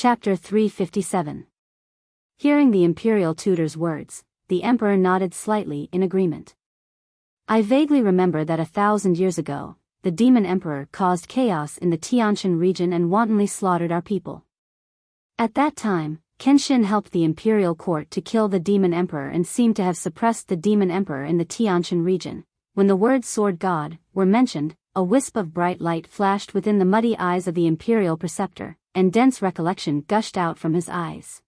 Chapter 357. Hearing the imperial tutor's words, the emperor nodded slightly in agreement. I vaguely remember that 1,000 years ago, the demon emperor caused chaos in the Tianshan region and wantonly slaughtered our people. At that time, Kenshin helped the imperial court to kill the demon emperor and seemed to have suppressed the demon emperor in the Tianshan region. When the words sword god were mentioned, a wisp of bright light flashed within the muddy eyes of the imperial preceptor, and dense recollection gushed out from his eyes.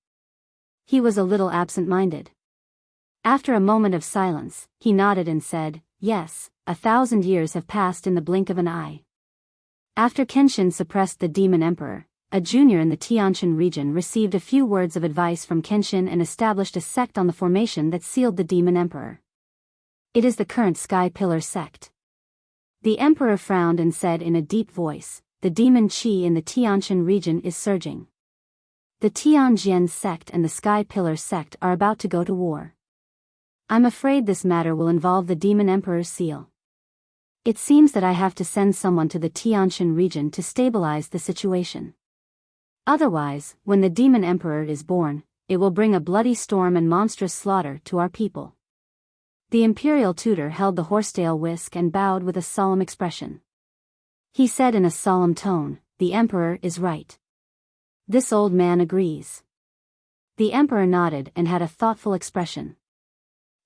He was a little absent-minded. After a moment of silence, he nodded and said, "Yes, 1,000 years have passed in the blink of an eye." After Kenshin suppressed the demon emperor, a junior in the Tianshan region received a few words of advice from Kenshin and established a sect on the formation that sealed the demon emperor. It is the current Sky Pillar sect. The emperor frowned and said in a deep voice, "The demon qi in the Tianshan region is surging. The Tianjian sect and the Sky Pillar sect are about to go to war. I'm afraid this matter will involve the demon emperor's seal. It seems that I have to send someone to the Tianshan region to stabilize the situation. Otherwise, when the demon emperor is born, it will bring a bloody storm and monstrous slaughter to our people." The imperial tutor held the horsetail whisk and bowed with a solemn expression. He said in a solemn tone, "The emperor is right. This old man agrees." The emperor nodded and had a thoughtful expression.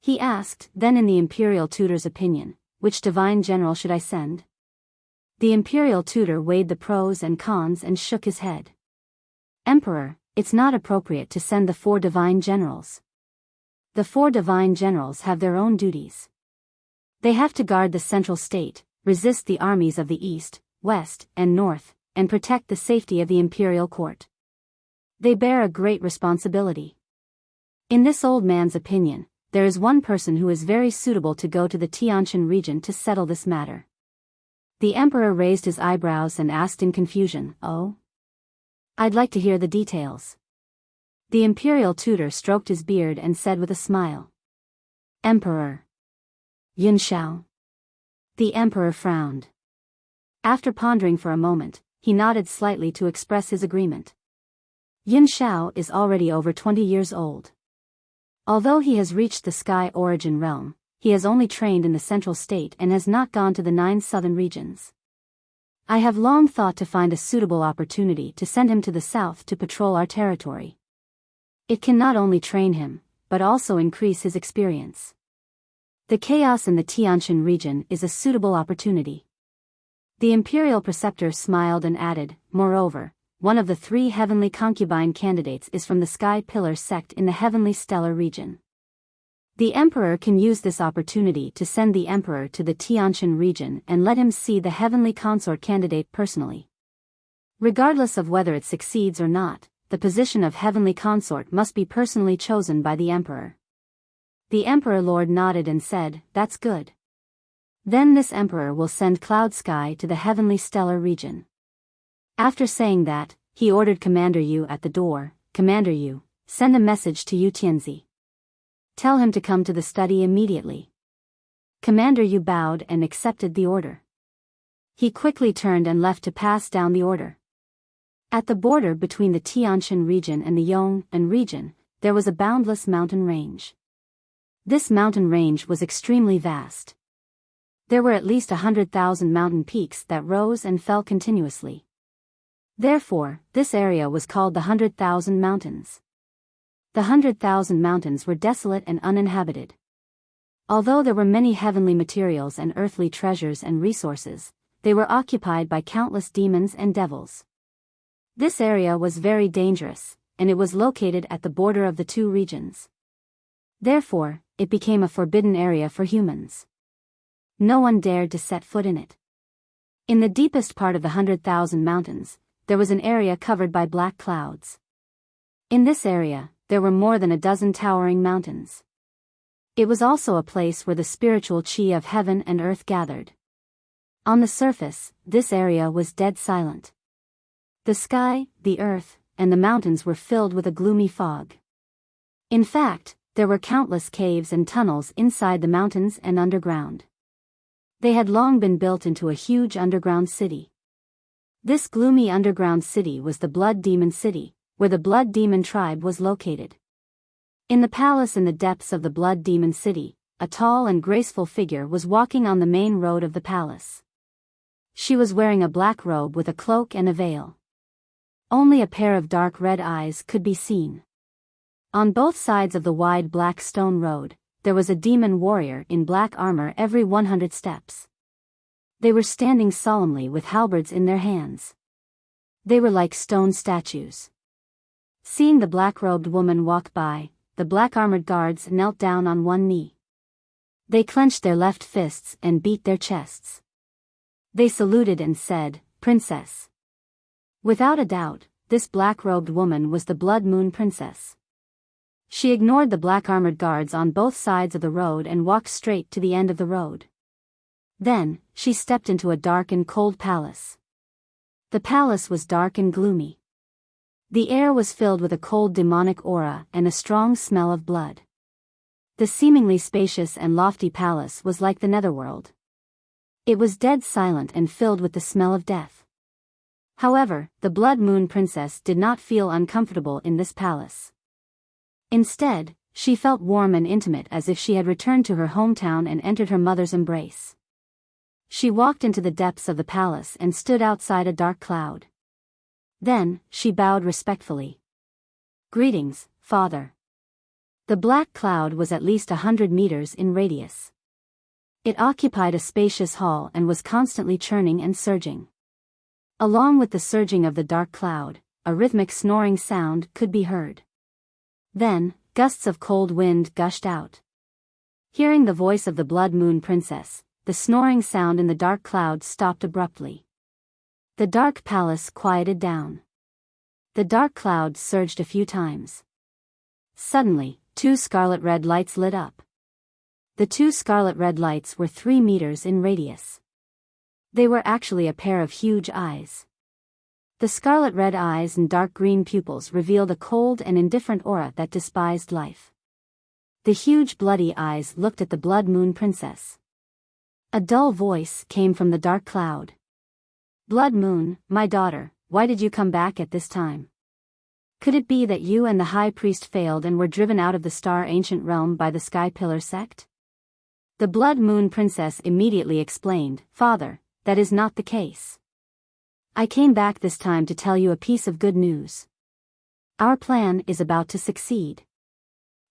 He asked, "Then in the imperial tutor's opinion, which divine general should I send?" The imperial tutor weighed the pros and cons and shook his head. "Emperor, it's not appropriate to send the 4 divine generals. The 4 divine generals have their own duties. They have to guard the central state, resist the armies of the east, west, and north, and protect the safety of the imperial court. They bear a great responsibility. In this old man's opinion, there is one person who is very suitable to go to the Tianshan region to settle this matter." The emperor raised his eyebrows and asked in confusion, "Oh? I'd like to hear the details." The imperial tutor stroked his beard and said with a smile, "Emperor Yunshao." The emperor frowned. After pondering for a moment, he nodded slightly to express his agreement. Yunshao is already over 20 years old. Although he has reached the Sky Origin realm, he has only trained in the central state and has not gone to the 9 southern regions. I have long thought to find a suitable opportunity to send him to the south to patrol our territory. It can not only train him, but also increase his experience. The chaos in the Tianshan region is a suitable opportunity." The imperial preceptor smiled and added, "Moreover, one of the 3 heavenly concubine candidates is from the Sky Pillar sect in the heavenly stellar region. The emperor can use this opportunity to send the emperor to the Tianshan region and let him see the heavenly consort candidate personally. Regardless of whether it succeeds or not, the position of heavenly consort must be personally chosen by the emperor." The emperor lord nodded and said, "That's good. Then this emperor will send Cloud Sky to the heavenly stellar region." After saying that, he ordered Commander Yu at the door, "Commander Yu, send a message to Yu Tianzi. Tell him to come to the study immediately." Commander Yu bowed and accepted the order. He quickly turned and left to pass down the order. At the border between the Tianshan region and the Yong'an region, there was a boundless mountain range. This mountain range was extremely vast. There were at least 100,000 mountain peaks that rose and fell continuously. Therefore, this area was called the 100,000 Mountains. The 100,000 mountains were desolate and uninhabited. Although there were many heavenly materials and earthly treasures and resources, they were occupied by countless demons and devils. This area was very dangerous, and it was located at the border of the 2 regions. Therefore, it became a forbidden area for humans. No one dared to set foot in it. In the deepest part of the 100,000 mountains, there was an area covered by black clouds. In this area, there were more than a dozen towering mountains. It was also a place where the spiritual qi of heaven and earth gathered. On the surface, this area was dead silent. The sky, the earth, and the mountains were filled with a gloomy fog. In fact, there were countless caves and tunnels inside the mountains and underground. They had long been built into a huge underground city. This gloomy underground city was the Blood Demon City, where the Blood Demon tribe was located. In the palace in the depths of the Blood Demon city, a tall and graceful figure was walking on the main road of the palace. She was wearing a black robe with a cloak and a veil. Only a pair of dark red eyes could be seen. On both sides of the wide black stone road, there was a demon warrior in black armor every 100 steps. They were standing solemnly with halberds in their hands. They were like stone statues. Seeing the black-robed woman walk by, the black-armored guards knelt down on one knee. They clenched their left fists and beat their chests. They saluted and said, "Princess." Without a doubt, this black-robed woman was the Blood Moon Princess. She ignored the black-armored guards on both sides of the road and walked straight to the end of the road. Then, she stepped into a dark and cold palace. The palace was dark and gloomy. The air was filled with a cold demonic aura and a strong smell of blood. The seemingly spacious and lofty palace was like the netherworld. It was dead silent and filled with the smell of death. However, the Blood Moon Princess did not feel uncomfortable in this palace. Instead, she felt warm and intimate as if she had returned to her hometown and entered her mother's embrace. She walked into the depths of the palace and stood outside a dark cloud. Then, she bowed respectfully. "Greetings, Father." The black cloud was at least 100 meters in radius. It occupied a spacious hall and was constantly churning and surging. Along with the surging of the dark cloud, a rhythmic snoring sound could be heard. Then, gusts of cold wind gushed out. Hearing the voice of the Blood Moon Princess, the snoring sound in the dark cloud stopped abruptly. The dark palace quieted down. The dark cloud surged a few times. Suddenly, 2 scarlet-red lights lit up. The 2 scarlet-red lights were 3 meters in radius. They were actually a pair of huge eyes. The scarlet-red eyes and dark green pupils revealed a cold and indifferent aura that despised life. The huge bloody eyes looked at the Blood Moon Princess. A dull voice came from the dark cloud. "Blood Moon, my daughter, why did you come back at this time? Could it be that you and the High Priest failed and were driven out of the Star Ancient Realm by the Sky Pillar sect?" The Blood Moon Princess immediately explained, "Father, that is not the case. I came back this time to tell you a piece of good news. Our plan is about to succeed.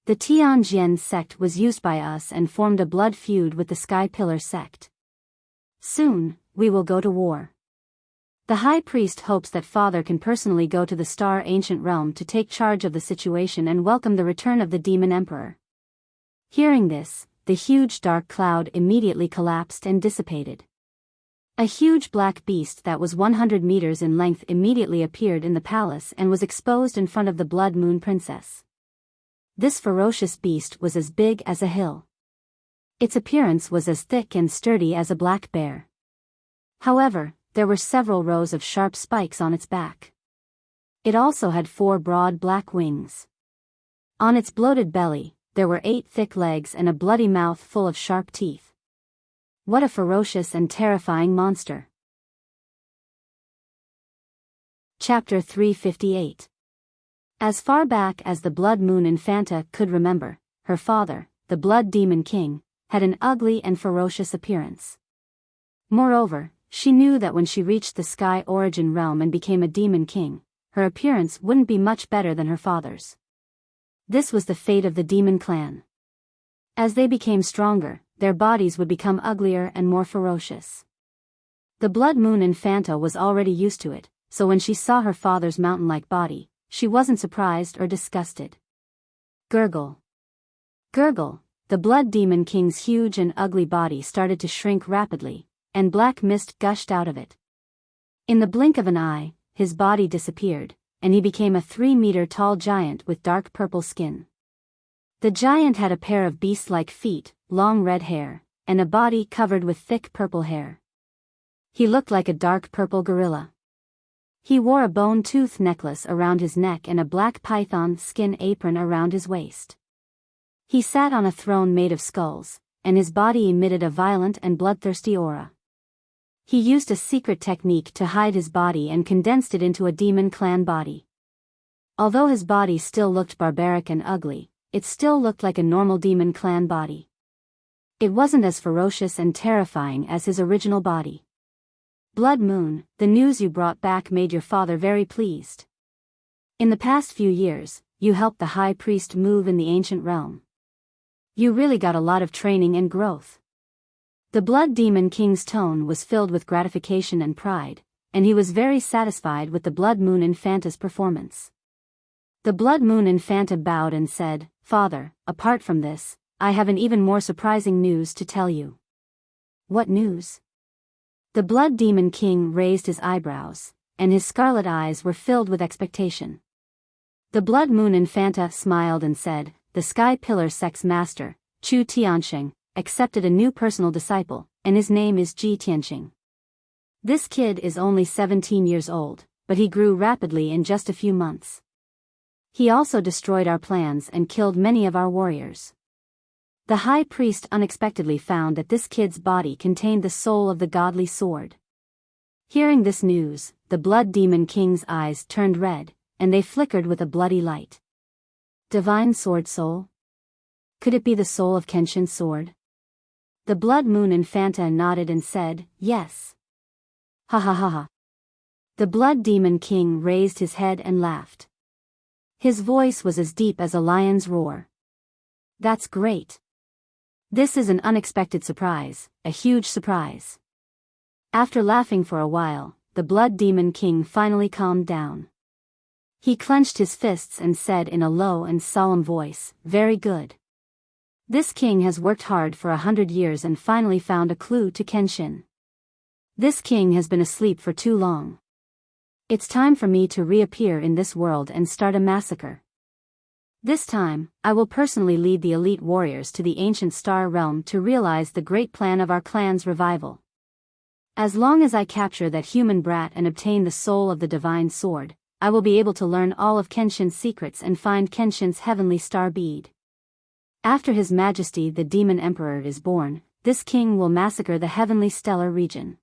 The Tianjian sect was used by us and formed a blood feud with the Sky Pillar sect. Soon, we will go to war. The High Priest hopes that Father can personally go to the Star Ancient Realm to take charge of the situation and welcome the return of the Demon Emperor." Hearing this, the huge dark cloud immediately collapsed and dissipated. A huge black beast that was 100 meters in length immediately appeared in the palace and was exposed in front of the Blood Moon Princess. This ferocious beast was as big as a hill. Its appearance was as thick and sturdy as a black bear. However, there were several rows of sharp spikes on its back. It also had 4 broad black wings. On its bloated belly, there were 8 thick legs and a bloody mouth full of sharp teeth. What a ferocious and terrifying monster. Chapter 358. As far back as the Blood Moon Infanta could remember, her father, the Blood Demon King, had an ugly and ferocious appearance. Moreover, she knew that when she reached the Sky Origin Realm and became a Demon King, her appearance wouldn't be much better than her father's. This was the fate of the Demon Clan. As they became stronger, their bodies would become uglier and more ferocious. The Blood Moon Infanta was already used to it, so when she saw her father's mountain-like body, she wasn't surprised or disgusted. Gurgle. Gurgle, the Blood Demon King's huge and ugly body started to shrink rapidly, and black mist gushed out of it. In the blink of an eye, his body disappeared, and he became a 3-meter-tall giant with dark purple skin. The giant had a pair of beast-like feet, long red hair, and a body covered with thick purple hair. He looked like a dark purple gorilla. He wore a bone-tooth necklace around his neck and a black python skin apron around his waist. He sat on a throne made of skulls, and his body emitted a violent and bloodthirsty aura. He used a secret technique to hide his body and condensed it into a demon clan body. Although his body still looked barbaric and ugly, it still looked like a normal demon clan body. It wasn't as ferocious and terrifying as his original body. Blood Moon, the news you brought back made your father very pleased. In the past few years, you helped the High Priest move in the ancient realm. You really got a lot of training and growth. The Blood Demon King's tone was filled with gratification and pride, and he was very satisfied with the Blood Moon Infanta's performance. The Blood Moon Infanta bowed and said, "Father, apart from this, I have an even more surprising news to tell you." "What news?" The Blood Demon King raised his eyebrows, and his scarlet eyes were filled with expectation. The Blood Moon Infanta smiled and said, "The Sky Pillar Sect's master, Chu Tianxing, accepted a new personal disciple, and his name is Ji Tianxing. This kid is only 17 years old, but he grew rapidly in just a few months. He also destroyed our plans and killed many of our warriors." The High Priest unexpectedly found that this kid's body contained the soul of the godly sword. Hearing this news, the Blood Demon King's eyes turned red, and they flickered with a bloody light. Divine sword soul? Could it be the soul of Kenshin's sword? The Blood Moon Infanta nodded and said, "Yes." "Ha ha ha ha." The Blood Demon King raised his head and laughed. His voice was as deep as a lion's roar. "That's great. This is an unexpected surprise, a huge surprise." After laughing for a while, the Blood Demon King finally calmed down. He clenched his fists and said in a low and solemn voice, "Very good. This king has worked hard for 100 years and finally found a clue to Kenshin. This king has been asleep for too long. It's time for me to reappear in this world and start a massacre. This time, I will personally lead the elite warriors to the ancient star realm to realize the great plan of our clan's revival. As long as I capture that human brat and obtain the soul of the divine sword, I will be able to learn all of Kenshin's secrets and find Kenshin's heavenly star bead. After His Majesty the Demon Emperor is born, this king will massacre the heavenly stellar region."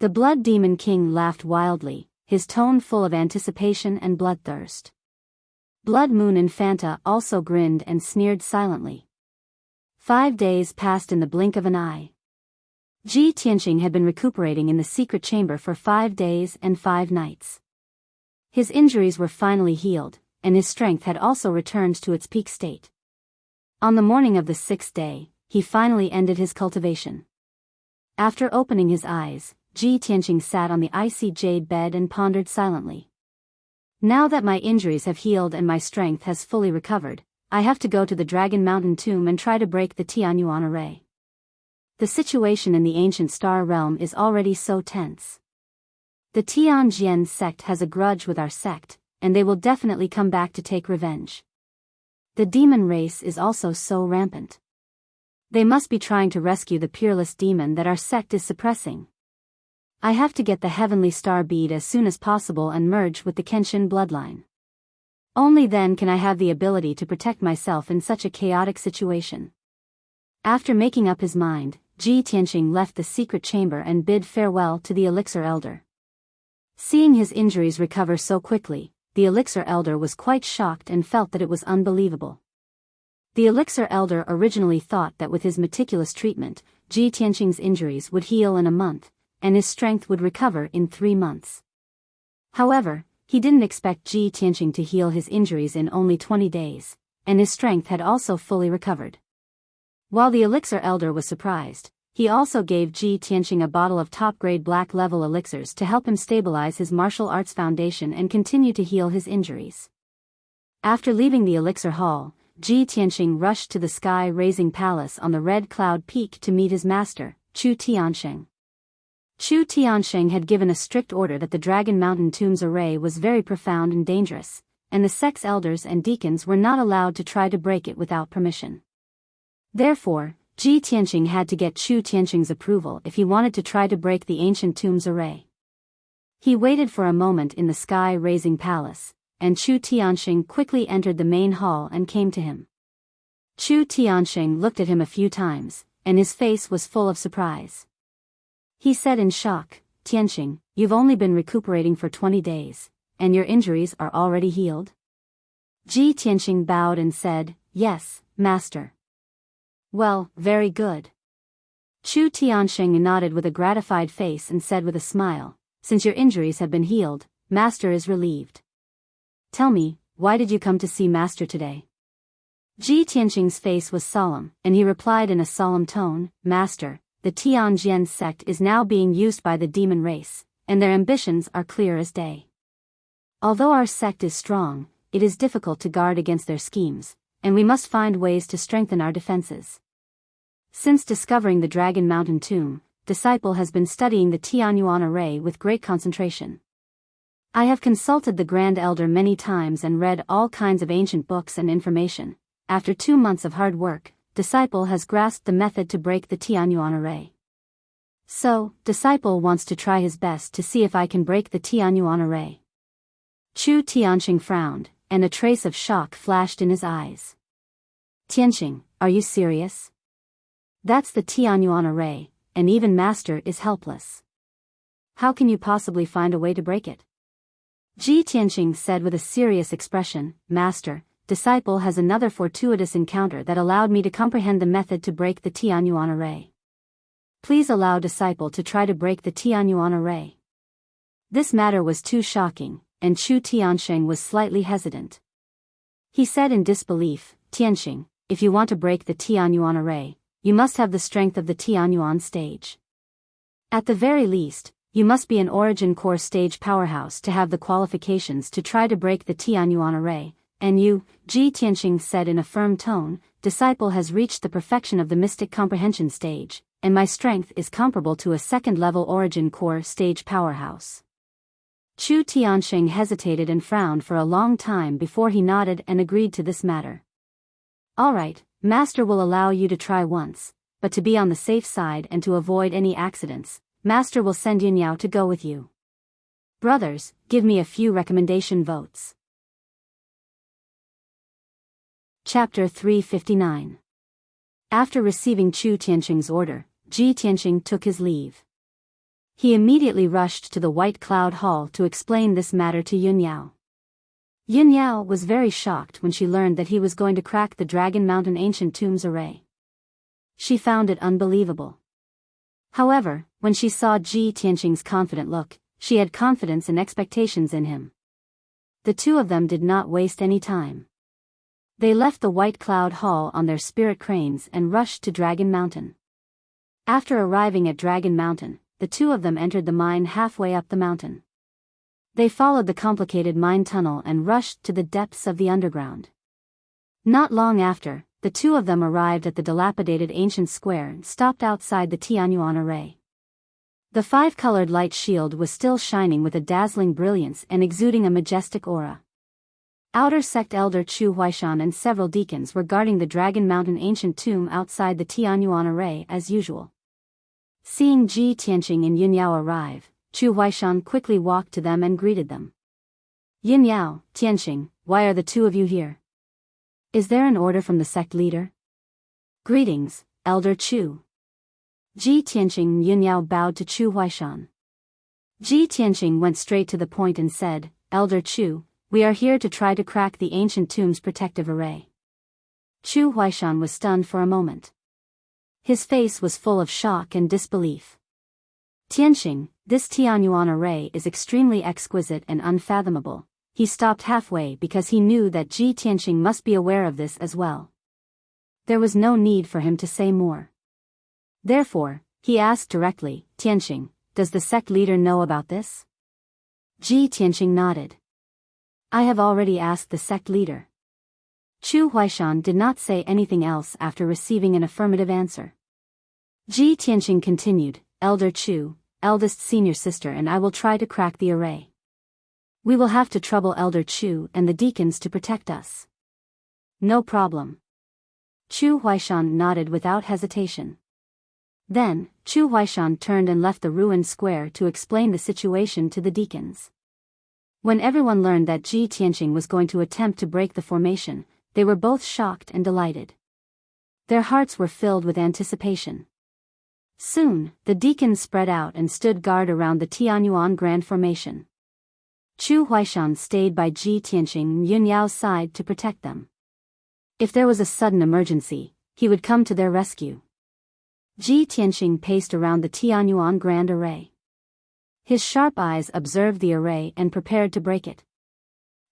The Blood Demon King laughed wildly, his tone full of anticipation and bloodthirst. Blood Moon Infanta also grinned and sneered silently. 5 days passed in the blink of an eye. Ji Tianxing had been recuperating in the secret chamber for 5 days and 5 nights. His injuries were finally healed, and his strength had also returned to its peak state. On the morning of the 6th day, he finally ended his cultivation. After opening his eyes, Ji Tianxing sat on the icy jade bed and pondered silently. "Now that my injuries have healed and my strength has fully recovered, I have to go to the Dragon Mountain tomb and try to break the Tianyuan array. The situation in the ancient star realm is already so tense. The Tianjian sect has a grudge with our sect, and they will definitely come back to take revenge. The demon race is also so rampant. They must be trying to rescue the peerless demon that our sect is suppressing. I have to get the heavenly star bead as soon as possible and merge with the Kenshin bloodline. Only then can I have the ability to protect myself in such a chaotic situation." After making up his mind, Ji Tianxing left the secret chamber and bid farewell to the Elixir Elder. Seeing his injuries recover so quickly, the Elixir Elder was quite shocked and felt that it was unbelievable. The Elixir Elder originally thought that with his meticulous treatment, Ji Tianxing's injuries would heal in a month, and his strength would recover in 3 months. However, he didn't expect Ji Tianxing to heal his injuries in only 20 days, and his strength had also fully recovered. While the Elixir Elder was surprised, he also gave Ji Tianxing a bottle of top-grade black-level elixirs to help him stabilize his martial arts foundation and continue to heal his injuries. After leaving the Elixir Hall, Ji Tianxing rushed to the sky-raising palace on the Red Cloud Peak to meet his master, Chu Tianxing. Chu Tianxing had given a strict order that the Dragon Mountain Tomb's array was very profound and dangerous, and the sect's elders and deacons were not allowed to try to break it without permission. Therefore, Ji Tianxing had to get Chu Tianxing's approval if he wanted to try to break the ancient tomb's array. He waited for a moment in the sky-raising palace, and Chu Tianxing quickly entered the main hall and came to him. Chu Tianxing looked at him a few times, and his face was full of surprise. He said in shock, "Tianxing, you've only been recuperating for 20 days, and your injuries are already healed?" Ji Tianqing bowed and said, "Yes, master." "Well, very good." Chu Tianqing nodded with a gratified face and said with a smile, "Since your injuries have been healed, master is relieved. Tell me, why did you come to see master today?" Ji Tianqing's face was solemn, and he replied in a solemn tone, "Master, the Tianjian sect is now being used by the demon race, and their ambitions are clear as day. Although our sect is strong, it is difficult to guard against their schemes, and we must find ways to strengthen our defenses. Since discovering the Dragon Mountain tomb, disciple has been studying the Tianyuan array with great concentration. I have consulted the Grand Elder many times and read all kinds of ancient books and information. After 2 months of hard work, disciple has grasped the method to break the Tianyuan array. So, disciple wants to try his best to see if I can break the Tianyuan array." Chu Tianqing frowned, and a trace of shock flashed in his eyes. "Tianqing, are you serious? That's the Tianyuan array, and even master is helpless. How can you possibly find a way to break it?" Ji Tianqing said with a serious expression, "Master, disciple has another fortuitous encounter that allowed me to comprehend the method to break the Tianyuan array. Please allow disciple to try to break the Tianyuan array." This matter was too shocking, and Chu Tianqing was slightly hesitant. He said in disbelief, "Tianqing, if you want to break the Tianyuan array, you must have the strength of the Tianyuan stage. At the very least, you must be an origin core stage powerhouse to have the qualifications to try to break the Tianyuan array, and you," Ji Tianqing said in a firm tone, "disciple has reached the perfection of the mystic comprehension stage, and my strength is comparable to a second-level origin core stage powerhouse." Chu Tianqing hesitated and frowned for a long time before he nodded and agreed to this matter. "All right, master will allow you to try once, but to be on the safe side and to avoid any accidents, master will send Yunyao to go with you. Brothers, give me a few recommendation votes." Chapter 359. After receiving Chu Tianqing's order, Ji Tianqing took his leave. He immediately rushed to the White Cloud Hall to explain this matter to Yunyao. Yunyao was very shocked when she learned that he was going to crack the Dragon Mountain Ancient Tombs array. She found it unbelievable. However, when she saw Ji Tianqing's confident look, she had confidence and expectations in him. The two of them did not waste any time. They left the White Cloud Hall on their spirit cranes and rushed to Dragon Mountain. After arriving at Dragon Mountain, the two of them entered the mine halfway up the mountain. They followed the complicated mine tunnel and rushed to the depths of the underground. Not long after, the two of them arrived at the dilapidated ancient square and stopped outside the Tianyuan array. The five-colored light shield was still shining with a dazzling brilliance and exuding a majestic aura. Outer Sect Elder Chu Huaishan and several deacons were guarding the Dragon Mountain Ancient Tomb outside the Tianyuan array as usual. Seeing Ji Tianqing and Yunyao arrive, Chu Huaishan quickly walked to them and greeted them. "Yunyao, Tianqing, why are the two of you here? Is there an order from the sect leader?" "Greetings, Elder Chu." Ji Tianqing and Yunyao bowed to Chu Huaishan. Ji Tianqing went straight to the point and said, "Elder Chu, we are here to try to crack the ancient tomb's protective array." Chu Huaishan was stunned for a moment. His face was full of shock and disbelief. "Tianqing, this Tianyuan array is extremely exquisite and unfathomable." He stopped halfway because he knew that Ji Tianqing must be aware of this as well. There was no need for him to say more. Therefore, he asked directly, "Tianqing, does the sect leader know about this?" Ji Tianqing nodded. "I have already asked the sect leader." Chu Huaishan did not say anything else after receiving an affirmative answer. Ji Tianqing continued, "Elder Chu, eldest senior sister, and I will try to crack the array. We will have to trouble Elder Chu and the deacons to protect us." "No problem." Chu Huaishan nodded without hesitation. Then, Chu Huaishan turned and left the ruined square to explain the situation to the deacons. When everyone learned that Ji Tianqing was going to attempt to break the formation, they were both shocked and delighted. Their hearts were filled with anticipation. Soon, the deacons spread out and stood guard around the Tianyuan Grand Formation. Chu Huaishan stayed by Ji Tianqing and Yun Yao's side to protect them. If there was a sudden emergency, he would come to their rescue. Ji Tianqing paced around the Tianyuan Grand Array. His sharp eyes observed the array and prepared to break it.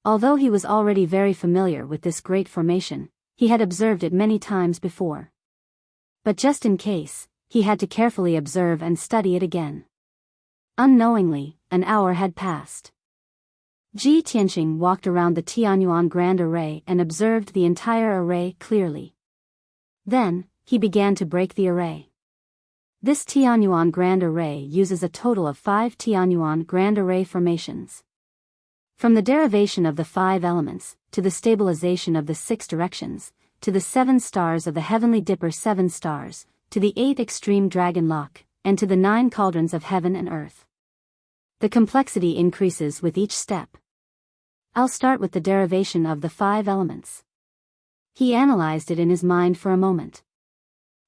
Although he was already very familiar with this great formation, he had observed it many times before. But just in case, he had to carefully observe and study it again. Unknowingly, an hour had passed. Ji Tianqing walked around the Tianyuan Grand Array and observed the entire array clearly. Then, he began to break the array. This Tianyuan Grand Array uses a total of 5 Tianyuan Grand Array formations. From the derivation of the 5 elements, to the stabilization of the 6 directions, to the 7 stars of the Heavenly Dipper 7 stars, to the 8th extreme dragon lock, and to the 9 cauldrons of heaven and earth. The complexity increases with each step. I'll start with the derivation of the 5 elements. He analyzed it in his mind for a moment.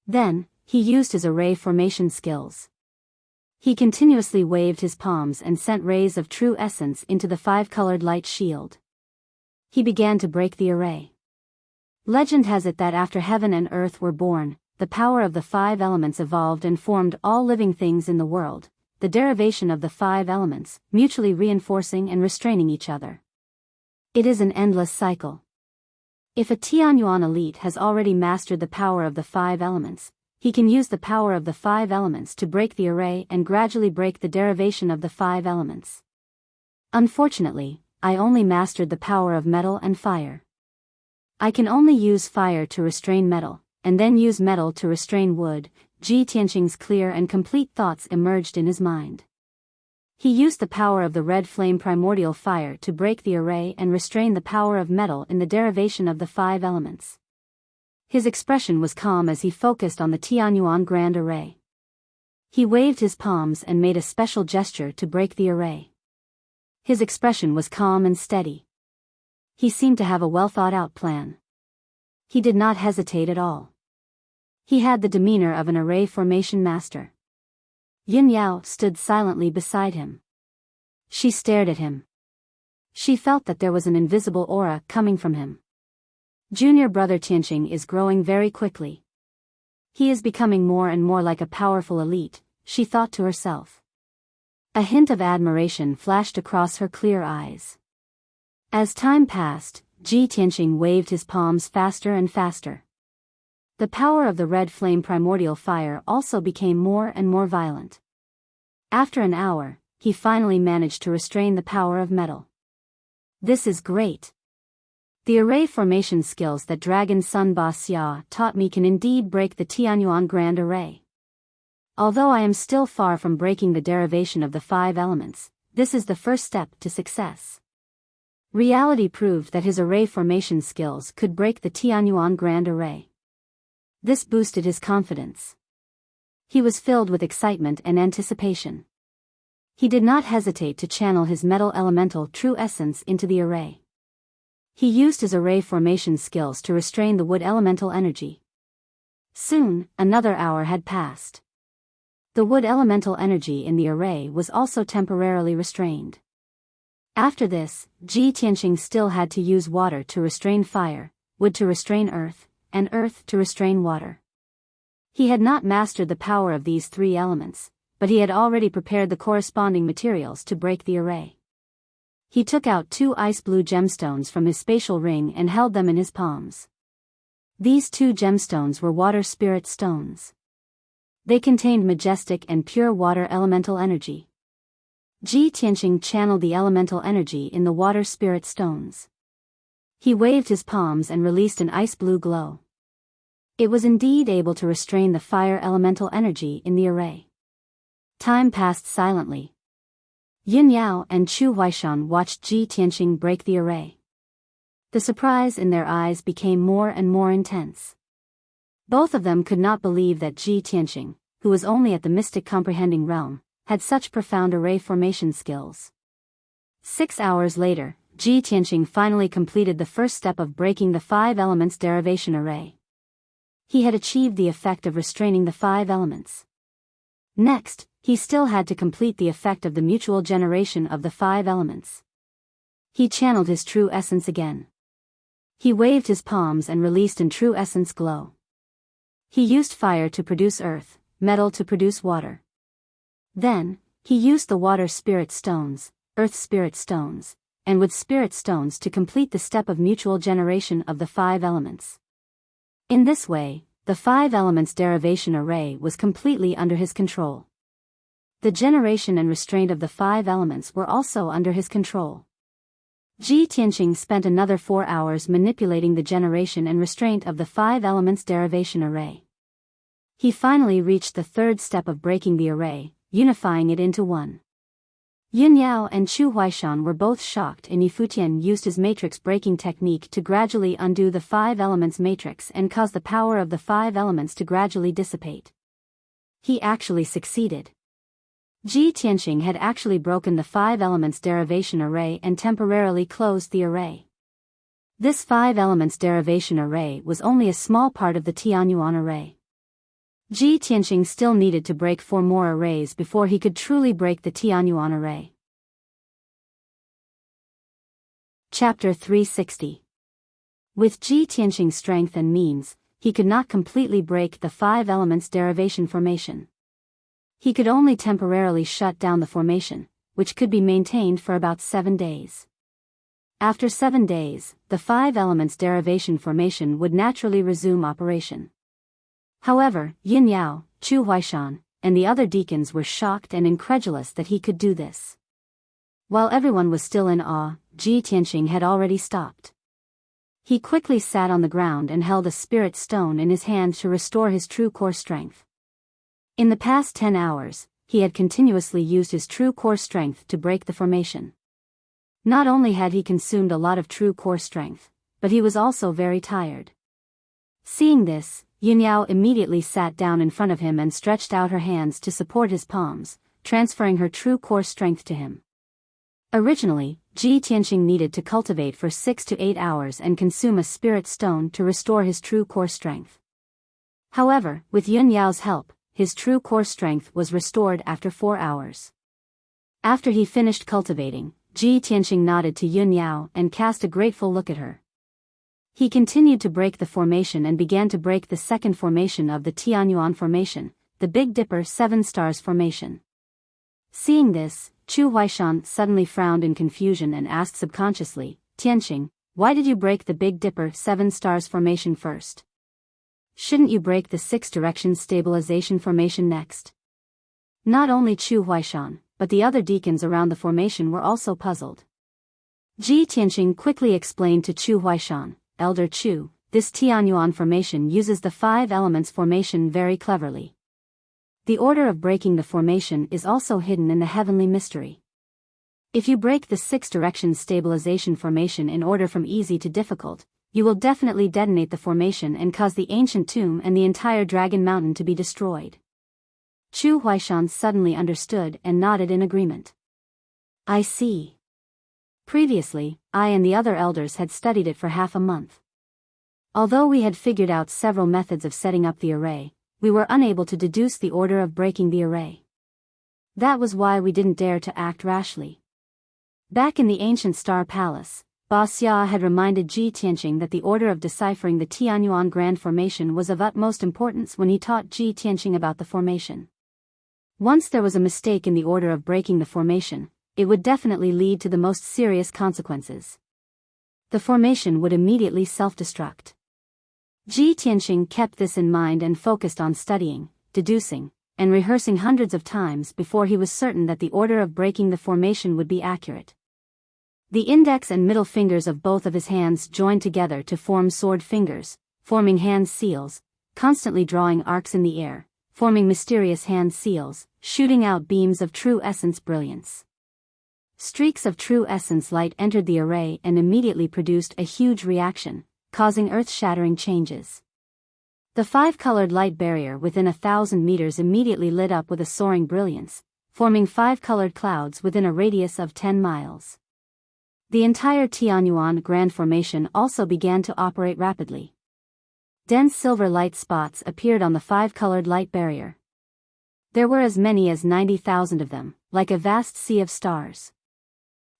Then, he used his array formation skills. He continuously waved his palms and sent rays of true essence into the 5-colored light shield. He began to break the array. Legend has it that after heaven and earth were born, the power of the 5 elements evolved and formed all living things in the world, the derivation of the 5 elements, mutually reinforcing and restraining each other. It is an endless cycle. If a Tianyuan elite has already mastered the power of the 5 elements, he can use the power of the 5 elements to break the array and gradually break the derivation of the 5 elements. Unfortunately, I only mastered the power of metal and fire. I can only use fire to restrain metal, and then use metal to restrain wood. Ji Tianqing's clear and complete thoughts emerged in his mind. He used the power of the red flame primordial fire to break the array and restrain the power of metal in the derivation of the 5 elements. His expression was calm as he focused on the Tianyuan Grand Array. He waved his palms and made a special gesture to break the array. His expression was calm and steady. He seemed to have a well-thought-out plan. He did not hesitate at all. He had the demeanor of an array formation master. Yin Yao stood silently beside him. She stared at him. She felt that there was an invisible aura coming from him. Junior brother Tianqing is growing very quickly. He is becoming more and more like a powerful elite, she thought to herself. A hint of admiration flashed across her clear eyes. As time passed, Ji Tianqing waved his palms faster and faster. The power of the red flame primordial fire also became more and more violent. After an hour, he finally managed to restrain the power of metal. This is great. The array formation skills that Dragon Sun Ba Xia taught me can indeed break the Tianyuan Grand Array. Although I am still far from breaking the derivation of the 5 elements, this is the first step to success. Reality proved that his array formation skills could break the Tianyuan Grand Array. This boosted his confidence. He was filled with excitement and anticipation. He did not hesitate to channel his metal elemental true essence into the array. He used his array formation skills to restrain the wood elemental energy. Soon, another hour had passed. The wood elemental energy in the array was also temporarily restrained. After this, Ji Tianqing still had to use water to restrain fire, wood to restrain earth, and earth to restrain water. He had not mastered the power of these 3 elements, but he had already prepared the corresponding materials to break the array. He took out 2 ice blue gemstones from his spatial ring and held them in his palms. These 2 gemstones were water spirit stones. They contained majestic and pure water elemental energy. Ji Tianqing channeled the elemental energy in the water spirit stones. He waved his palms and released an ice blue glow. It was indeed able to restrain the fire elemental energy in the array. Time passed silently. Yin Yao and Chu Huaishan watched Ji Tianqing break the array. The surprise in their eyes became more and more intense. Both of them could not believe that Ji Tianqing, who was only at the mystic comprehending realm, had such profound array formation skills. 6 hours later, Ji Tianqing finally completed the first step of breaking the 5 elements derivation array. He had achieved the effect of restraining the 5 elements. Next, he still had to complete the effect of the mutual generation of the 5 elements. He channeled his true essence again. He waved his palms and released an true essence glow. He used fire to produce earth, metal to produce water. Then, he used the water spirit stones, earth spirit stones, and wood spirit stones to complete the step of mutual generation of the 5 elements. In this way, the 5 elements derivation array was completely under his control. The generation and restraint of the 5 elements were also under his control. Ji Tianqing spent another 4 hours manipulating the generation and restraint of the 5 elements derivation array. He finally reached the 3rd step of breaking the array, unifying it into one. Yun Yao and Chu Huaishan were both shocked, and Yifutian used his matrix breaking technique to gradually undo the 5 elements matrix and cause the power of the 5 elements to gradually dissipate. He actually succeeded. Ji Tianqing had actually broken the 5 elements derivation array and temporarily closed the array. This 5 elements derivation array was only a small part of the Tianyuan array. Ji Tianqing still needed to break 4 more arrays before he could truly break the Tianyuan array. Chapter 360. With Ji Tianqing's strength and means, he could not completely break the 5 elements derivation formation. He could only temporarily shut down the formation, which could be maintained for about 7 days. After 7 days, the 5 elements derivation formation would naturally resume operation. However, Yin Yao, Chu Huaishan, and the other deacons were shocked and incredulous that he could do this. While everyone was still in awe, Ji Tianqing had already stopped. He quickly sat on the ground and held a spirit stone in his hand to restore his true core strength. In the past 10 hours, he had continuously used his true core strength to break the formation. Not only had he consumed a lot of true core strength, but he was also very tired. Seeing this, Yin Yao immediately sat down in front of him and stretched out her hands to support his palms, transferring her true core strength to him. Originally, Ji Tianqing needed to cultivate for 6 to 8 hours and consume a spirit stone to restore his true core strength. However, with Yin Yao's help, his true core strength was restored after 4 hours. After he finished cultivating, Ji Tianqing nodded to Yun Yao and cast a grateful look at her. He continued to break the formation and began to break the second formation of the Tianyuan formation, the Big Dipper 7 Stars formation. Seeing this, Chu Huaishan suddenly frowned in confusion and asked subconsciously, Tianqing, why did you break the Big Dipper 7 Stars formation first? Shouldn't you break the 6 direction stabilization formation next? Not only Chu Huaishan, but the other deacons around the formation were also puzzled. Ji Tianqing quickly explained to Chu Huaishan, Elder Chu, this Tianyuan formation uses the 5 elements formation very cleverly. The order of breaking the formation is also hidden in the heavenly mystery. If you break the 6 direction stabilization formation in order from easy to difficult, you will definitely detonate the formation and cause the ancient tomb and the entire Dragon Mountain to be destroyed. Chu Huaishan suddenly understood and nodded in agreement. I see. Previously, I and the other elders had studied it for half a month. Although we had figured out several methods of setting up the array, we were unable to deduce the order of breaking the array. That was why we didn't dare to act rashly. Back in the ancient Star Palace, Ba Xia had reminded Ji Tianqing that the order of deciphering the Tianyuan Grand Formation was of utmost importance when he taught Ji Tianqing about the formation. Once there was a mistake in the order of breaking the formation, it would definitely lead to the most serious consequences. The formation would immediately self-destruct. Ji Tianqing kept this in mind and focused on studying, deducing, and rehearsing hundreds of times before he was certain that the order of breaking the formation would be accurate. The index and middle fingers of both of his hands joined together to form sword fingers, forming hand seals, constantly drawing arcs in the air, forming mysterious hand seals, shooting out beams of true essence brilliance. Streaks of true essence light entered the array and immediately produced a huge reaction, causing earth-shattering changes. The 5-colored light barrier within 1,000 meters immediately lit up with a soaring brilliance, forming 5-colored clouds within a radius of 10 miles. The entire Tianyuan Grand Formation also began to operate rapidly. Dense silver light spots appeared on the 5-colored light barrier. There were as many as 90,000 of them, like a vast sea of stars.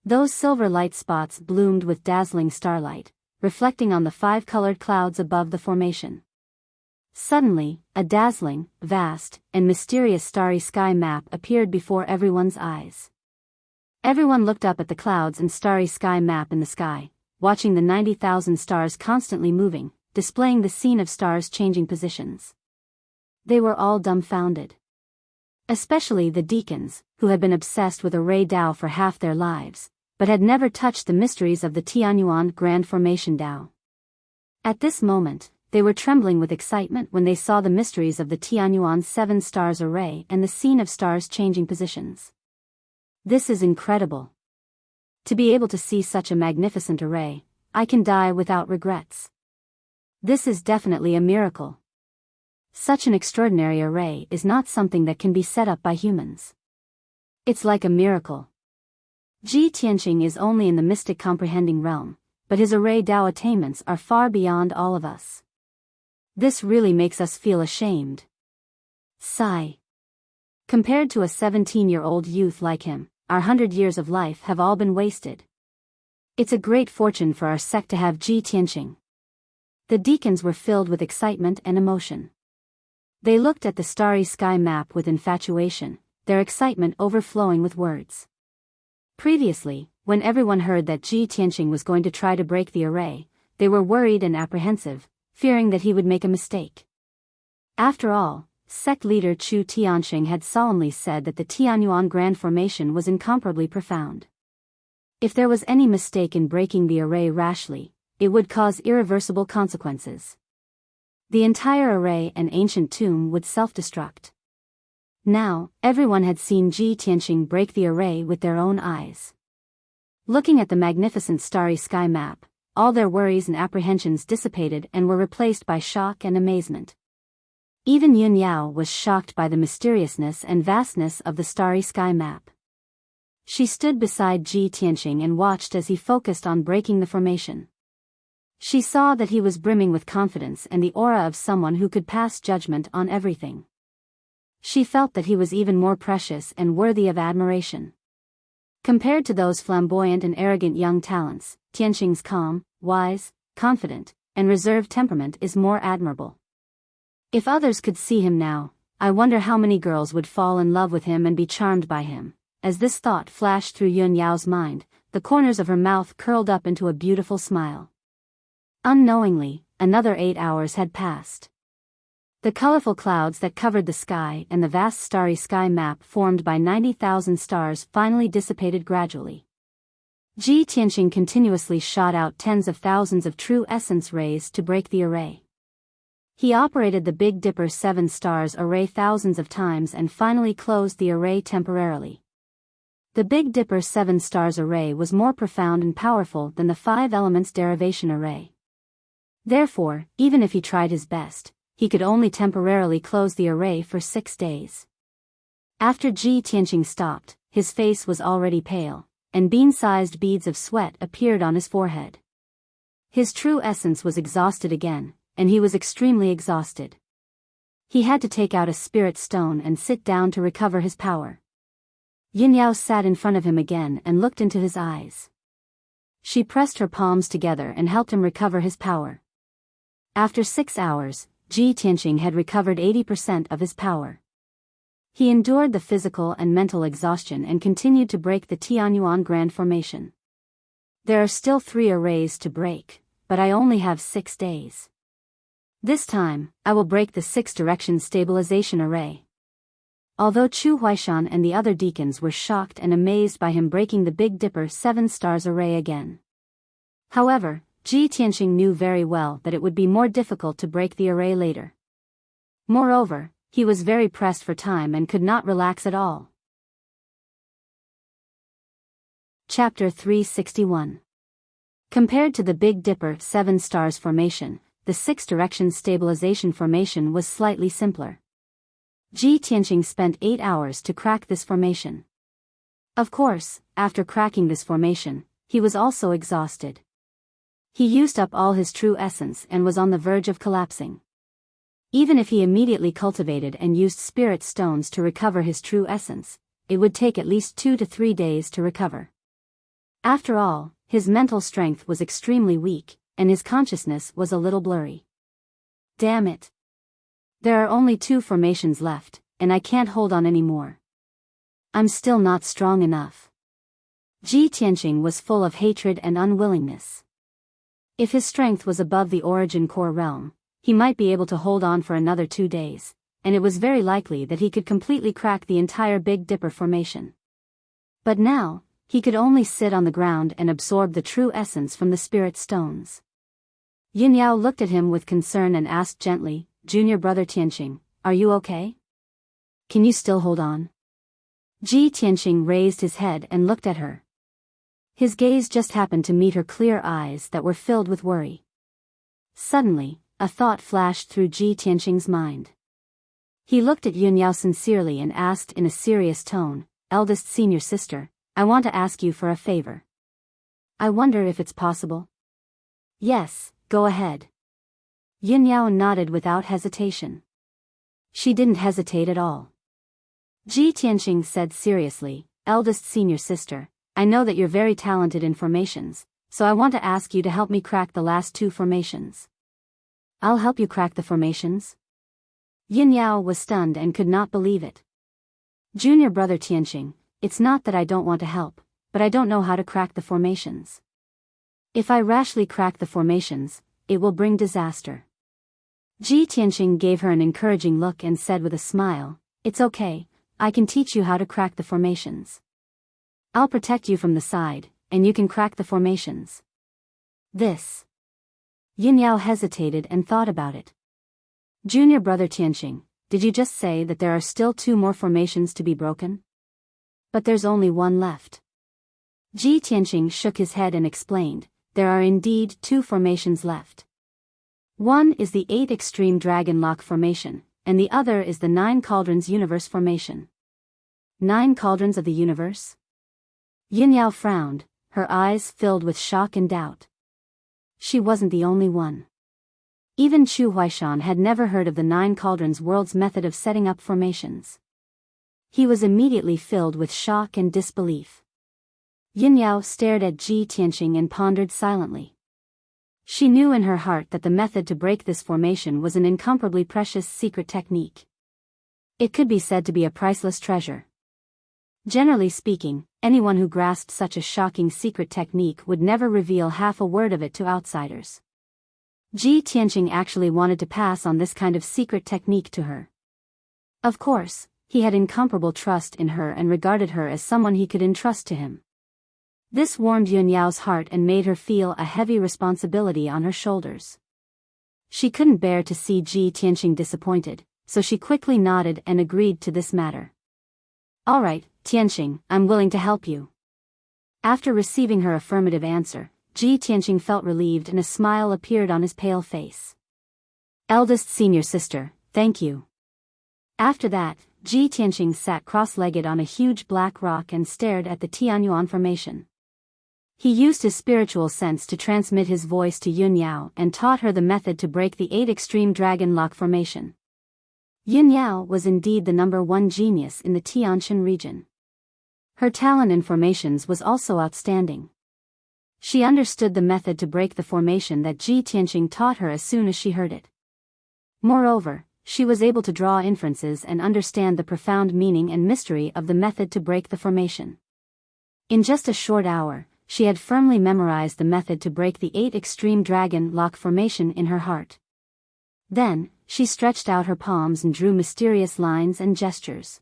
Those silver light spots bloomed with dazzling starlight, reflecting on the 5-colored clouds above the formation. Suddenly, a dazzling, vast, and mysterious starry sky map appeared before everyone's eyes. Everyone looked up at the clouds and starry sky map in the sky, watching the 90,000 stars constantly moving, displaying the scene of stars changing positions. They were all dumbfounded. Especially the deacons, who had been obsessed with array Dao for half their lives, but had never touched the mysteries of the Tianyuan Grand Formation Dao. At this moment, they were trembling with excitement when they saw the mysteries of the Tianyuan 7 stars array and the scene of stars changing positions. This is incredible. To be able to see such a magnificent array, I can die without regrets. This is definitely a miracle. Such an extraordinary array is not something that can be set up by humans. It's like a miracle. Ji Tianqing is only in the mystic comprehending realm, but his array Dao attainments are far beyond all of us. This really makes us feel ashamed. Sigh. Compared to a 17-year-old youth like him, our 100 years of life have all been wasted. It's a great fortune for our sect to have Ji Tianqing. The deacons were filled with excitement and emotion. They looked at the starry sky map with infatuation, their excitement overflowing with words. Previously, when everyone heard that Ji Tianqing was going to try to break the array, they were worried and apprehensive, fearing that he would make a mistake. After all, sect leader Chu Tianxing had solemnly said that the Tianyuan Grand Formation was incomparably profound. If there was any mistake in breaking the array rashly, it would cause irreversible consequences. The entire array and ancient tomb would self-destruct. Now, everyone had seen Ji Tianqing break the array with their own eyes. Looking at the magnificent starry sky map, all their worries and apprehensions dissipated and were replaced by shock and amazement. Even Yun Yao was shocked by the mysteriousness and vastness of the starry sky map. She stood beside Ji Tianqing and watched as he focused on breaking the formation. She saw that he was brimming with confidence and the aura of someone who could pass judgment on everything. She felt that he was even more precious and worthy of admiration. Compared to those flamboyant and arrogant young talents, Tianqing's calm, wise, confident, and reserved temperament is more admirable. If others could see him now, I wonder how many girls would fall in love with him and be charmed by him. As this thought flashed through Yun Yao's mind, the corners of her mouth curled up into a beautiful smile. Unknowingly, another 8 hours had passed. The colorful clouds that covered the sky and the vast starry sky map formed by 90,000 stars finally dissipated gradually. Ji Tianqing continuously shot out tens of thousands of true essence rays to break the array. He operated the Big Dipper 7 stars array thousands of times and finally closed the array temporarily. The Big Dipper 7 stars array was more profound and powerful than the 5 elements derivation array. Therefore, even if he tried his best, he could only temporarily close the array for 6 days. After Ji Tianqing stopped, his face was already pale, and bean-sized beads of sweat appeared on his forehead. His true essence was exhausted again, and he was extremely exhausted. He had to take out a spirit stone and sit down to recover his power. Yin Yao sat in front of him again and looked into his eyes. She pressed her palms together and helped him recover his power. After 6 hours, Ji Tianqing had recovered 80% of his power. He endured the physical and mental exhaustion and continued to break the Tianyuan Grand Formation. There are still 3 arrays to break, but I only have 6 days. This time, I will break the 6-direction stabilization array. Although Chu Huaishan and the other deacons were shocked and amazed by him breaking the Big Dipper 7 stars array again. However, Ji Tianqing knew very well that it would be more difficult to break the array later. Moreover, he was very pressed for time and could not relax at all. Chapter 361. Compared to the Big Dipper 7 stars formation, the 6-direction stabilization formation was slightly simpler. Ji Tianqing spent 8 hours to crack this formation. Of course, after cracking this formation, he was also exhausted. He used up all his true essence and was on the verge of collapsing. Even if he immediately cultivated and used spirit stones to recover his true essence, it would take at least 2 to 3 days to recover. After all, his mental strength was extremely weak, and his consciousness was a little blurry. Damn it. There are only 2 formations left, and I can't hold on anymore. I'm still not strong enough. Ji Tianqing was full of hatred and unwillingness. If his strength was above the origin core realm, he might be able to hold on for another 2 days, and it was very likely that he could completely crack the entire Big Dipper formation. But now, he could only sit on the ground and absorb the true essence from the spirit stones. Yin Yao looked at him with concern and asked gently, "Junior brother Tianqing, are you okay? Can you still hold on?" Ji Tianqing raised his head and looked at her. His gaze just happened to meet her clear eyes that were filled with worry. Suddenly, a thought flashed through Ji Tianqing's mind. He looked at Yin Yao sincerely and asked in a serious tone, "Eldest senior sister, I want to ask you for a favor. I wonder if it's possible." "Yes, go ahead." Yin Yao nodded without hesitation. She didn't hesitate at all. Ji Tianqing said seriously, "Eldest senior sister, I know that you're very talented in formations, so I want to ask you to help me crack the last 2 formations." "I'll help you crack the formations?" Yin Yao was stunned and could not believe it. "Junior brother Tianqing, it's not that I don't want to help, but I don't know how to crack the formations. If I rashly crack the formations, it will bring disaster." Ji Tianqing gave her an encouraging look and said with a smile, "It's okay, I can teach you how to crack the formations. I'll protect you from the side, and you can crack the formations." This. Yin Yao hesitated and thought about it. "Junior brother Tianqing, did you just say that there are still 2 more formations to be broken? But there's only 1 left." Ji Tianqing shook his head and explained, "There are indeed 2 formations left. One is the 8 Extreme Dragon Lock formation, and the other is the 9 Cauldrons Universe formation." 9 Cauldrons of the Universe? Yin Yao frowned, her eyes filled with shock and doubt. She wasn't the only one. Even Chu Huaishan had never heard of the 9 Cauldrons world's method of setting up formations. He was immediately filled with shock and disbelief. Yin Yao stared at Ji Tianqing and pondered silently. She knew in her heart that the method to break this formation was an incomparably precious secret technique. It could be said to be a priceless treasure. Generally speaking, anyone who grasped such a shocking secret technique would never reveal half a word of it to outsiders. Ji Tianqing actually wanted to pass on this kind of secret technique to her. Of course, he had incomparable trust in her and regarded her as someone he could entrust to him. This warmed Yin Yao's heart and made her feel a heavy responsibility on her shoulders. She couldn't bear to see Ji Tianqing disappointed, so she quickly nodded and agreed to this matter. "All right, Tianqing, I'm willing to help you." After receiving her affirmative answer, Ji Tianqing felt relieved and a smile appeared on his pale face. "Eldest senior sister, thank you." After that, Ji Tianqing sat cross-legged on a huge black rock and stared at the Tianyuan formation. He used his spiritual sense to transmit his voice to Yin Yao and taught her the method to break the 8 Extreme Dragon Lock formation. Yin Yao was indeed the #1 genius in the Tianshan region. Her talent in formations was also outstanding. She understood the method to break the formation that Ji Tianqing taught her as soon as she heard it. Moreover, she was able to draw inferences and understand the profound meaning and mystery of the method to break the formation. In just a short hour, she had firmly memorized the method to break the 8 Extreme Dragon Lock formation in her heart. Then, she stretched out her palms and drew mysterious lines and gestures.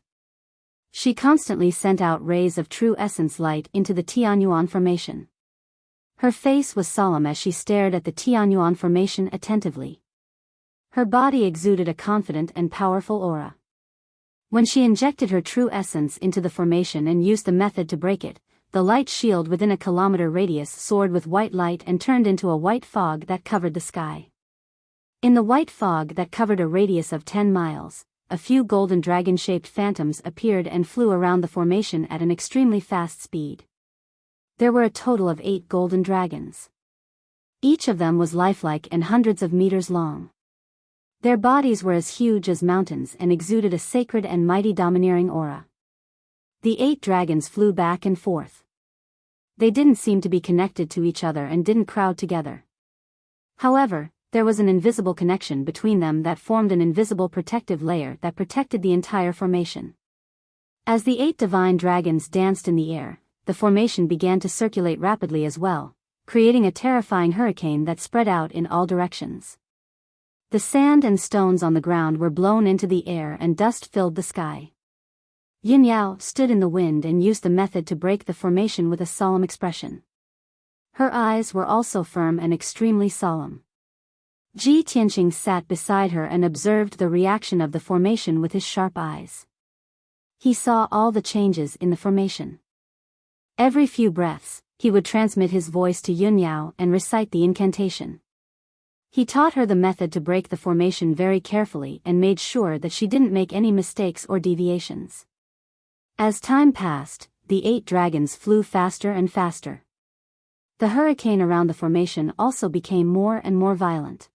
She constantly sent out rays of true essence light into the Tianyuan formation. Her face was solemn as she stared at the Tianyuan formation attentively. Her body exuded a confident and powerful aura. When she injected her true essence into the formation and used the method to break it, the light shield within a kilometer radius soared with white light and turned into a white fog that covered the sky. In the white fog that covered a radius of 10 miles, a few golden dragon-shaped phantoms appeared and flew around the formation at an extremely fast speed. There were a total of 8 golden dragons. Each of them was lifelike and hundreds of meters long. Their bodies were as huge as mountains and exuded a sacred and mighty domineering aura. The 8 dragons flew back and forth. they didn't seem to be connected to each other and didn't crowd together. However, there was an invisible connection between them that formed an invisible protective layer that protected the entire formation. As the 8 divine dragons danced in the air, the formation began to circulate rapidly as well, creating a terrifying hurricane that spread out in all directions. The sand and stones on the ground were blown into the air and dust filled the sky. Yin Yao stood in the wind and used the method to break the formation with a solemn expression. Her eyes were also firm and extremely solemn. Ji Tianqing sat beside her and observed the reaction of the formation with his sharp eyes. He saw all the changes in the formation. Every few breaths, he would transmit his voice to Yin Yao and recite the incantation. He taught her the method to break the formation very carefully and made sure that she didn't make any mistakes or deviations. As time passed, the 8 dragons flew faster and faster. The hurricane around the formation also became more and more violent.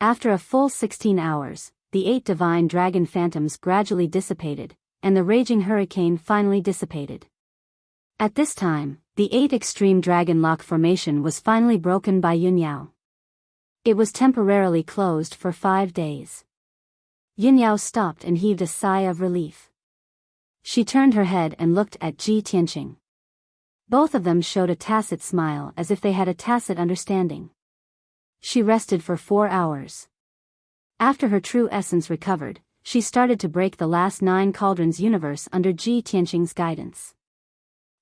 After a full 16 hours, the 8 divine dragon phantoms gradually dissipated, and the raging hurricane finally dissipated. At this time, the 8 extreme dragon lock formation was finally broken by Yin Yao. It was temporarily closed for 5 days. Yin Yao stopped and heaved a sigh of relief. She turned her head and looked at Ji Tianqing. Both of them showed a tacit smile as if they had a tacit understanding. She rested for 4 hours. After her true essence recovered, she started to break the last 9 cauldrons universe under Ji Tianqing's guidance.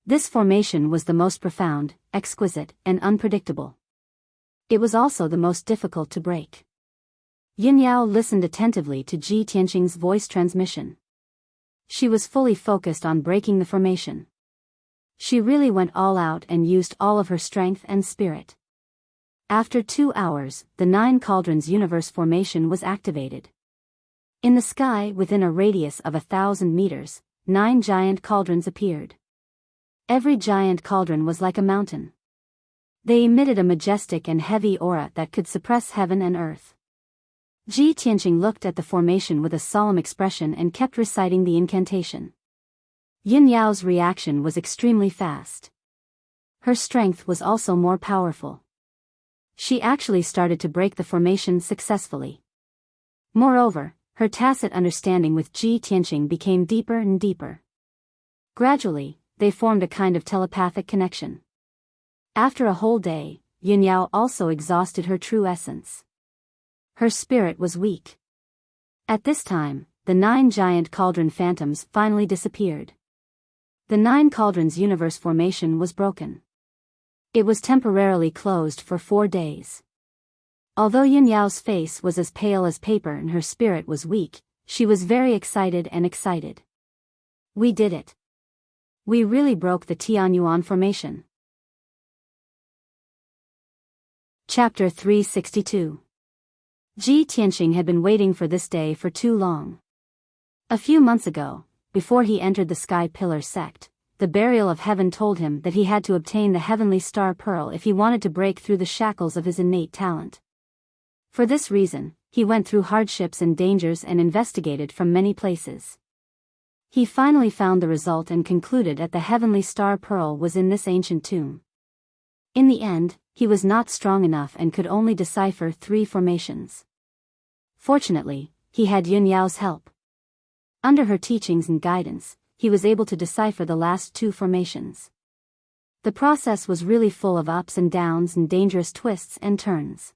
This formation was the most profound, exquisite, and unpredictable. It was also the most difficult to break. Yin Yao listened attentively to Ji Tianqing's voice transmission. She was fully focused on breaking the formation. She really went all out and used all of her strength and spirit. After 2 hours, the 9 cauldrons universe formation was activated. In the sky within a radius of 1,000 meters, 9 giant cauldrons appeared. Every giant cauldron was like a mountain. They emitted a majestic and heavy aura that could suppress heaven and earth. Ji Tianqing looked at the formation with a solemn expression and kept reciting the incantation. Yin Yao's reaction was extremely fast. Her strength was also more powerful. She actually started to break the formation successfully. Moreover, her tacit understanding with Ji Tianqing became deeper and deeper. Gradually, they formed a kind of telepathic connection. After a whole day, Yin Yao also exhausted her true essence. Her spirit was weak. At this time, the 9 giant cauldron phantoms finally disappeared. The 9 cauldrons universe formation was broken. It was temporarily closed for 4 days. Although Yin Yao's face was as pale as paper and her spirit was weak, she was very excited and excited. We did it. We really broke the Tianyuan formation. Chapter 362. Ji Tianqing had been waiting for this day for too long. A few months ago, before he entered the Sky Pillar sect, the burial of heaven told him that he had to obtain the heavenly star pearl if he wanted to break through the shackles of his innate talent. For this reason, he went through hardships and dangers and investigated from many places. He finally found the result and concluded that the heavenly star pearl was in this ancient tomb. In the end, he was not strong enough and could only decipher 3 formations. Fortunately, he had Yin Yao's help. Under her teachings and guidance, he was able to decipher the last 2 formations. The process was really full of ups and downs and dangerous twists and turns.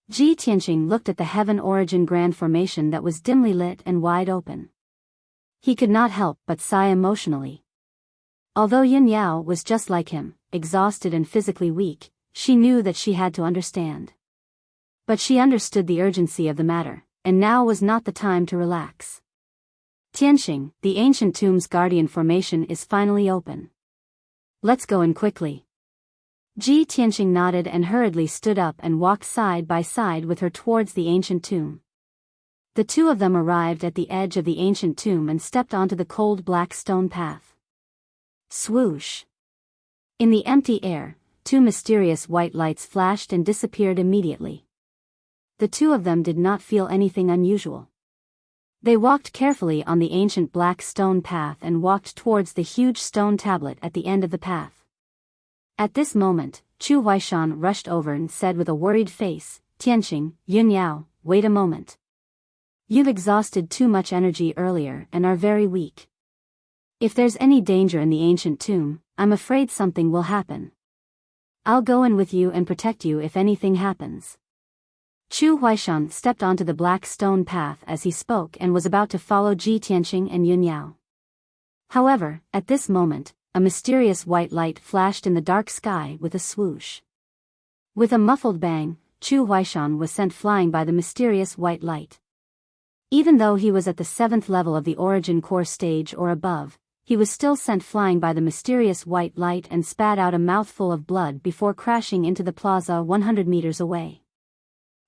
Ji Tianqing looked at the heaven origin grand formation that was dimly lit and wide open. He could not help but sigh emotionally. Although Yin Yao was just like him, exhausted and physically weak, she knew that she had to understand. But she understood the urgency of the matter, and now was not the time to relax. Tianqing, the ancient tomb's guardian formation is finally open. Let's go in quickly. Ji Tianqing nodded and hurriedly stood up and walked side by side with her towards the ancient tomb. The 2 of them arrived at the edge of the ancient tomb and stepped onto the cold black stone path. Swoosh! In the empty air, 2 mysterious white lights flashed and disappeared immediately. The 2 of them did not feel anything unusual. They walked carefully on the ancient black stone path and walked towards the huge stone tablet at the end of the path. At this moment, Chu Huaishan rushed over and said with a worried face, "Tianqing, Yunyao, wait a moment. You've exhausted too much energy earlier and are very weak. If there's any danger in the ancient tomb, I'm afraid something will happen. I'll go in with you and protect you if anything happens." Chu Huaishan stepped onto the black stone path as he spoke and was about to follow Ji Tianqing and Yunyao. However, at this moment, a mysterious white light flashed in the dark sky with a swoosh. With a muffled bang, Chu Huaishan was sent flying by the mysterious white light. Even though he was at the 7th level of the origin core stage or above, he was still sent flying by the mysterious white light and spat out a mouthful of blood before crashing into the plaza 100 meters away.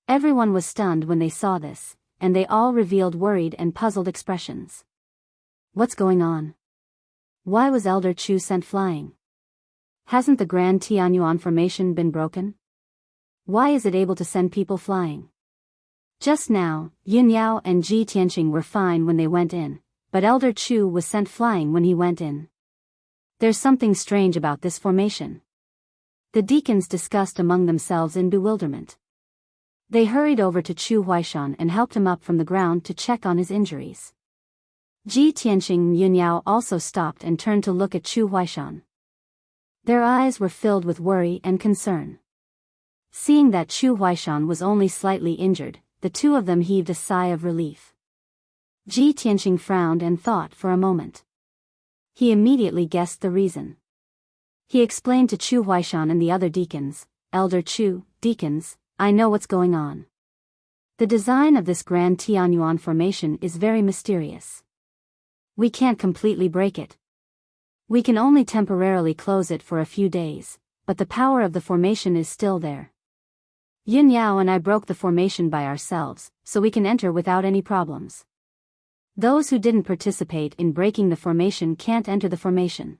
Everyone was stunned when they saw this, and they all revealed worried and puzzled expressions. What's going on? Why was Elder Chu sent flying? Hasn't the Grand Tianyuan formation been broken? Why is it able to send people flying? Just now, Yunyao and Ji Tianqing were fine when they went in, but Elder Chu was sent flying when he went in. There's something strange about this formation. The deacons discussed among themselves in bewilderment. They hurried over to Chu Huaishan and helped him up from the ground to check on his injuries. Ji Tianqing and Yunyao also stopped and turned to look at Chu Huaishan. Their eyes were filled with worry and concern. Seeing that Chu Huaishan was only slightly injured, the two of them heaved a sigh of relief. Ji Tianqing frowned and thought for a moment. He immediately guessed the reason. He explained to Chu Huaishan and the other deacons, "Elder Chu, deacons, I know what's going on. The design of this Grand Tianyuan formation is very mysterious. We can't completely break it. We can only temporarily close it for a few days, but the power of the formation is still there. Yin Yao and I broke the formation by ourselves, so we can enter without any problems. Those who didn't participate in breaking the formation can't enter the formation."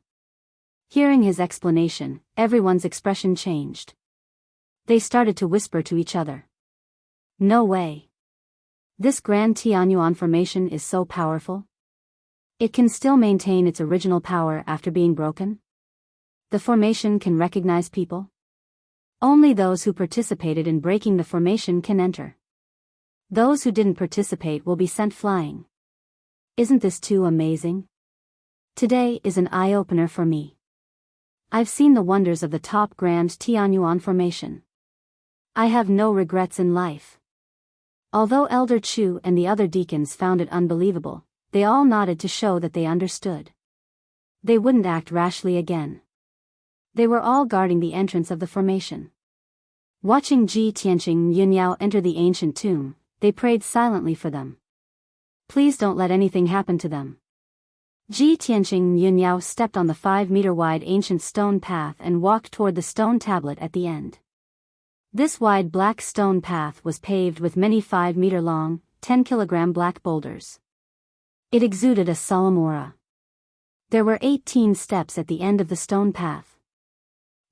Hearing his explanation, everyone's expression changed. They started to whisper to each other. No way. This Grand Tianyuan formation is so powerful? It can still maintain its original power after being broken? The formation can recognize people? Only those who participated in breaking the formation can enter. Those who didn't participate will be sent flying. Isn't this too amazing? Today is an eye-opener for me. I've seen the wonders of the top Grand Tianyuan formation. I have no regrets in life. Although Elder Chu and the other deacons found it unbelievable, they all nodded to show that they understood. They wouldn't act rashly again. They were all guarding the entrance of the formation. Watching Ji Tianqing and Yunyao enter the ancient tomb, they prayed silently for them. Please don't let anything happen to them. Ji Tianqing and Yunyao stepped on the 5-meter-wide ancient stone path and walked toward the stone tablet at the end. This wide black stone path was paved with many 5-meter-long, 10-kilogram black boulders. It exuded a solemn aura. There were 18 steps at the end of the stone path.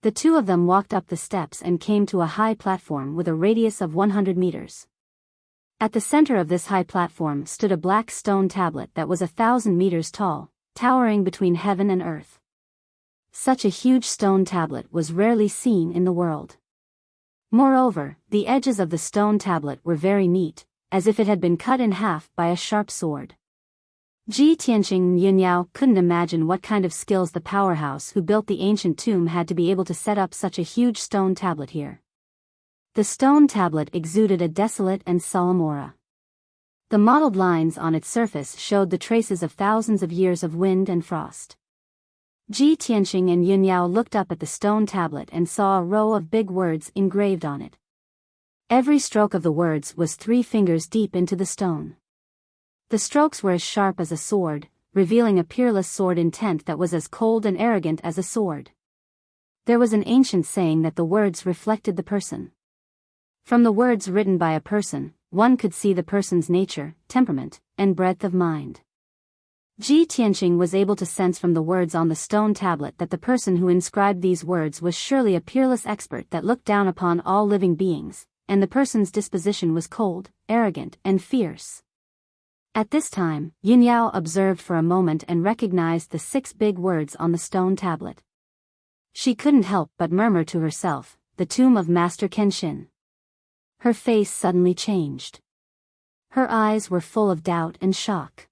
The two of them walked up the steps and came to a high platform with a radius of 100 meters. At the center of this high platform stood a black stone tablet that was 1,000 meters tall, towering between heaven and earth. Such a huge stone tablet was rarely seen in the world. Moreover, the edges of the stone tablet were very neat, as if it had been cut in half by a sharp sword. Ji Tianqing and Yunyao couldn't imagine what kind of skills the powerhouse who built the ancient tomb had to be able to set up such a huge stone tablet here. The stone tablet exuded a desolate and solemn aura. The mottled lines on its surface showed the traces of thousands of years of wind and frost. Ji Tianqing and Yunyao looked up at the stone tablet and saw a row of big words engraved on it. Every stroke of the words was 3 fingers deep into the stone. The strokes were as sharp as a sword, revealing a peerless sword intent that was as cold and arrogant as a sword. There was an ancient saying that the words reflected the person. From the words written by a person, one could see the person's nature, temperament, and breadth of mind. Ji Tianqing was able to sense from the words on the stone tablet that the person who inscribed these words was surely a peerless expert that looked down upon all living beings, and the person's disposition was cold, arrogant, and fierce. At this time, Yunyao observed for a moment and recognized the 6 big words on the stone tablet. She couldn't help but murmur to herself, the tomb of Master Kenshin. Her face suddenly changed. Her eyes were full of doubt and shock.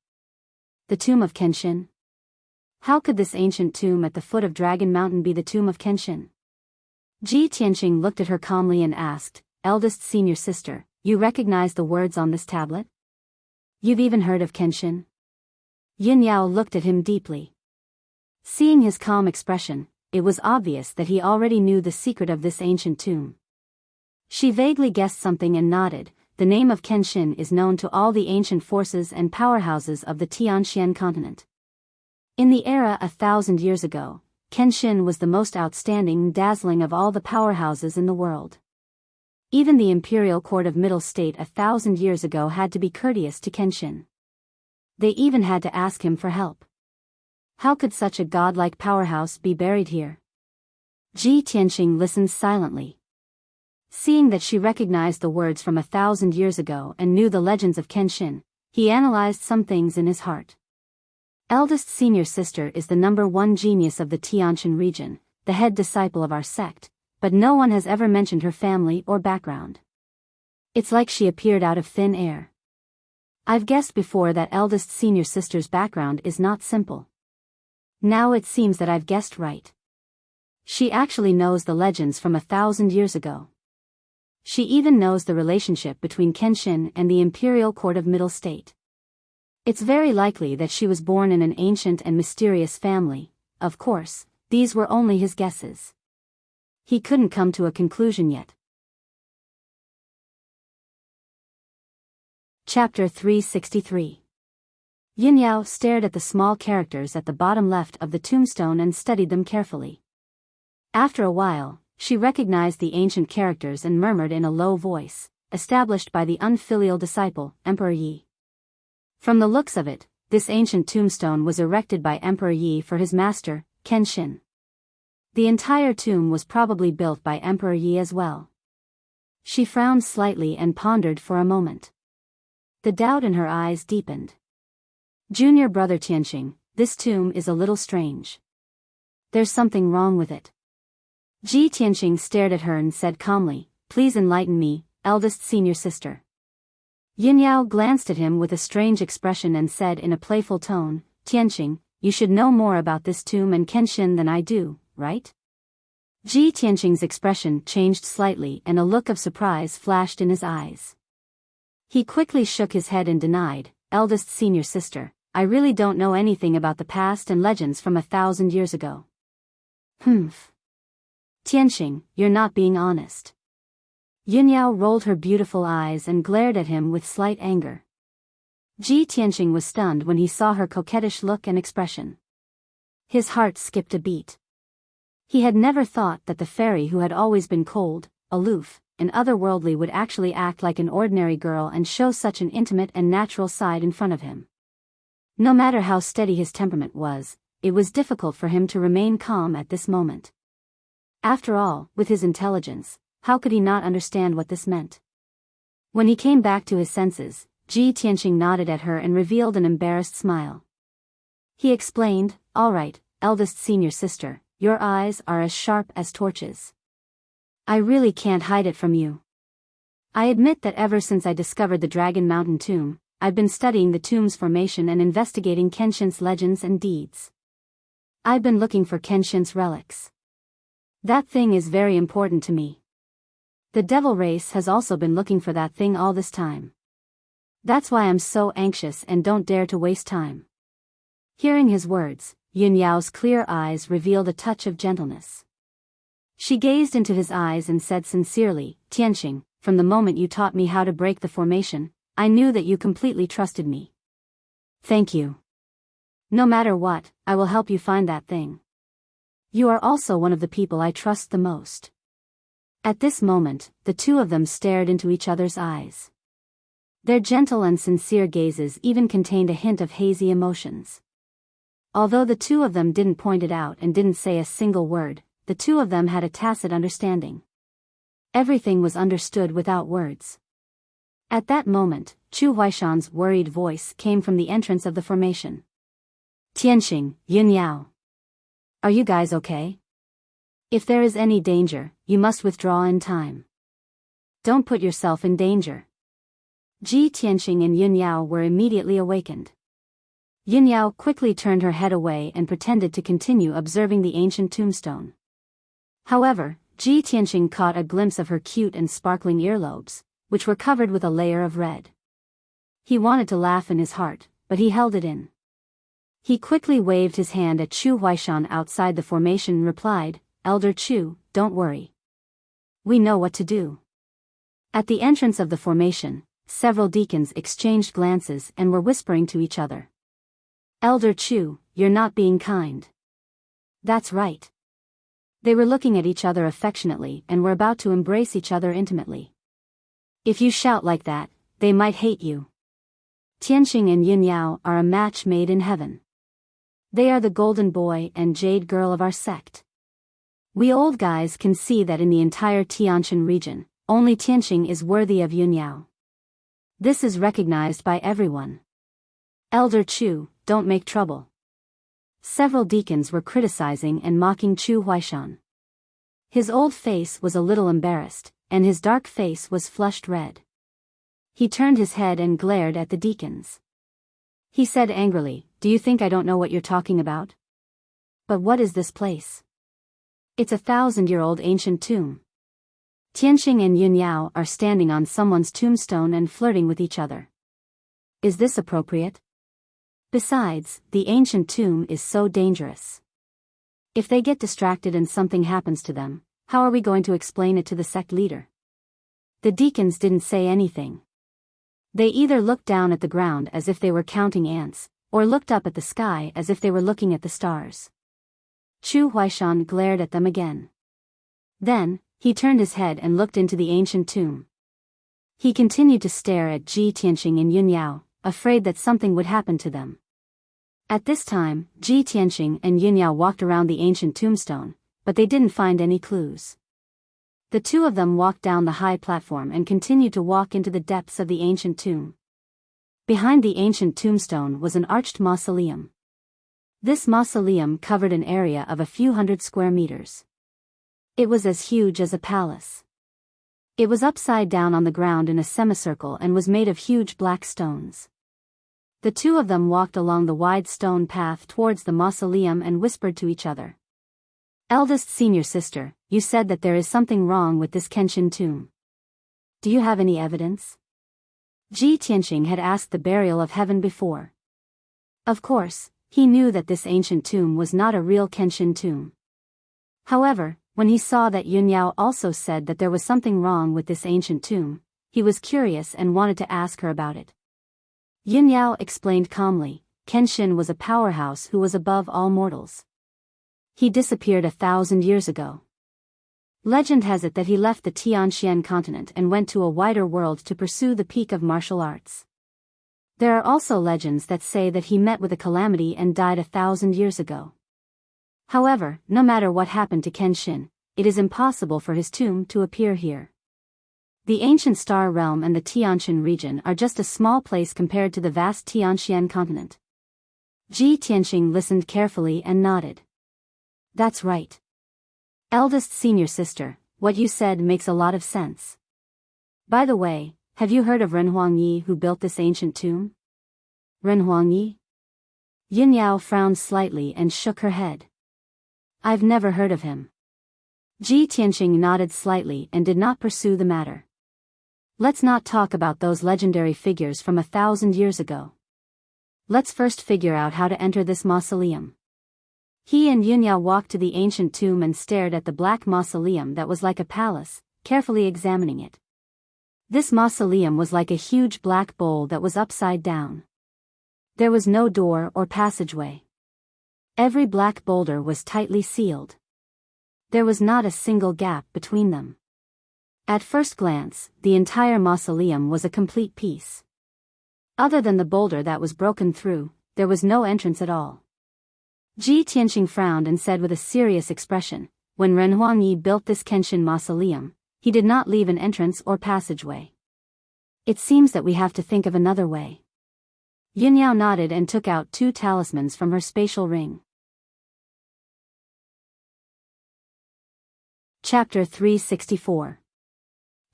The tomb of Kenshin? How could this ancient tomb at the foot of Dragon Mountain be the tomb of Kenshin? Ji Tianqing looked at her calmly and asked, "Eldest senior sister, you recognize the words on this tablet? You've even heard of Kenshin?" Yin Yao looked at him deeply. Seeing his calm expression, it was obvious that he already knew the secret of this ancient tomb. She vaguely guessed something and nodded. The name of Kenshin is known to all the ancient forces and powerhouses of the Tianxian continent. In the era 1,000 years ago, Kenshin was the most outstanding and dazzling of all the powerhouses in the world. Even the imperial court of Middle State 1,000 years ago had to be courteous to Kenshin. They even had to ask him for help. How could such a godlike powerhouse be buried here? Ji Tianqing listened silently. Seeing that she recognized the words from 1,000 years ago and knew the legends of Kenshin, he analyzed some things in his heart. Eldest senior sister is the #1 genius of the Tianxian region, the head disciple of our sect, but no one has ever mentioned her family or background. It's like she appeared out of thin air. I've guessed before that eldest senior sister's background is not simple. Now it seems that I've guessed right. She actually knows the legends from 1,000 years ago. She even knows the relationship between Kenshin and the imperial court of Middle State. It's very likely that she was born in an ancient and mysterious family. Of course, these were only his guesses. He couldn't come to a conclusion yet. Chapter 363. Yin Yao stared at the small characters at the bottom left of the tombstone and studied them carefully. After a while, she recognized the ancient characters and murmured in a low voice, "Established by the unfilial disciple, Emperor Yi." From the looks of it, this ancient tombstone was erected by Emperor Yi for his master, Kenshin. The entire tomb was probably built by Emperor Yi as well. She frowned slightly and pondered for a moment. The doubt in her eyes deepened. "Junior brother Tianqing, this tomb is a little strange. There's something wrong with it." Ji Tianqing stared at her and said calmly, "Please enlighten me, eldest senior sister." Yin Yao glanced at him with a strange expression and said in a playful tone, "Tianqing, you should know more about this tomb and Kenshin than I do, right?" Ji Tianqing's expression changed slightly and a look of surprise flashed in his eyes. He quickly shook his head and denied, "Eldest senior sister, I really don't know anything about the past and legends from 1,000 years ago." "Humph. Tianqing, you're not being honest." Yin Yao rolled her beautiful eyes and glared at him with slight anger. Ji Tianqing was stunned when he saw her coquettish look and expression. His heart skipped a beat. He had never thought that the fairy who had always been cold, aloof, and otherworldly would actually act like an ordinary girl and show such an intimate and natural side in front of him. No matter how steady his temperament was, it was difficult for him to remain calm at this moment. After all, with his intelligence, how could he not understand what this meant? When he came back to his senses, Ji Tianqing nodded at her and revealed an embarrassed smile. He explained, "All right, eldest senior sister, your eyes are as sharp as torches. I really can't hide it from you. I admit that ever since I discovered the Dragon Mountain tomb, I've been studying the tomb's formation and investigating Kenshin's legends and deeds. I've been looking for Kenshin's relics. That thing is very important to me. The devil race has also been looking for that thing all this time. That's why I'm so anxious and don't dare to waste time." Hearing his words, Yin Yao's clear eyes revealed a touch of gentleness. She gazed into his eyes and said sincerely, "Tianqing, from the moment you taught me how to break the formation, I knew that you completely trusted me. Thank you. No matter what, I will help you find that thing. You are also one of the people I trust the most." At this moment, the two of them stared into each other's eyes. Their gentle and sincere gazes even contained a hint of hazy emotions. Although the two of them didn't point it out and didn't say a single word, the two of them had a tacit understanding. Everything was understood without words. At that moment, Chu Huaishan's worried voice came from the entrance of the formation. "Tianqing, Yin Yao. Are you guys okay? If there is any danger, you must withdraw in time. Don't put yourself in danger. Ji Tianqing and Yun Yao were immediately awakened. Yun Yao quickly turned her head away and pretended to continue observing the ancient tombstone. However, Ji Tianqing caught a glimpse of her cute and sparkling earlobes, which were covered with a layer of red. He wanted to laugh in his heart, but he held it in. He quickly waved his hand at Chu Huaishan outside the formation and replied, "Elder Chu, don't worry. We know what to do." At the entrance of the formation, several deacons exchanged glances and were whispering to each other. "Elder Chu, you're not being kind." That's right. They were looking at each other affectionately and were about to embrace each other intimately. If you shout like that, they might hate you. Tianqing and Yun Yao are a match made in heaven. They are the golden boy and jade girl of our sect. We old guys can see that in the entire Tianshan region, only Tianqing is worthy of Yun Yao. This is recognized by everyone. Elder Chu, don't make trouble. Several deacons were criticizing and mocking Chu Huaishan. His old face was a little embarrassed, and his dark face was flushed red. He turned his head and glared at the deacons. He said angrily, "Do you think I don't know what you're talking about? But what is this place? It's a 1,000-year-old ancient tomb. Tianqing and Yun Yao are standing on someone's tombstone and flirting with each other. Is this appropriate? Besides, the ancient tomb is so dangerous. If they get distracted and something happens to them, how are we going to explain it to the sect leader?" The deacons didn't say anything. They either looked down at the ground as if they were counting ants, or looked up at the sky as if they were looking at the stars. Chu Huaishan glared at them again. Then, he turned his head and looked into the ancient tomb. He continued to stare at Ji Tianqing and Yun Yao, afraid that something would happen to them. At this time, Ji Tianqing and Yun Yao walked around the ancient tombstone, but they didn't find any clues. The two of them walked down the high platform and continued to walk into the depths of the ancient tomb. Behind the ancient tombstone was an arched mausoleum. This mausoleum covered an area of a few hundred square meters. It was as huge as a palace. It was upside down on the ground in a semicircle and was made of huge black stones. The two of them walked along the wide stone path towards the mausoleum and whispered to each other. "Eldest senior sister, you said that there is something wrong with this Kenshin tomb. Do you have any evidence?" Ji Tianqing had asked the burial of heaven before. Of course, he knew that this ancient tomb was not a real Kenshin tomb. However, when he saw that Yun Yao also said that there was something wrong with this ancient tomb, he was curious and wanted to ask her about it. Yun Yao explained calmly, Kenshin was a powerhouse who was above all mortals. He disappeared 1,000 years ago. Legend has it that he left the Tianxian continent and went to a wider world to pursue the peak of martial arts. There are also legends that say that he met with a calamity and died 1,000 years ago. However, no matter what happened to Kenshin, it is impossible for his tomb to appear here. The ancient star realm and the Tianshan region are just a small place compared to the vast Tianxian continent. Ji Tianqing listened carefully and nodded. That's right. Eldest senior sister, what you said makes a lot of sense. By the way, have you heard of Ren Huangyi who built this ancient tomb? Ren Huangyi? Yun Yao frowned slightly and shook her head. I've never heard of him. Ji Tianqing nodded slightly and did not pursue the matter. Let's not talk about those legendary figures from 1,000 years ago. Let's first figure out how to enter this mausoleum. He and Yun Yao walked to the ancient tomb and stared at the black mausoleum that was like a palace, carefully examining it. This mausoleum was like a huge black bowl that was upside down. There was no door or passageway. Every black boulder was tightly sealed. There was not a single gap between them. At first glance, the entire mausoleum was a complete piece. Other than the boulder that was broken through, there was no entrance at all. Ji Tianqing frowned and said with a serious expression, when Ren Huangyi built this Kenshin mausoleum, he did not leave an entrance or passageway. It seems that we have to think of another way. Yun Yao nodded and took out 2 talismans from her spatial ring. Chapter 364.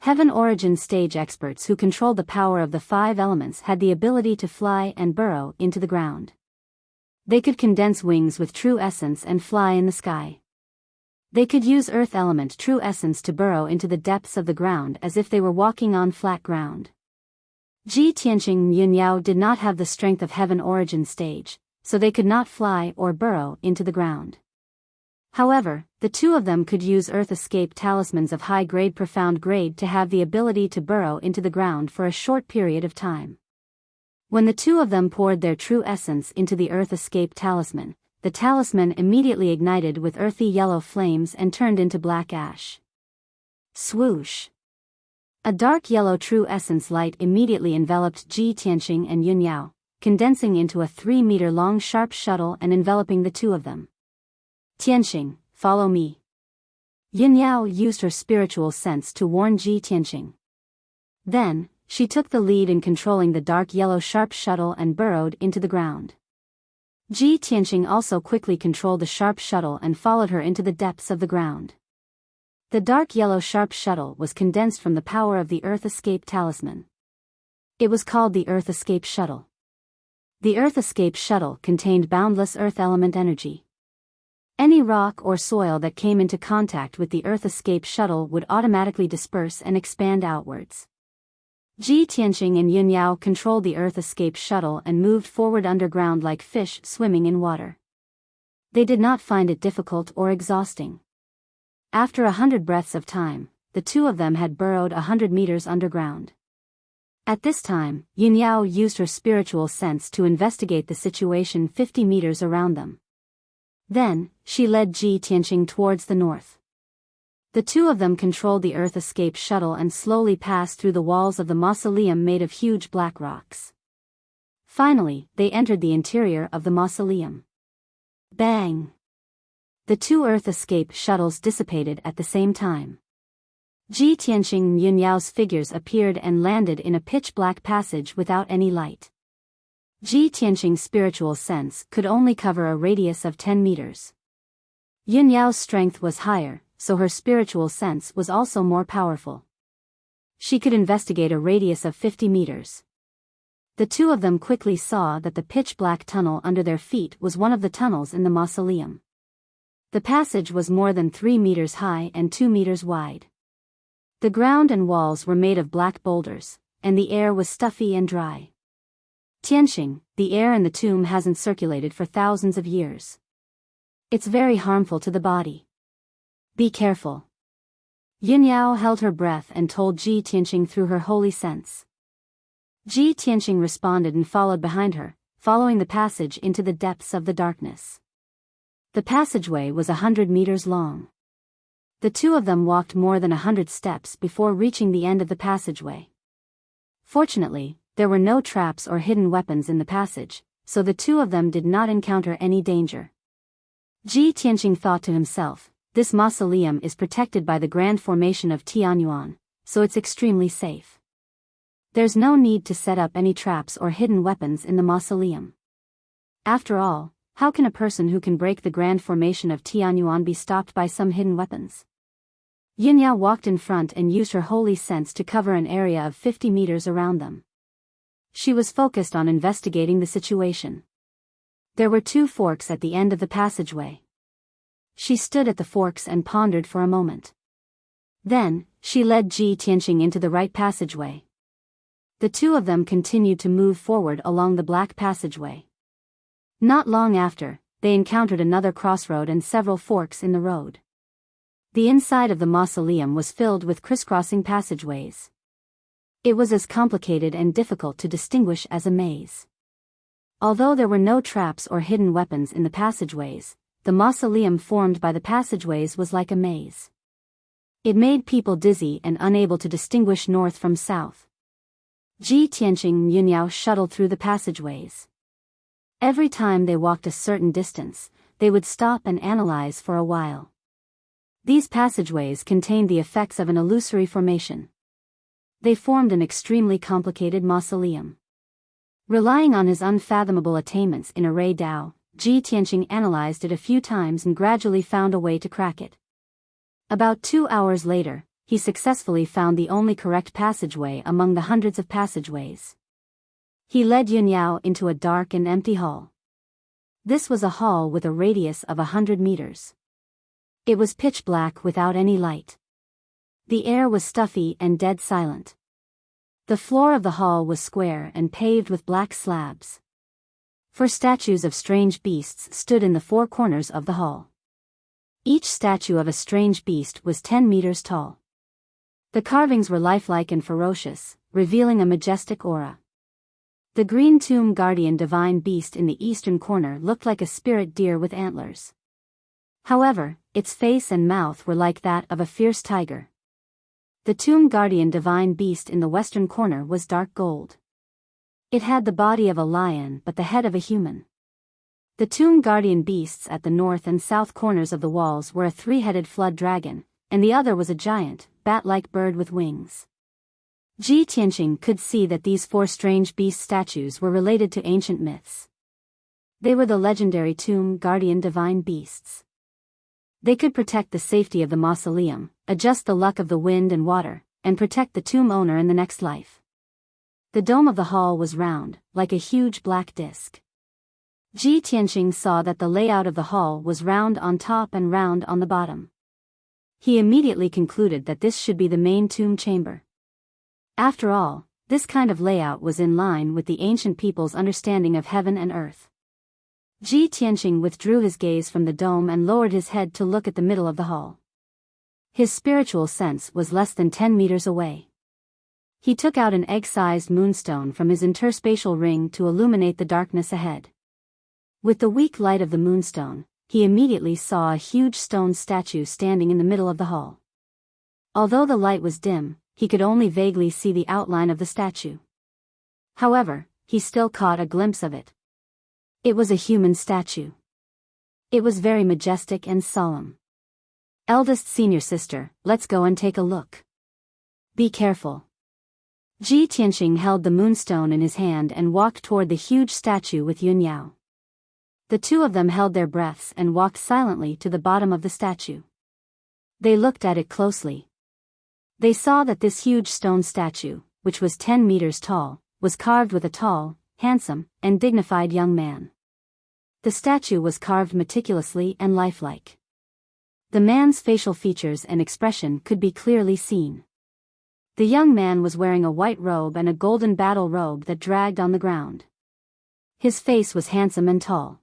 Heaven origin stage experts who controlled the power of the 5 elements had the ability to fly and burrow into the ground. They could condense wings with true essence and fly in the sky. They could use earth element true essence to burrow into the depths of the ground as if they were walking on flat ground. Ji Tianqing and Yunyao did not have the strength of heaven origin stage, so they could not fly or burrow into the ground. However, the 2 of them could use earth escape talismans of high grade profound grade to have the ability to burrow into the ground for a short period of time. When the 2 of them poured their true essence into the earth escape talisman, the talisman immediately ignited with earthy yellow flames and turned into black ash. Swoosh! A dark yellow true essence light immediately enveloped Ji Tianqing and Yunyao, condensing into a 3-meter long sharp shuttle and enveloping the 2 of them. Tianqing, follow me. Yunyao used her spiritual sense to warn Ji Tianqing. Then, she took the lead in controlling the dark yellow sharp shuttle and burrowed into the ground. Ji Tianqing also quickly controlled the sharp shuttle and followed her into the depths of the ground. The dark yellow sharp shuttle was condensed from the power of the Earth Escape Talisman. It was called the Earth Escape Shuttle. The Earth Escape Shuttle contained boundless Earth element energy. Any rock or soil that came into contact with the Earth Escape Shuttle would automatically disperse and expand outwards. Ji Tianqing and Yunyao controlled the Earth Escape Shuttle and moved forward underground like fish swimming in water. They did not find it difficult or exhausting. After 100 breaths of time, the 2 of them had burrowed 100 meters underground. At this time, Yunyao used her spiritual sense to investigate the situation 50 meters around them. Then, she led Ji Tianqing towards the north. The 2 of them controlled the Earth Escape Shuttle and slowly passed through the walls of the mausoleum made of huge black rocks. Finally, they entered the interior of the mausoleum. Bang! The 2 Earth Escape Shuttles dissipated at the same time. Ji Tianqing and Yunyao's figures appeared and landed in a pitch-black passage without any light. Ji Tianqing's spiritual sense could only cover a radius of 10 meters. Yunyao's strength was higher, so her spiritual sense was also more powerful. She could investigate a radius of 50 meters. The 2 of them quickly saw that the pitch-black tunnel under their feet was one of the tunnels in the mausoleum. The passage was more than 3 meters high and 2 meters wide. The ground and walls were made of black boulders, and the air was stuffy and dry. Tianqing, the air in the tomb hasn't circulated for thousands of years. It's very harmful to the body. Be careful. Yunyao held her breath and told Ji Tianqing through her holy sense. Ji Tianqing responded and followed behind her, following the passage into the depths of the darkness. The passageway was 100 meters long. The 2 of them walked more than 100 steps before reaching the end of the passageway. Fortunately, there were no traps or hidden weapons in the passage, so the 2 of them did not encounter any danger. Ji Tianqing thought to himself, this mausoleum is protected by the grand formation of Tianyuan, so it's extremely safe. There's no need to set up any traps or hidden weapons in the mausoleum. After all, how can a person who can break the grand formation of Tianyuan be stopped by some hidden weapons? Yunyao walked in front and used her holy sense to cover an area of 50 meters around them. She was focused on investigating the situation. There were 2 forks at the end of the passageway. She stood at the forks and pondered for a moment. Then, she led Ji Tianqing into the right passageway. The 2 of them continued to move forward along the black passageway. Not long after, they encountered another crossroad and several forks in the road. The inside of the mausoleum was filled with crisscrossing passageways. It was as complicated and difficult to distinguish as a maze. Although there were no traps or hidden weapons in the passageways, the mausoleum formed by the passageways was like a maze. It made people dizzy and unable to distinguish north from south. Ji Tianqing and Yunyao shuttled through the passageways. Every time they walked a certain distance, they would stop and analyze for a while. These passageways contained the effects of an illusory formation. They formed an extremely complicated mausoleum. Relying on his unfathomable attainments in array Dao, Ji Tianqing analyzed it a few times and gradually found a way to crack it. About 2 hours later, he successfully found the only correct passageway among the hundreds of passageways. He led Yunyao into a dark and empty hall. This was a hall with a radius of 100 meters. It was pitch black without any light. The air was stuffy and dead silent. The floor of the hall was square and paved with black slabs. 4 statues of strange beasts stood in the 4 corners of the hall. Each statue of a strange beast was 10 meters tall. The carvings were lifelike and ferocious, revealing a majestic aura. The green tomb guardian divine beast in the eastern corner looked like a spirit deer with antlers. However, its face and mouth were like that of a fierce tiger. The tomb guardian divine beast in the western corner was dark gold. It had the body of a lion but the head of a human. The tomb guardian beasts at the north and south corners of the walls were a 3-headed flood dragon, and the other was a giant, bat-like bird with wings. Ji Tianqing could see that these 4 strange beast statues were related to ancient myths. They were the legendary tomb guardian divine beasts. They could protect the safety of the mausoleum, adjust the luck of the wind and water, and protect the tomb owner in the next life. The dome of the hall was round, like a huge black disc. Ji Tianqing saw that the layout of the hall was round on top and round on the bottom. He immediately concluded that this should be the main tomb chamber. After all, this kind of layout was in line with the ancient people's understanding of heaven and earth. Ji Tianqing withdrew his gaze from the dome and lowered his head to look at the middle of the hall. His spiritual sense was less than 10 meters away. He took out an egg-sized moonstone from his interspatial ring to illuminate the darkness ahead. With the weak light of the moonstone, he immediately saw a huge stone statue standing in the middle of the hall. Although the light was dim, he could only vaguely see the outline of the statue. However, he still caught a glimpse of it. It was a human statue. It was very majestic and solemn. Eldest senior sister, let's go and take a look. Be careful. Ji Tianqing held the moonstone in his hand and walked toward the huge statue with Yunyao. The 2 of them held their breaths and walked silently to the bottom of the statue. They looked at it closely. They saw that this huge stone statue, which was 10 meters tall, was carved with a tall, handsome, and dignified young man. The statue was carved meticulously and lifelike. The man's facial features and expression could be clearly seen. The young man was wearing a white robe and a golden battle robe that dragged on the ground. His face was handsome and tall.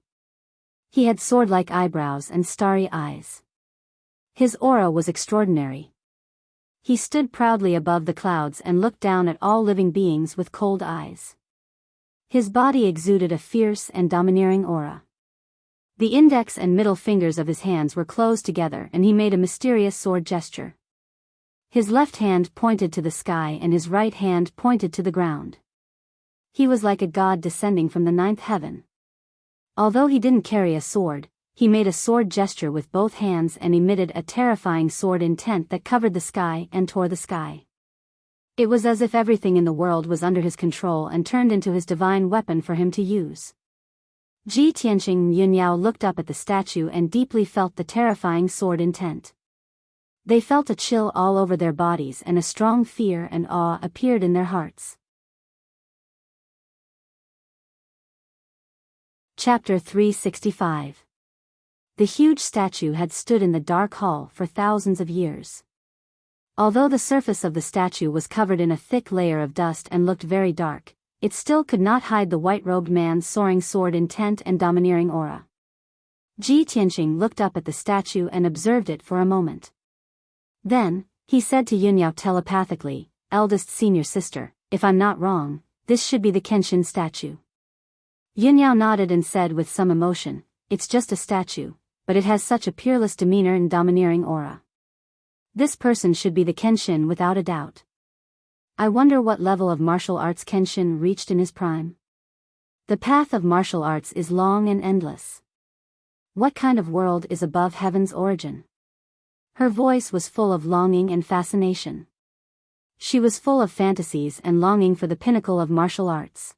He had sword-like eyebrows and starry eyes. His aura was extraordinary. He stood proudly above the clouds and looked down at all living beings with cold eyes. His body exuded a fierce and domineering aura. The index and middle fingers of his hands were closed together and he made a mysterious sword gesture. His left hand pointed to the sky and his right hand pointed to the ground. He was like a god descending from the 9th heaven. Although he didn't carry a sword, he made a sword gesture with both hands and emitted a terrifying sword intent that covered the sky and tore the sky. It was as if everything in the world was under his control and turned into his divine weapon for him to use. Ji Tianqing and Yunyao looked up at the statue and deeply felt the terrifying sword intent. They felt a chill all over their bodies and a strong fear and awe appeared in their hearts. Chapter 365. The huge statue had stood in the dark hall for thousands of years. Although the surface of the statue was covered in a thick layer of dust and looked very dark, it still could not hide the white-robed man's soaring sword intent and domineering aura. Ji Tianqing looked up at the statue and observed it for a moment. Then, he said to Yunyao telepathically, "Eldest senior sister, if I'm not wrong, this should be the Kenshin statue." Yunyao nodded and said with some emotion, "It's just a statue, but it has such a peerless demeanor and domineering aura. This person should be the Kenshin without a doubt. I wonder what level of martial arts Kenshin reached in his prime. The path of martial arts is long and endless. What kind of world is above heaven's origin?" Her voice was full of longing and fascination. She was full of fantasies and longing for the pinnacle of martial arts.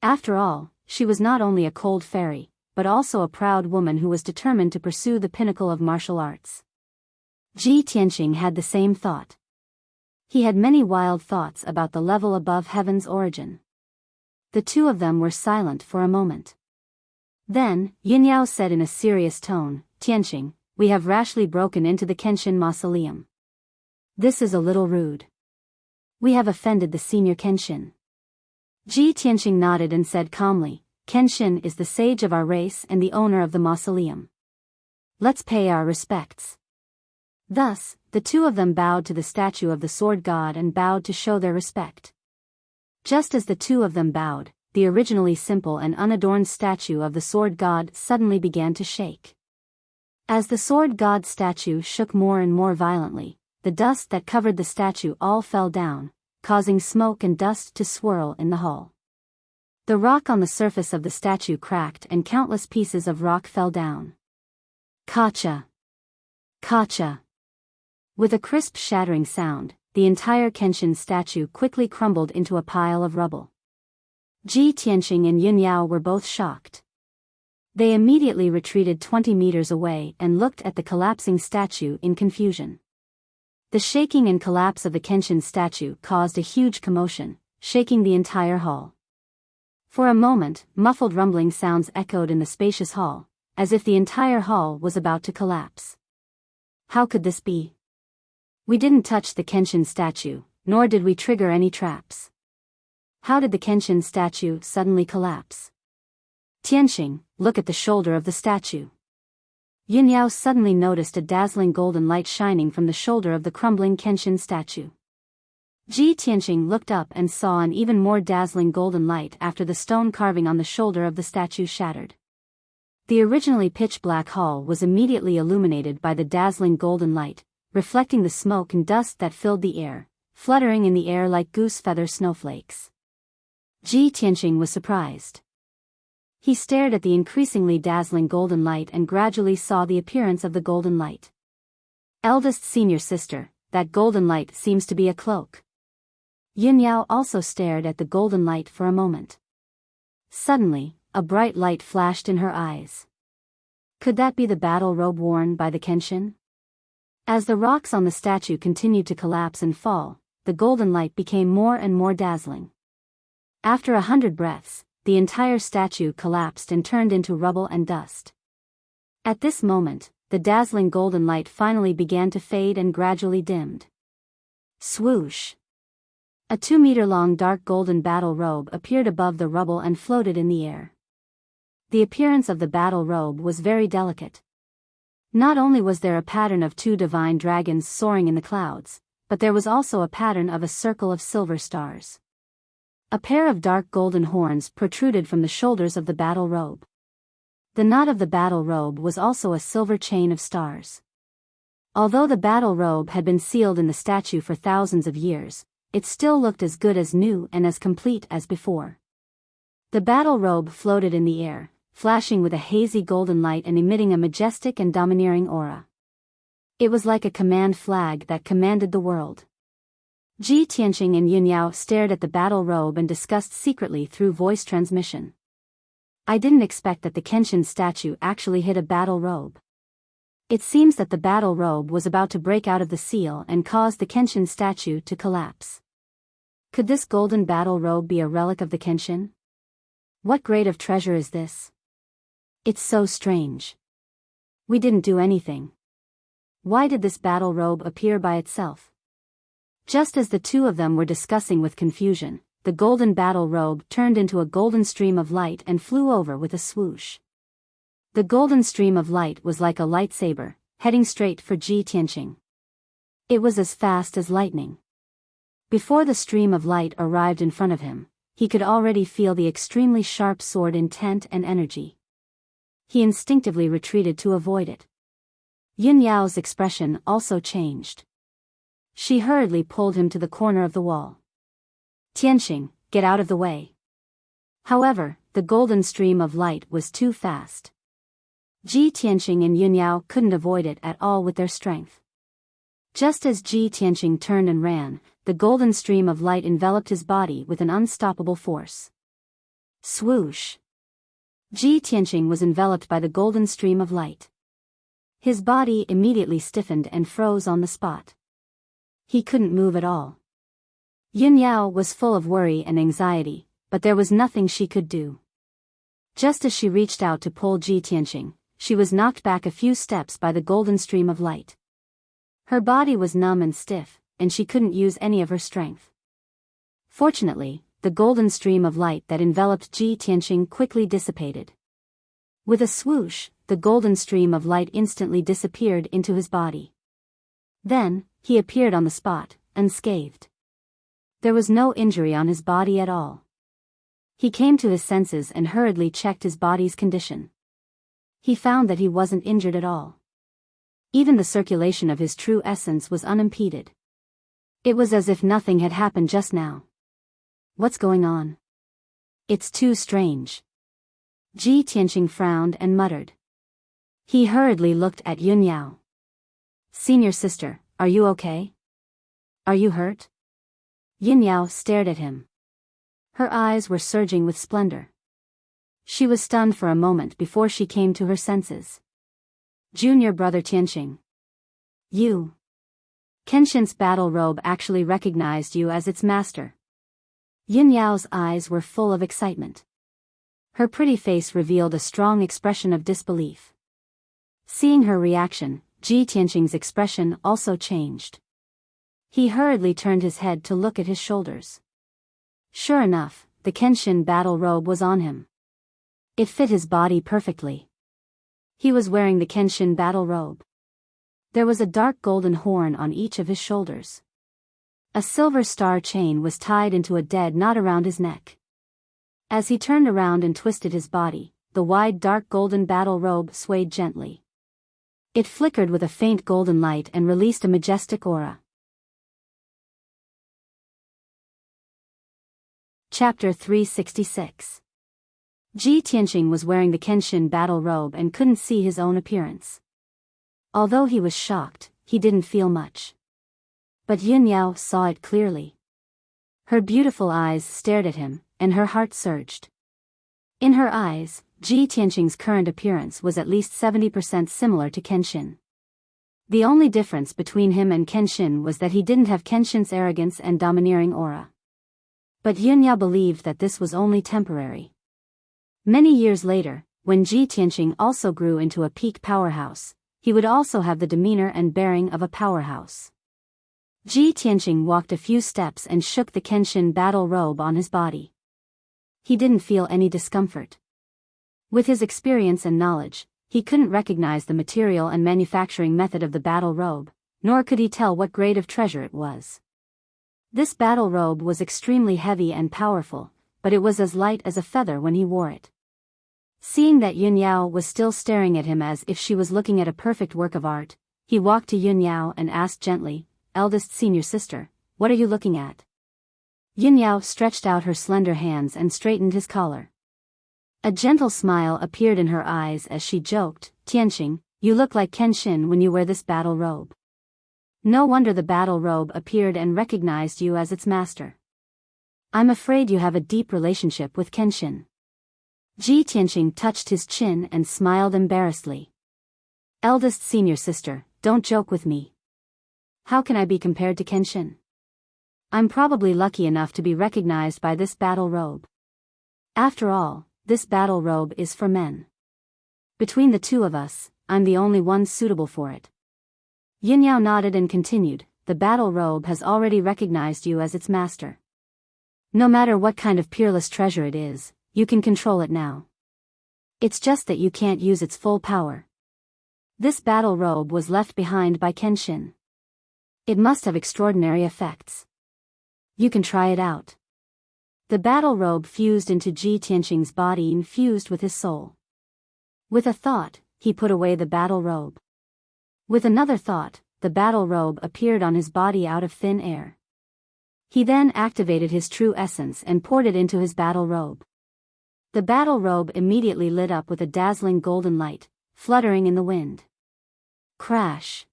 After all, she was not only a cold fairy, but also a proud woman who was determined to pursue the pinnacle of martial arts. Ji Tianqing had the same thought. He had many wild thoughts about the level above heaven's origin. The two of them were silent for a moment. Then, Yunyao said in a serious tone, "Tianqing, we have rashly broken into the Kenshin mausoleum. This is a little rude. We have offended the senior Kenshin." Ji Tianqing nodded and said calmly, "Kenshin is the sage of our race and the owner of the mausoleum. Let's pay our respects." Thus, the two of them bowed to the statue of the sword god and bowed to show their respect. Just as the two of them bowed, the originally simple and unadorned statue of the sword god suddenly began to shake. As the sword god statue shook more and more violently, the dust that covered the statue all fell down, causing smoke and dust to swirl in the hall. The rock on the surface of the statue cracked and countless pieces of rock fell down. Kacha! Kacha! With a crisp shattering sound, the entire Kenshin statue quickly crumbled into a pile of rubble. Ji Tianqing and Yunyao were both shocked. They immediately retreated 20 meters away and looked at the collapsing statue in confusion. The shaking and collapse of the Kenshin statue caused a huge commotion, shaking the entire hall. For a moment, muffled rumbling sounds echoed in the spacious hall, as if the entire hall was about to collapse. How could this be? We didn't touch the Kenshin statue, nor did we trigger any traps. How did the Kenshin statue suddenly collapse? Tianqing, look at the shoulder of the statue. Yunyao suddenly noticed a dazzling golden light shining from the shoulder of the crumbling Kenshin statue. Ji Tianqing looked up and saw an even more dazzling golden light after the stone carving on the shoulder of the statue shattered. The originally pitch-black hall was immediately illuminated by the dazzling golden light, reflecting the smoke and dust that filled the air, fluttering in the air like goose feather snowflakes. Ji Tianqing was surprised. He stared at the increasingly dazzling golden light and gradually saw the appearance of the golden light. Eldest senior sister, that golden light seems to be a cloak. Yunyao also stared at the golden light for a moment. Suddenly, a bright light flashed in her eyes. Could that be the battle robe worn by the Kenshin? As the rocks on the statue continued to collapse and fall, the golden light became more and more dazzling. After 100 breaths, the entire statue collapsed and turned into rubble and dust. At this moment, the dazzling golden light finally began to fade and gradually dimmed. Swoosh! A 2-meter-long dark golden battle robe appeared above the rubble and floated in the air. The appearance of the battle robe was very delicate. Not only was there a pattern of 2 divine dragons soaring in the clouds, but there was also a pattern of a circle of silver stars. A pair of dark golden horns protruded from the shoulders of the battle robe. The knot of the battle robe was also a silver chain of stars. Although the battle robe had been sealed in the statue for thousands of years, it still looked as good as new and as complete as before. The battle robe floated in the air, flashing with a hazy golden light and emitting a majestic and domineering aura. It was like a command flag that commanded the world. Ji Tianqing and Yunyao stared at the battle robe and discussed secretly through voice transmission. I didn't expect that the Kenshin statue actually hit a battle robe. It seems that the battle robe was about to break out of the seal and cause the Kenshin statue to collapse. Could this golden battle robe be a relic of the Kenshin? What grade of treasure is this? It's so strange. We didn't do anything. Why did this battle robe appear by itself? Just as the two of them were discussing with confusion, the golden battle robe turned into a golden stream of light and flew over with a swoosh. The golden stream of light was like a lightsaber, heading straight for Ji Tianqing. It was as fast as lightning. Before the stream of light arrived in front of him, he could already feel the extremely sharp sword intent and energy. He instinctively retreated to avoid it. Yunyao's expression also changed. She hurriedly pulled him to the corner of the wall. Tianqing, get out of the way. However, the golden stream of light was too fast. Ji Tianqing and Yunyao couldn't avoid it at all with their strength. Just as Ji Tianqing turned and ran, the golden stream of light enveloped his body with an unstoppable force. Swoosh! Ji Tianqing was enveloped by the golden stream of light. His body immediately stiffened and froze on the spot. He couldn't move at all. Yun Yao was full of worry and anxiety, but there was nothing she could do. Just as she reached out to pull Ji Tianqing, she was knocked back a few steps by the golden stream of light. Her body was numb and stiff, and she couldn't use any of her strength. Fortunately, the golden stream of light that enveloped Ji Tianqing quickly dissipated. With a swoosh, the golden stream of light instantly disappeared into his body. Then, he appeared on the spot, unscathed. There was no injury on his body at all. He came to his senses and hurriedly checked his body's condition. He found that he wasn't injured at all. Even the circulation of his true essence was unimpeded. It was as if nothing had happened just now. What's going on? It's too strange. Ji Tianqing frowned and muttered. He hurriedly looked at Yun Yao. Senior sister, are you okay? Are you hurt? Yun Yao stared at him. Her eyes were surging with splendor. She was stunned for a moment before she came to her senses. Junior brother Tianqing. You. Kenshin's battle robe actually recognized you as its master. Yun Yao's eyes were full of excitement. Her pretty face revealed a strong expression of disbelief. Seeing her reaction, Ji Tianqing's expression also changed. He hurriedly turned his head to look at his shoulders. Sure enough, the Kenshin battle robe was on him. It fit his body perfectly. He was wearing the Kenshin battle robe. There was a dark golden horn on each of his shoulders. A silver star chain was tied into a dead knot around his neck. As he turned around and twisted his body, the wide dark golden battle robe swayed gently. It flickered with a faint golden light and released a majestic aura. Chapter 366. Ji Tianqing was wearing the Kenshin battle robe and couldn't see his own appearance. Although he was shocked, he didn't feel much. But Yun Yao saw it clearly. Her beautiful eyes stared at him, and her heart surged. In her eyes, Ji Tianqing's current appearance was at least 70% similar to Kenshin. The only difference between him and Kenshin was that he didn't have Kenshin's arrogance and domineering aura. But Yun Yao believed that this was only temporary. Many years later, when Ji Tianqing also grew into a peak powerhouse, he would also have the demeanor and bearing of a powerhouse. Ji Tianqing walked a few steps and shook the Kenshin battle robe on his body. He didn't feel any discomfort. With his experience and knowledge, he couldn't recognize the material and manufacturing method of the battle robe, nor could he tell what grade of treasure it was. This battle robe was extremely heavy and powerful, but it was as light as a feather when he wore it. Seeing that Yun Yao was still staring at him as if she was looking at a perfect work of art, he walked to Yun Yao and asked gently, "Eldest senior sister, what are you looking at?" Yun Yao stretched out her slender hands and straightened his collar. A gentle smile appeared in her eyes as she joked, "Tianqing, you look like Kenshin when you wear this battle robe. No wonder the battle robe appeared and recognized you as its master. I'm afraid you have a deep relationship with Kenshin." Ji Tianqing touched his chin and smiled embarrassedly. "Eldest senior sister, don't joke with me. How can I be compared to Kenshin? I'm probably lucky enough to be recognized by this battle robe. After all, this battle robe is for men. Between the two of us, I'm the only one suitable for it." Yun Yao nodded and continued, "The battle robe has already recognized you as its master. No matter what kind of peerless treasure it is, you can control it now. It's just that you can't use its full power. This battle robe was left behind by Kenshin. It must have extraordinary effects. You can try it out." The battle robe fused into Ji Tianqing's body and fused with his soul. With a thought, he put away the battle robe. With another thought, the battle robe appeared on his body out of thin air. He then activated his true essence and poured it into his battle robe. The battle robe immediately lit up with a dazzling golden light, fluttering in the wind. Crash!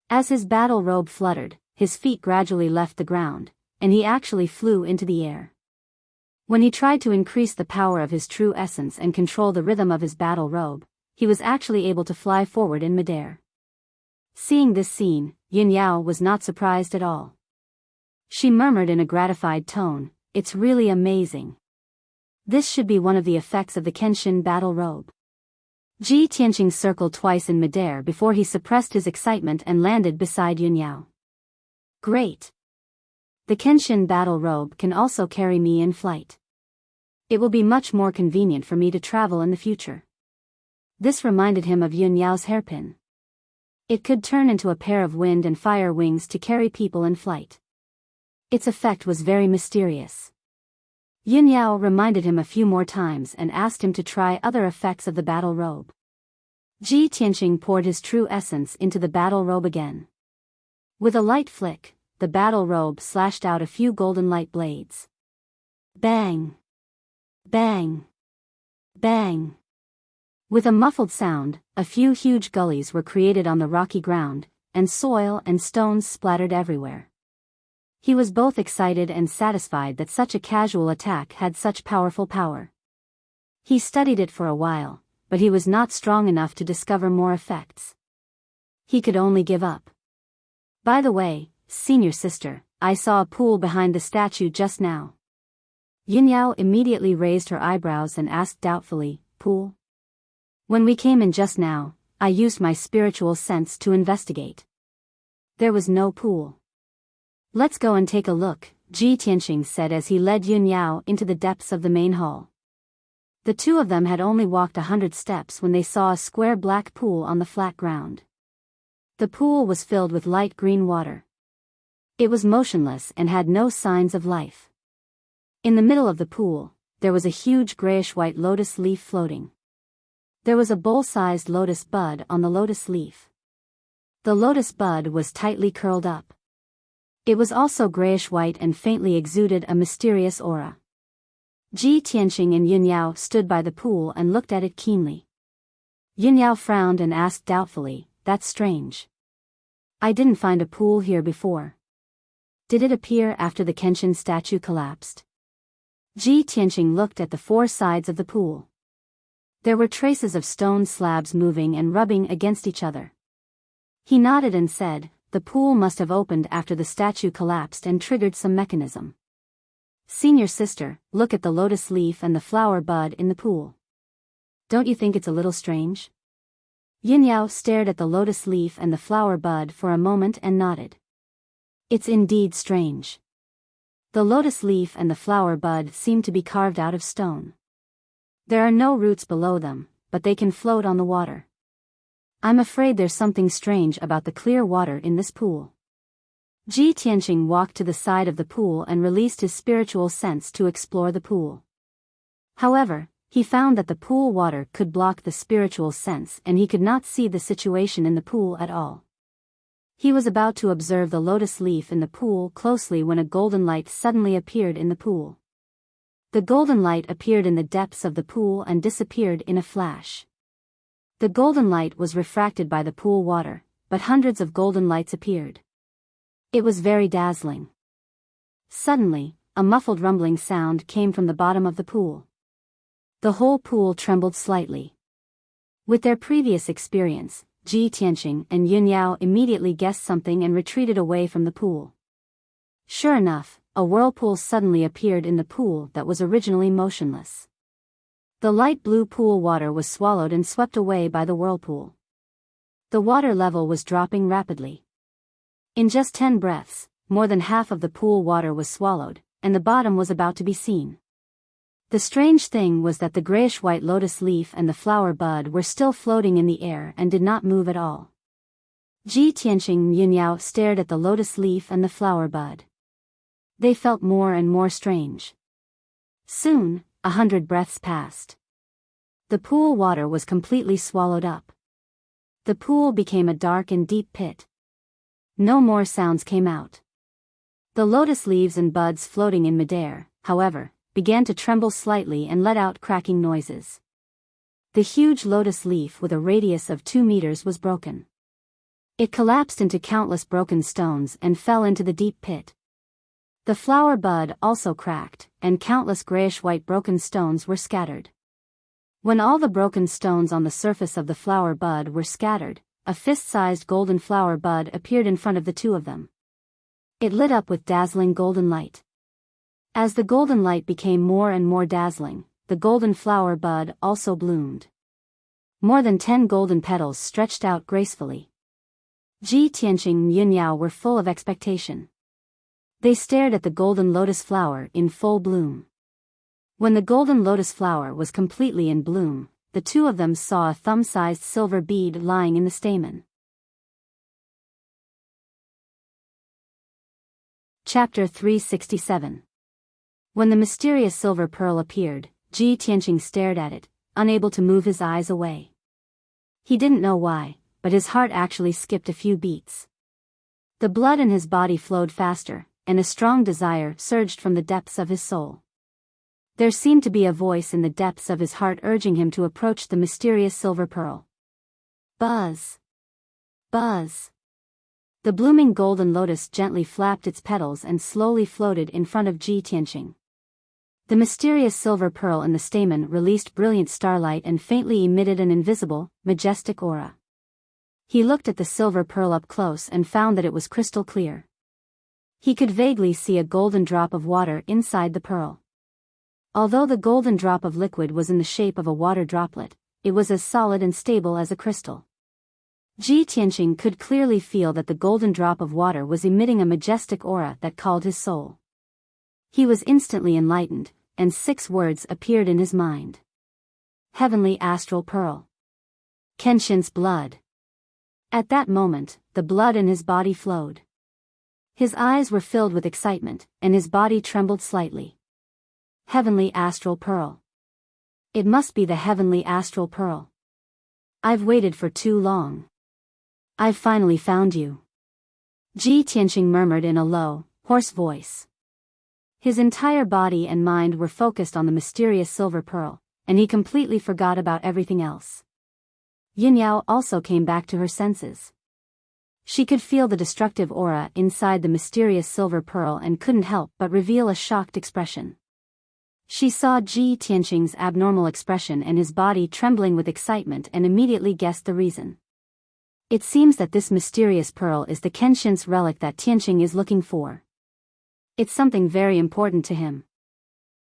As his battle robe fluttered, his feet gradually left the ground, and he actually flew into the air. When he tried to increase the power of his true essence and control the rhythm of his battle robe, he was actually able to fly forward in midair. Seeing this scene, Yunyao was not surprised at all. She murmured in a gratified tone, "It's really amazing. This should be one of the effects of the Kenshin battle robe." Ji Tianqing circled twice in midair before he suppressed his excitement and landed beside Yunyao. "Great! The Kenshin battle robe can also carry me in flight. It will be much more convenient for me to travel in the future." This reminded him of Yunyao's hairpin. It could turn into a pair of wind and fire wings to carry people in flight. Its effect was very mysterious. Yunyao reminded him a few more times and asked him to try other effects of the battle robe. Ji Tianqing poured his true essence into the battle robe again. With a light flick, the battle robe slashed out a few golden light blades. Bang! Bang! Bang! With a muffled sound, a few huge gullies were created on the rocky ground, and soil and stones splattered everywhere. He was both excited and satisfied that such a casual attack had such powerful power. He studied it for a while, but he was not strong enough to discover more effects. He could only give up. "By the way, senior sister, I saw a pool behind the statue just now." Yunyao immediately raised her eyebrows and asked doubtfully, "Pool?" "When we came in just now, I used my spiritual sense to investigate. There was no pool." "Let's go and take a look," Ji Tianqing said as he led Yunyao into the depths of the main hall. The two of them had only walked 100 steps when they saw a square black pool on the flat ground. The pool was filled with light green water. It was motionless and had no signs of life. In the middle of the pool, there was a huge grayish-white lotus leaf floating. There was a bowl-sized lotus bud on the lotus leaf. The lotus bud was tightly curled up. It was also grayish-white and faintly exuded a mysterious aura. Ji Tianqing and Yunyao stood by the pool and looked at it keenly. Yunyao frowned and asked doubtfully, "That's strange. I didn't find a pool here before. Did it appear after the Kenshin statue collapsed?" Ji Tianqing looked at the four sides of the pool. There were traces of stone slabs moving and rubbing against each other. He nodded and said, "The pool must have opened after the statue collapsed and triggered some mechanism." "Senior sister, look at the lotus leaf and the flower bud in the pool. Don't you think it's a little strange?" Yunyao stared at the lotus leaf and the flower bud for a moment and nodded. "It's indeed strange. The lotus leaf and the flower bud seem to be carved out of stone. There are no roots below them, but they can float on the water. I'm afraid there's something strange about the clear water in this pool." Ji Tianqing walked to the side of the pool and released his spiritual sense to explore the pool. However, he found that the pool water could block the spiritual sense and he could not see the situation in the pool at all. He was about to observe the lotus leaf in the pool closely when a golden light suddenly appeared in the pool. The golden light appeared in the depths of the pool and disappeared in a flash. The golden light was refracted by the pool water, but hundreds of golden lights appeared. It was very dazzling. Suddenly, a muffled rumbling sound came from the bottom of the pool. The whole pool trembled slightly. With their previous experience, Ji Tianqing and Yunyao immediately guessed something and retreated away from the pool. Sure enough, a whirlpool suddenly appeared in the pool that was originally motionless. The light blue pool water was swallowed and swept away by the whirlpool. The water level was dropping rapidly. In just 10 breaths, more than half of the pool water was swallowed, and the bottom was about to be seen. The strange thing was that the grayish-white lotus leaf and the flower bud were still floating in the air and did not move at all. Ji Tianqing and Yunyao stared at the lotus leaf and the flower bud. They felt more and more strange. Soon, 100 breaths passed. The pool water was completely swallowed up. The pool became a dark and deep pit. No more sounds came out. The lotus leaves and buds floating in midair, however, began to tremble slightly and let out cracking noises. The huge lotus leaf with a radius of 2 meters was broken. It collapsed into countless broken stones and fell into the deep pit. The flower bud also cracked, and countless grayish-white broken stones were scattered. When all the broken stones on the surface of the flower bud were scattered, a fist-sized golden flower bud appeared in front of the two of them. It lit up with dazzling golden light. As the golden light became more and more dazzling, the golden flower bud also bloomed. More than 10 golden petals stretched out gracefully. Ji Tianqing and Yunyao were full of expectation. They stared at the golden lotus flower in full bloom. When the golden lotus flower was completely in bloom, the two of them saw a thumb-sized silver bead lying in the stamen. Chapter 367. When the mysterious silver pearl appeared, Ji Tianqing stared at it, unable to move his eyes away. He didn't know why, but his heart actually skipped a few beats. The blood in his body flowed faster, and a strong desire surged from the depths of his soul. There seemed to be a voice in the depths of his heart urging him to approach the mysterious silver pearl. Buzz! Buzz! The blooming golden lotus gently flapped its petals and slowly floated in front of Ji Tianqing. The mysterious silver pearl in the stamen released brilliant starlight and faintly emitted an invisible, majestic aura. He looked at the silver pearl up close and found that it was crystal clear. He could vaguely see a golden drop of water inside the pearl. Although the golden drop of liquid was in the shape of a water droplet, it was as solid and stable as a crystal. Ji Tianqing could clearly feel that the golden drop of water was emitting a majestic aura that called his soul. He was instantly enlightened, and 6 words appeared in his mind. Heavenly astral pearl. Kenshin's blood. At that moment, the blood in his body flowed. His eyes were filled with excitement, and his body trembled slightly. Heavenly astral pearl. It must be the heavenly astral pearl. I've waited for too long. I've finally found you. Ji Tianqing murmured in a low, hoarse voice. His entire body and mind were focused on the mysterious silver pearl, and he completely forgot about everything else. Yunyao also came back to her senses. She could feel the destructive aura inside the mysterious silver pearl and couldn't help but reveal a shocked expression. She saw Ji Tianqing's abnormal expression and his body trembling with excitement and immediately guessed the reason. It seems that this mysterious pearl is the Kenshin's relic that Tianqing is looking for. It's something very important to him.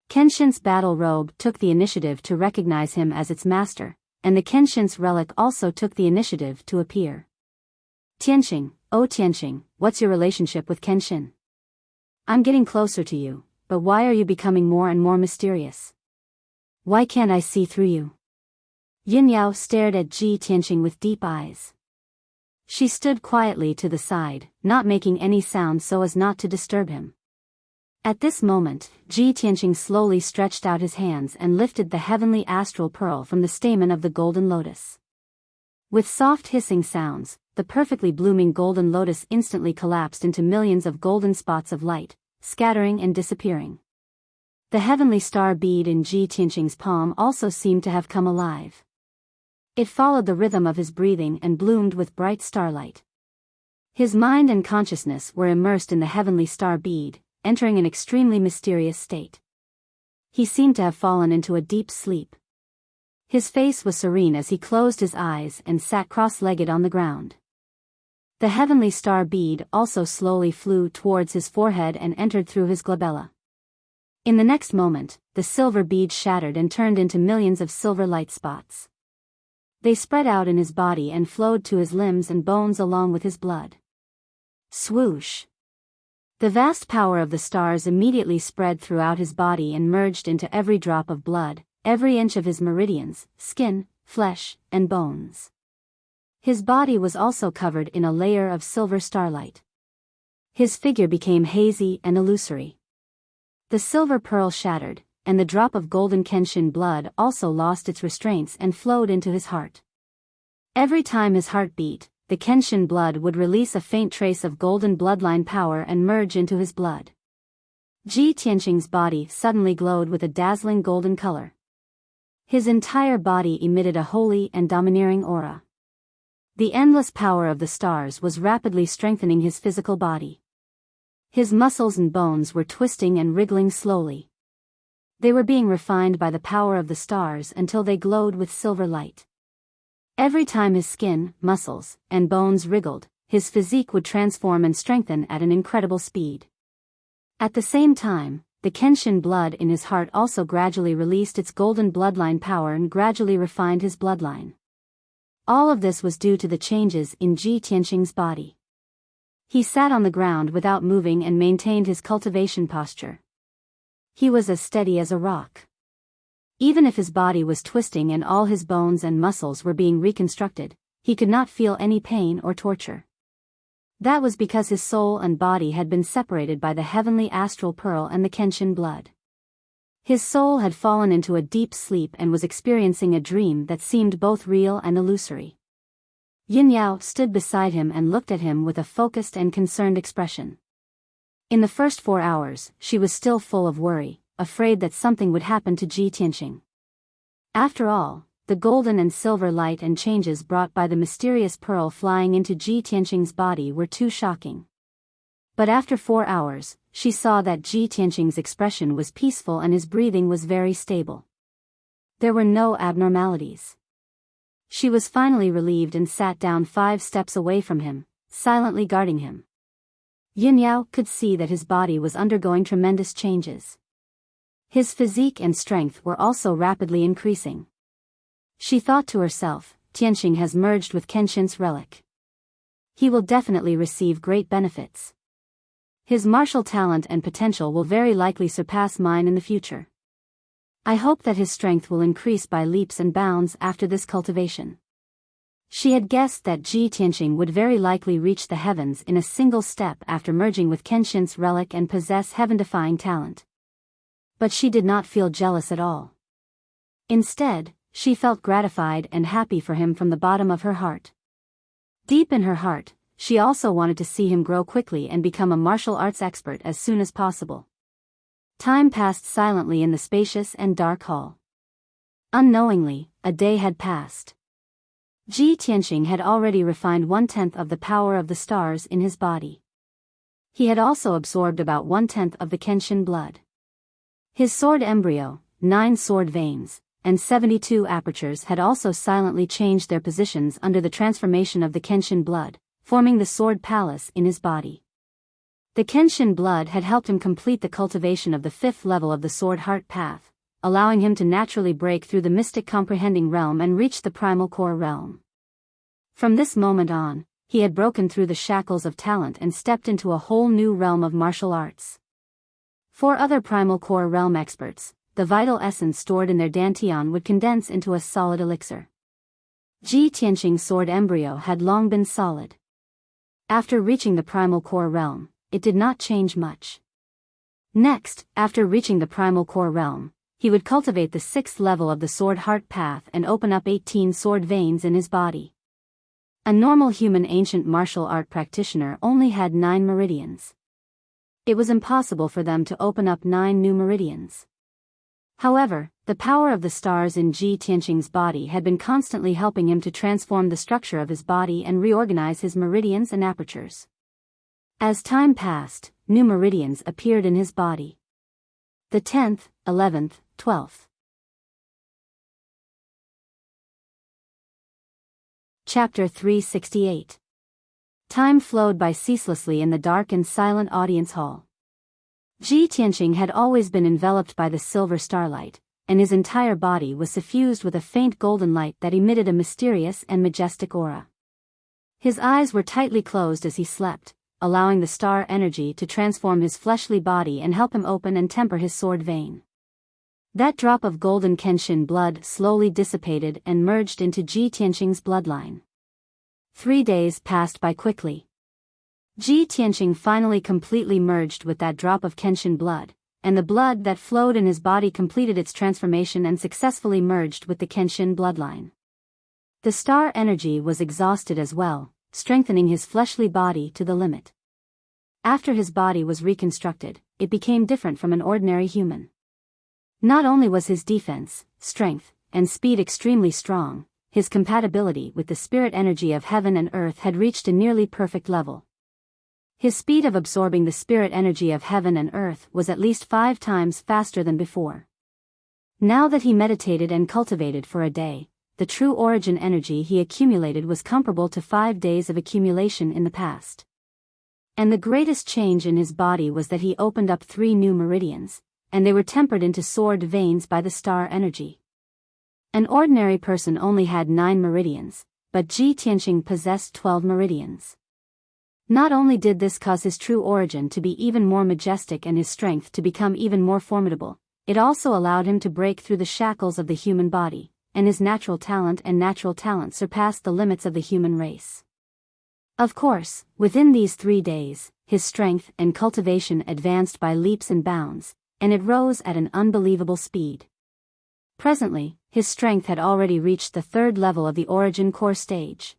Kenshin's battle robe took the initiative to recognize him as its master, and the Kenshin's relic also took the initiative to appear. Tianqing, oh Tianqing, what's your relationship with Kenshin? I'm getting closer to you. But why are you becoming more and more mysterious? Why can't I see through you? Yunyao stared at Ji Tianqing with deep eyes. She stood quietly to the side, not making any sound so as not to disturb him. At this moment, Ji Tianqing slowly stretched out his hands and lifted the heavenly astral pearl from the stamen of the golden lotus. With soft hissing sounds, the perfectly blooming golden lotus instantly collapsed into millions of golden spots of light, scattering and disappearing. The heavenly star bead in Ji Tianqing's palm also seemed to have come alive. It followed the rhythm of his breathing and bloomed with bright starlight. His mind and consciousness were immersed in the heavenly star bead, entering an extremely mysterious state. He seemed to have fallen into a deep sleep. His face was serene as he closed his eyes and sat cross-legged on the ground. The heavenly star bead also slowly flew towards his forehead and entered through his glabella. In the next moment, the silver bead shattered and turned into millions of silver light spots. They spread out in his body and flowed to his limbs and bones along with his blood. Swoosh! The vast power of the stars immediately spread throughout his body and merged into every drop of blood, every inch of his meridians, skin, flesh, and bones. His body was also covered in a layer of silver starlight. His figure became hazy and illusory. The silver pearl shattered, and the drop of golden Kenshin blood also lost its restraints and flowed into his heart. Every time his heart beat, the Kenshin blood would release a faint trace of golden bloodline power and merge into his blood. Ji Tianqing's body suddenly glowed with a dazzling golden color. His entire body emitted a holy and domineering aura. The endless power of the stars was rapidly strengthening his physical body. His muscles and bones were twisting and wriggling slowly. They were being refined by the power of the stars until they glowed with silver light. Every time his skin, muscles, and bones wriggled, his physique would transform and strengthen at an incredible speed. At the same time, the Kenshin blood in his heart also gradually released its golden bloodline power and gradually refined his bloodline. All of this was due to the changes in Ji Tianqing's body. He sat on the ground without moving and maintained his cultivation posture. He was as steady as a rock. Even if his body was twisting and all his bones and muscles were being reconstructed, he could not feel any pain or torture. That was because his soul and body had been separated by the heavenly astral pearl and the Kenshin blood. His soul had fallen into a deep sleep and was experiencing a dream that seemed both real and illusory. Yin Yao stood beside him and looked at him with a focused and concerned expression. In the first 4 hours, she was still full of worry, afraid that something would happen to Ji Tianqing. After all, the golden and silver light and changes brought by the mysterious pearl flying into Ji Tianqing's body were too shocking. But after 4 hours, she saw that Ji Tianqing's expression was peaceful and his breathing was very stable. There were no abnormalities. She was finally relieved and sat down 5 steps away from him, silently guarding him. Yin Yao could see that his body was undergoing tremendous changes. His physique and strength were also rapidly increasing. She thought to herself, Tianqing has merged with Kenshin's relic. He will definitely receive great benefits. His martial talent and potential will very likely surpass mine in the future. I hope that his strength will increase by leaps and bounds after this cultivation. She had guessed that Ji Tianqing would very likely reach the heavens in a single step after merging with Kenshin's relic and possess heaven-defying talent. But she did not feel jealous at all. Instead, she felt gratified and happy for him from the bottom of her heart. Deep in her heart, she also wanted to see him grow quickly and become a martial arts expert as soon as possible. Time passed silently in the spacious and dark hall. Unknowingly, a day had passed. Ji Tianqing had already refined 1/10 of the power of the stars in his body. He had also absorbed about 1/10 of the Kenshin blood. His sword embryo, 9 sword veins, and 72 apertures had also silently changed their positions under the transformation of the Kenshin blood, forming the sword palace in his body. The Kenshin blood had helped him complete the cultivation of the 5th level of the sword heart path, allowing him to naturally break through the mystic comprehending realm and reach the primal core realm. From this moment on, he had broken through the shackles of talent and stepped into a whole new realm of martial arts. For other primal core realm experts, the vital essence stored in their dantian would condense into a solid elixir. Ji Tianqing's sword embryo had long been solid. After reaching the primal core realm, it did not change much. Next, after reaching the primal core realm, he would cultivate the 6th level of the sword heart path and open up 18 sword veins in his body. A normal human ancient martial art practitioner only had 9 meridians. It was impossible for them to open up 9 new meridians. However, the power of the stars in Ji Tianqing's body had been constantly helping him to transform the structure of his body and reorganize his meridians and apertures. As time passed, new meridians appeared in his body. The 10th, 11th, 12th. Chapter 368. Time flowed by ceaselessly in the dark and silent audience hall. Ji Tianqing had always been enveloped by the silver starlight, and his entire body was suffused with a faint golden light that emitted a mysterious and majestic aura. His eyes were tightly closed as he slept, allowing the star energy to transform his fleshly body and help him open and temper his sword vein. That drop of golden Kenshin blood slowly dissipated and merged into Ji Tianqing's bloodline. 3 days passed by quickly. Ji Tianqing finally completely merged with that drop of Kenshin blood, and the blood that flowed in his body completed its transformation and successfully merged with the Kenshin bloodline. The star energy was exhausted as well, strengthening his fleshly body to the limit. After his body was reconstructed, it became different from an ordinary human. Not only was his defense, strength, and speed extremely strong, his compatibility with the spirit energy of heaven and earth had reached a nearly perfect level. His speed of absorbing the spirit energy of heaven and earth was at least 5 times faster than before. Now that he meditated and cultivated for a day, the true origin energy he accumulated was comparable to 5 days of accumulation in the past. And the greatest change in his body was that he opened up 3 new meridians, and they were tempered into sword veins by the star energy. An ordinary person only had 9 meridians, but Ji Tianqing possessed 12 meridians. Not only did this cause his true origin to be even more majestic and his strength to become even more formidable, it also allowed him to break through the shackles of the human body, and his natural talent surpassed the limits of the human race. Of course, within these 3 days, his strength and cultivation advanced by leaps and bounds, and it rose at an unbelievable speed. Presently, his strength had already reached the 3rd level of the origin core stage.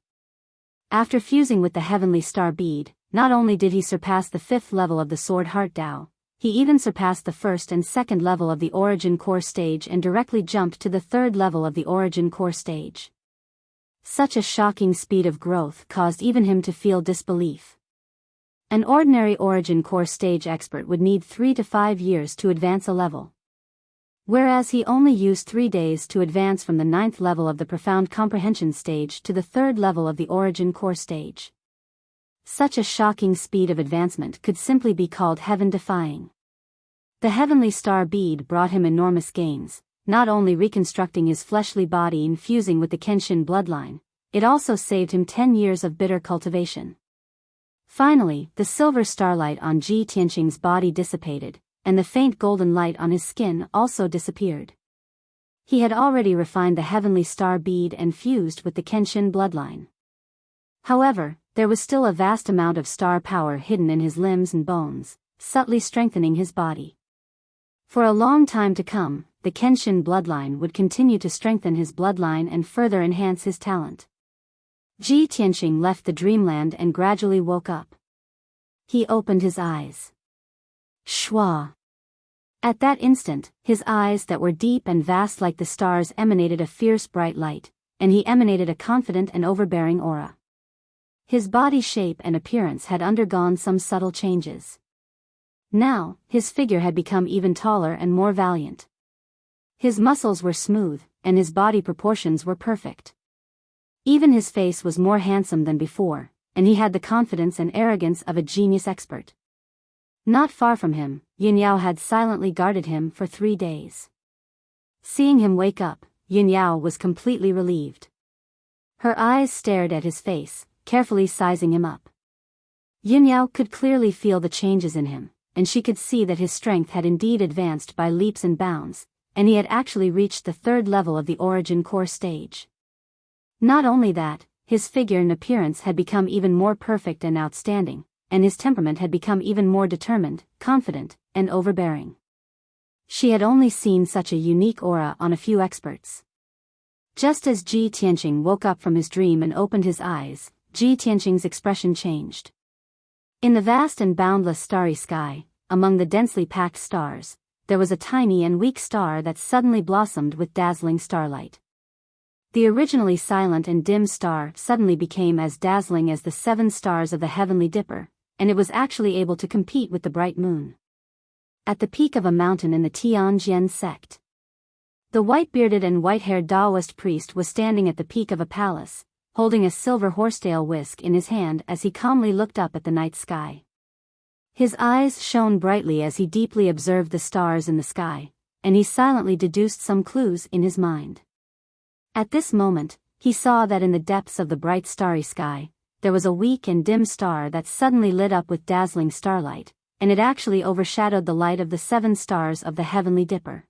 After fusing with the heavenly star bead, not only did he surpass the 5th level of the sword heart Dao, he even surpassed the 1st and 2nd level of the origin core stage and directly jumped to the 3rd level of the origin core stage. Such a shocking speed of growth caused even him to feel disbelief. An ordinary origin core stage expert would need 3 to 5 years to advance a level, whereas he only used 3 days to advance from the 9th level of the profound comprehension stage to the 3rd level of the origin core stage. Such a shocking speed of advancement could simply be called heaven-defying. The heavenly star bead brought him enormous gains, not only reconstructing his fleshly body and fusing with the Kenshin bloodline, it also saved him 10 years of bitter cultivation. Finally, the silver starlight on Ji Tianqing's body dissipated, and the faint golden light on his skin also disappeared. He had already refined the heavenly star bead and fused with the Kenshin bloodline. However, there was still a vast amount of star power hidden in his limbs and bones, subtly strengthening his body. For a long time to come, the Kenshin bloodline would continue to strengthen his bloodline and further enhance his talent. Ji Tianqing left the dreamland and gradually woke up. He opened his eyes. Shwa! At that instant, his eyes that were deep and vast like the stars emanated a fierce bright light, and he emanated a confident and overbearing aura. His body shape and appearance had undergone some subtle changes. Now, his figure had become even taller and more valiant. His muscles were smooth, and his body proportions were perfect. Even his face was more handsome than before, and he had the confidence and arrogance of a genius expert. Not far from him, Yunyao had silently guarded him for 3 days. Seeing him wake up, Yunyao was completely relieved. Her eyes stared at his face, carefully sizing him up. Yunyao could clearly feel the changes in him, and she could see that his strength had indeed advanced by leaps and bounds, and he had actually reached the 3rd level of the origin core stage. Not only that, his figure and appearance had become even more perfect and outstanding, and his temperament had become even more determined, confident, and overbearing. She had only seen such a unique aura on a few experts. Just as Ji Tianqing woke up from his dream and opened his eyes, Ji Tianqing's expression changed. In the vast and boundless starry sky, among the densely packed stars, there was a tiny and weak star that suddenly blossomed with dazzling starlight. The originally silent and dim star suddenly became as dazzling as the 7 stars of the heavenly dipper, and it was actually able to compete with the bright moon. At the peak of a mountain in the Tianjian sect, the white-bearded and white-haired Taoist priest was standing at the peak of a palace, holding a silver horsetail whisk in his hand as he calmly looked up at the night sky. His eyes shone brightly as he deeply observed the stars in the sky, and he silently deduced some clues in his mind. At this moment, he saw that in the depths of the bright starry sky, there was a weak and dim star that suddenly lit up with dazzling starlight, and it actually overshadowed the light of the 7 stars of the heavenly dipper.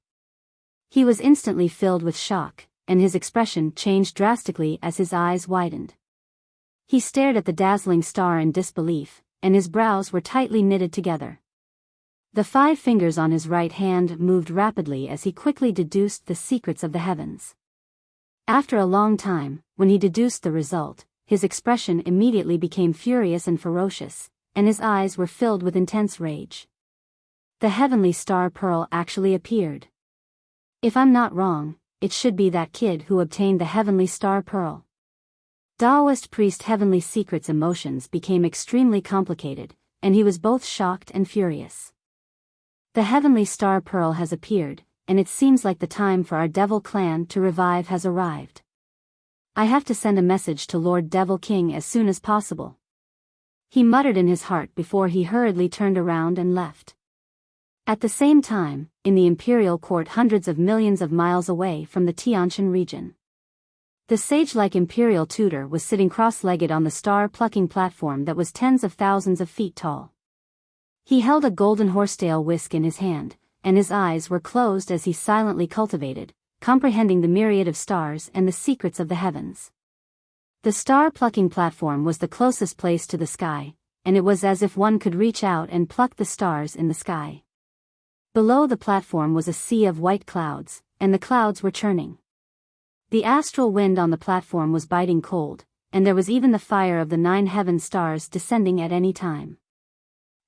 He was instantly filled with shock, and his expression changed drastically as his eyes widened. He stared at the dazzling star in disbelief, and his brows were tightly knitted together. The 5 fingers on his right hand moved rapidly as he quickly deduced the secrets of the heavens. After a long time, when he deduced the result, his expression immediately became furious and ferocious, and his eyes were filled with intense rage. The heavenly star pearl actually appeared. If I'm not wrong, it should be that kid who obtained the heavenly star pearl. Taoist priest Heavenly Secret's emotions became extremely complicated, and he was both shocked and furious. The heavenly star pearl has appeared, and it seems like the time for our Devil clan to revive has arrived. I have to send a message to Lord Devil King as soon as possible. He muttered in his heart before he hurriedly turned around and left. At the same time, in the imperial court hundreds of millions of miles away from the Tianshan region, the sage-like imperial tutor was sitting cross-legged on the star-plucking platform that was tens of thousands of feet tall. He held a golden horsetail whisk in his hand, and his eyes were closed as he silently cultivated, comprehending the myriad of stars and the secrets of the heavens. The star-plucking platform was the closest place to the sky, and it was as if one could reach out and pluck the stars in the sky. Below the platform was a sea of white clouds, and the clouds were churning. The astral wind on the platform was biting cold, and there was even the fire of the 9 heaven stars descending at any time.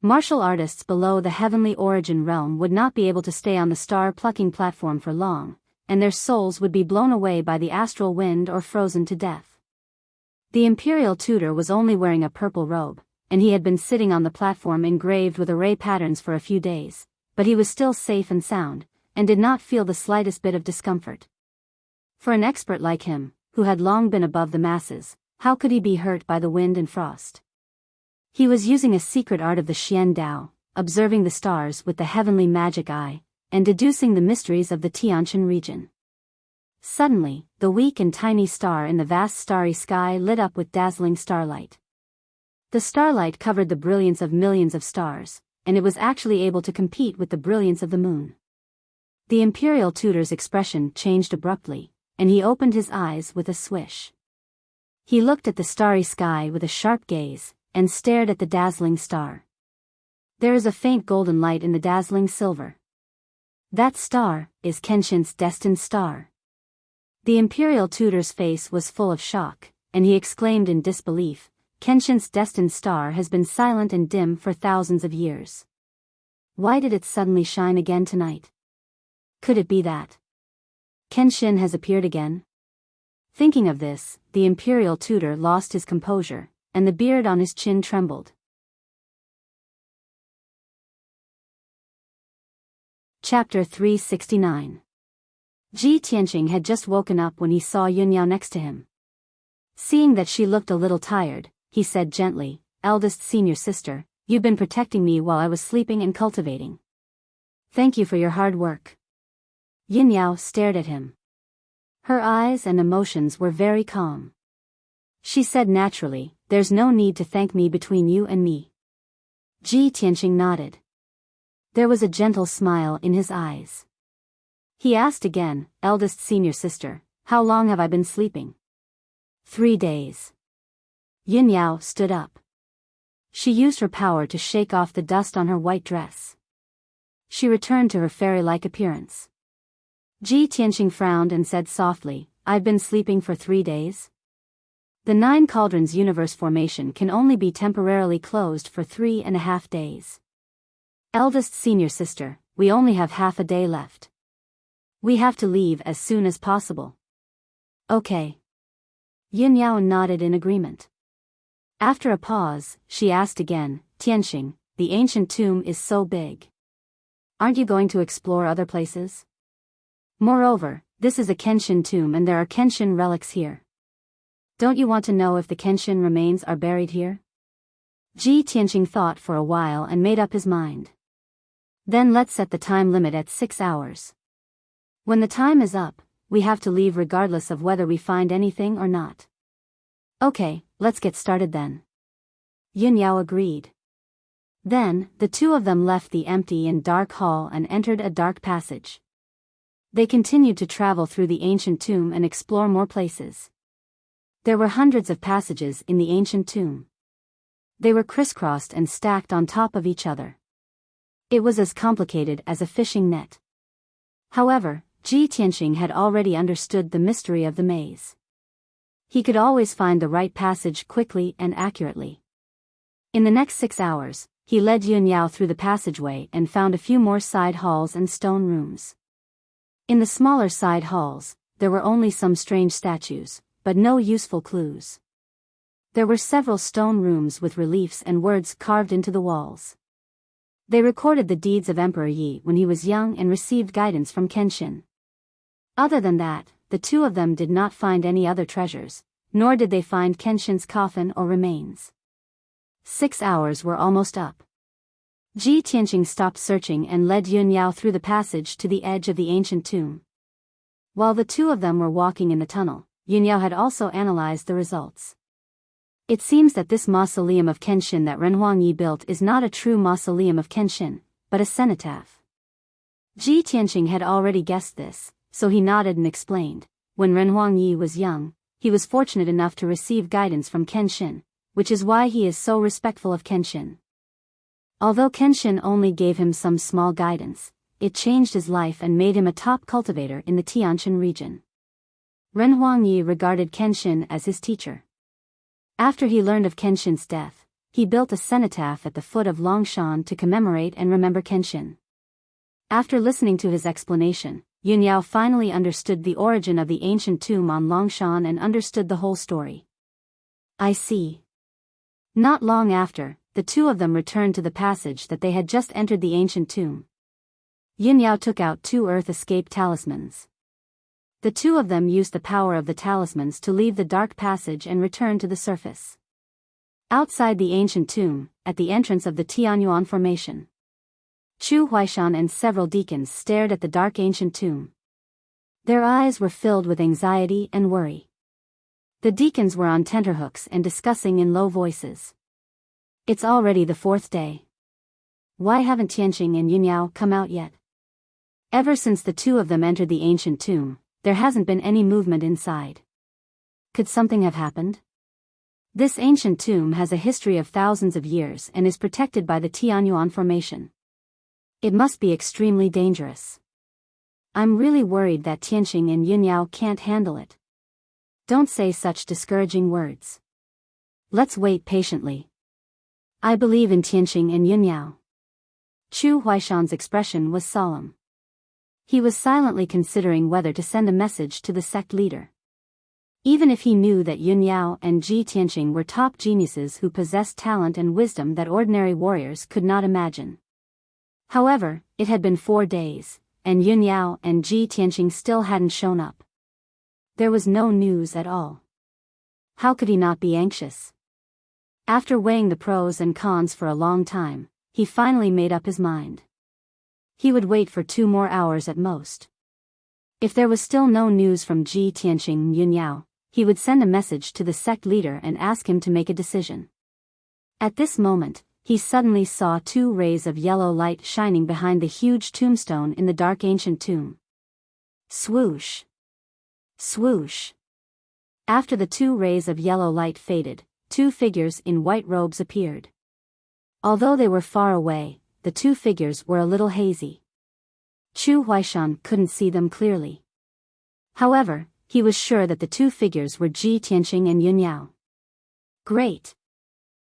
Martial artists below the heavenly origin realm would not be able to stay on the star-plucking platform for long, and their souls would be blown away by the astral wind or frozen to death. The imperial tutor was only wearing a purple robe, and he had been sitting on the platform engraved with array patterns for a few days, but he was still safe and sound, and did not feel the slightest bit of discomfort. For an expert like him, who had long been above the masses, how could he be hurt by the wind and frost? He was using a secret art of the Xian Dao, observing the stars with the heavenly magic eye, and deducing the mysteries of the Tianshan region. Suddenly, the weak and tiny star in the vast starry sky lit up with dazzling starlight. The starlight covered the brilliance of millions of stars, and it was actually able to compete with the brilliance of the moon. The imperial tutor's expression changed abruptly, and he opened his eyes with a swish. He looked at the starry sky with a sharp gaze, and stared at the dazzling star. There is a faint golden light in the dazzling silver. That star is Kenshin's destined star. The imperial tutor's face was full of shock, and he exclaimed in disbelief, Kenshin's destined star has been silent and dim for thousands of years. Why did it suddenly shine again tonight? Could it be that Kenshin has appeared again? Thinking of this, the imperial tutor lost his composure, and the beard on his chin trembled. Chapter 369. Ji Tianqing had just woken up when he saw Yunyao next to him. Seeing that she looked a little tired, he said gently, "Eldest senior sister, you've been protecting me while I was sleeping and cultivating. Thank you for your hard work." Yunyao stared at him. Her eyes and emotions were very calm. She said naturally, "There's no need to thank me between you and me." Ji Tianqing nodded. There was a gentle smile in his eyes. He asked again, "Eldest senior sister, how long have I been sleeping?" 3 days. Yunyao stood up. She used her power to shake off the dust on her white dress. She returned to her fairy-like appearance. Ji Tianqing frowned and said softly, "I've been sleeping for 3 days?" The 9 cauldrons universe formation can only be temporarily closed for 3.5 days. Eldest senior sister, we only have half a day left. We have to leave as soon as possible. Okay. Yunyao nodded in agreement. After a pause, she asked again, "Tianqing, the ancient tomb is so big. Aren't you going to explore other places? Moreover, this is a Kenshin tomb and there are Kenshin relics here. Don't you want to know if the Kenshin remains are buried here?" Ji Tianqing thought for a while and made up his mind. "Then let's set the time limit at 6 hours. When the time is up, we have to leave regardless of whether we find anything or not." "Okay, let's get started then." Yunyao agreed. Then, the two of them left the empty and dark hall and entered a dark passage. They continued to travel through the ancient tomb and explore more places. There were hundreds of passages in the ancient tomb. They were crisscrossed and stacked on top of each other. It was as complicated as a fishing net. However, Ji Tianqing had already understood the mystery of the maze. He could always find the right passage quickly and accurately. In the next 6 hours, he led Yunyao through the passageway and found a few more side halls and stone rooms. In the smaller side halls, there were only some strange statues, but no useful clues. There were several stone rooms with reliefs and words carved into the walls. They recorded the deeds of Emperor Yi when he was young and received guidance from Kenshin. Other than that, the two of them did not find any other treasures, nor did they find Kenshin's coffin or remains. 6 hours were almost up. Ji Tianqing stopped searching and led Yun Yao through the passage to the edge of the ancient tomb. While the two of them were walking in the tunnel, Yun Yao had also analyzed the results. It seems that this mausoleum of Kenshin that Ren Huangyi built is not a true mausoleum of Kenshin, but a cenotaph. Ji Tianqing had already guessed this, so he nodded and explained. When Ren Huangyi was young, he was fortunate enough to receive guidance from Kenshin, which is why he is so respectful of Kenshin. Although Kenshin only gave him some small guidance, it changed his life and made him a top cultivator in the Tianshan region. Ren Huangyi regarded Kenshin as his teacher. After he learned of Kenshin's death, he built a cenotaph at the foot of Longshan to commemorate and remember Kenshin. After listening to his explanation, Yun Yao finally understood the origin of the ancient tomb on Longshan and understood the whole story. I see. Not long after, the two of them returned to the passage that they had just entered the ancient tomb. Yun Yao took out 2 earth escape talismans. The two of them used the power of the talismans to leave the dark passage and return to the surface. Outside the ancient tomb, at the entrance of the Tianyuan formation, Chu Huaishan and several deacons stared at the dark ancient tomb. Their eyes were filled with anxiety and worry. The deacons were on tenterhooks and discussing in low voices. It's already the 4th day. Why haven't Tianqing and Yun Yao come out yet? Ever since the two of them entered the ancient tomb, there hasn't been any movement inside. Could something have happened? This ancient tomb has a history of thousands of years and is protected by the Tianyuan formation. It must be extremely dangerous. I'm really worried that Tianqing and Yun Yao can't handle it. Don't say such discouraging words. Let's wait patiently. I believe in Tianqing and Yun Yao. Chu Huaishan's expression was solemn. He was silently considering whether to send a message to the sect leader. Even if he knew that Yun Yao and Ji Tianqing were top geniuses who possessed talent and wisdom that ordinary warriors could not imagine. However, it had been 4 days, and Yun Yao and Ji Tianqing still hadn't shown up. There was no news at all. How could he not be anxious? After weighing the pros and cons for a long time, he finally made up his mind. He would wait for 2 more hours at most. If there was still no news from Ji Tianqing and Yun Yao, he would send a message to the sect leader and ask him to make a decision. At this moment, he suddenly saw 2 rays of yellow light shining behind the huge tombstone in the dark ancient tomb. Swoosh! Swoosh! After the 2 rays of yellow light faded, 2 figures in white robes appeared. Although they were far away, the 2 figures were a little hazy. Chu Huaishan couldn't see them clearly. However, he was sure that the 2 figures were Ji Tianqing and Yun Yao. Great!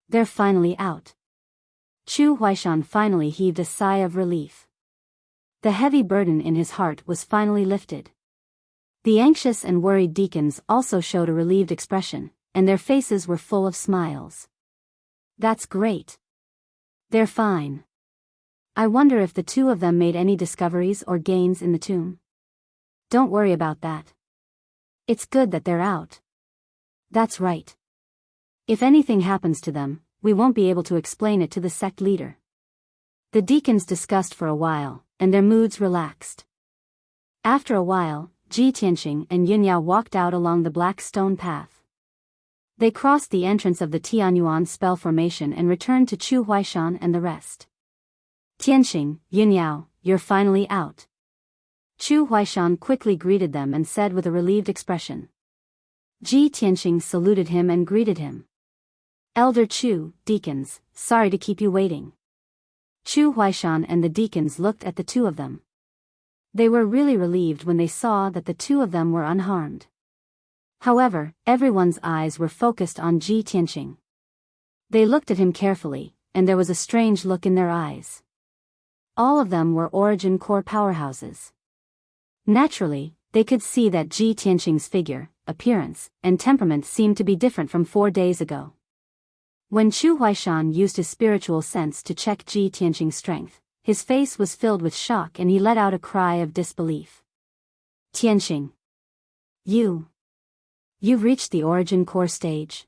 They're finally out. Chu Huaishan finally heaved a sigh of relief. The heavy burden in his heart was finally lifted. The anxious and worried deacons also showed a relieved expression, and their faces were full of smiles. That's great. They're fine. I wonder if the 2 of them made any discoveries or gains in the tomb. Don't worry about that. It's good that they're out. That's right. If anything happens to them, we won't be able to explain it to the sect leader. The deacons discussed for a while, and their moods relaxed. After a while, Ji Tianqing and Yun Yao walked out along the black stone path. They crossed the entrance of the Tianyuan spell formation and returned to Chu Huaishan and the rest. Tianqing, Yun Yao, you're finally out. Chu Huaishan quickly greeted them and said with a relieved expression. Ji Tianqing saluted him and greeted him. Elder Chu, deacons, sorry to keep you waiting. Chu Huaishan and the deacons looked at the 2 of them. They were really relieved when they saw that the 2 of them were unharmed. However, everyone's eyes were focused on Ji Tianqing. They looked at him carefully, and there was a strange look in their eyes. All of them were origin core powerhouses. Naturally, they could see that Ji Tianqing's figure, appearance, and temperament seemed to be different from 4 days ago. When Chu Huaishan used his spiritual sense to check Ji Tianqing's strength, his face was filled with shock and he let out a cry of disbelief. Tianqing. You've reached the origin core stage.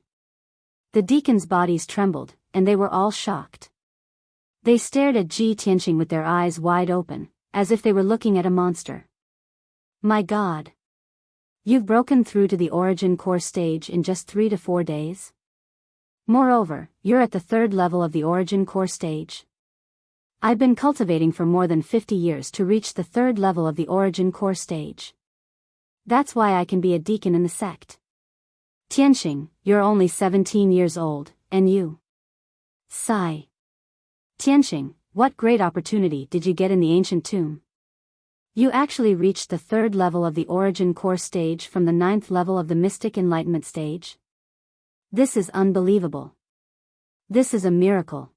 The deacons' bodies trembled, and they were all shocked. They stared at Ji Tianqing with their eyes wide open, as if they were looking at a monster. My God! You've broken through to the origin core stage in just 3 to 4 days? Moreover, you're at the 3rd level of the origin core stage. I've been cultivating for more than 50 years to reach the 3rd level of the origin core stage. That's why I can be a deacon in the sect. Tianqing, you're only 17 years old, and you. Sigh. Tianqing, what great opportunity did you get in the ancient tomb? You actually reached the 3rd level of the origin core stage from the 9th level of the mystic enlightenment stage. This is unbelievable. This is a miracle.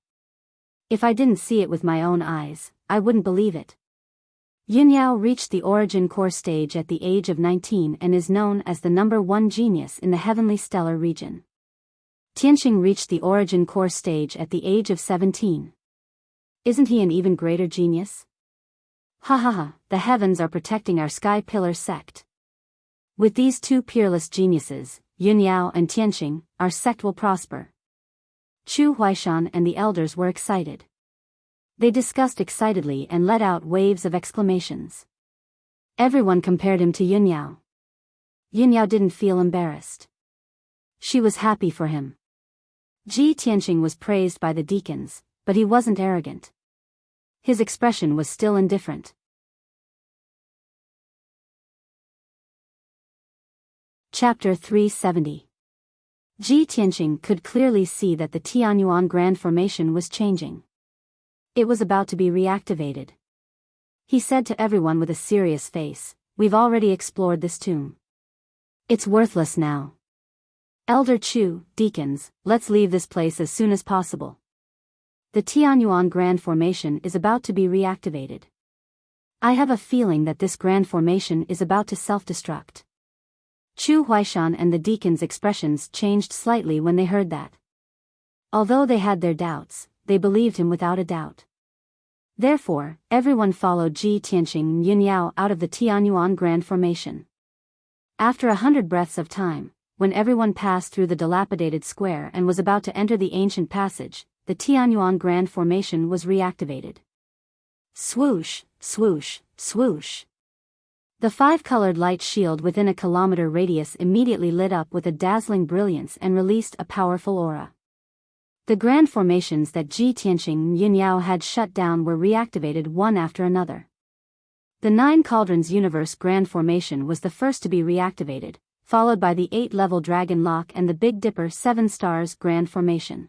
If I didn't see it with my own eyes, I wouldn't believe it. Yunyao reached the origin core stage at the age of 19 and is known as the #1 genius in the heavenly stellar region. Tianqing reached the origin core stage at the age of 17. Isn't he an even greater genius? Ha ha ha, the heavens are protecting our sky pillar sect. With these 2 peerless geniuses, Yunyao and Tianqing, our sect will prosper. Chu Huaishan and the elders were excited. They discussed excitedly and let out waves of exclamations. Everyone compared him to Yunyao. Yunyao didn't feel embarrassed. She was happy for him. Ji Tianqing was praised by the deacons, but he wasn't arrogant. His expression was still indifferent. Chapter 370. Ji Tianqing could clearly see that the Tianyuan Grand Formation was changing. It was about to be reactivated. He said to everyone with a serious face, "We've already explored this tomb. It's worthless now. Elder Chu, deacons, let's leave this place as soon as possible. The Tianyuan Grand Formation is about to be reactivated. I have a feeling that this Grand Formation is about to self-destruct." Chu Huaishan and the deacons' expressions changed slightly when they heard that. Although they had their doubts, they believed him without a doubt. Therefore, everyone followed Ji Tianqing and Yunyao out of the Tianyuan Grand Formation. After 100 breaths of time, when everyone passed through the dilapidated square and was about to enter the ancient passage, the Tianyuan Grand Formation was reactivated. Swoosh, swoosh, swoosh. The 5-colored light shield within a kilometer radius immediately lit up with a dazzling brilliance and released a powerful aura. The grand formations that Ji Tianqing and Yunyao had shut down were reactivated one after another. The 9 Cauldrons Universe Grand Formation was the first to be reactivated, followed by the 8-level Dragon Lock and the Big Dipper 7 Stars Grand Formation.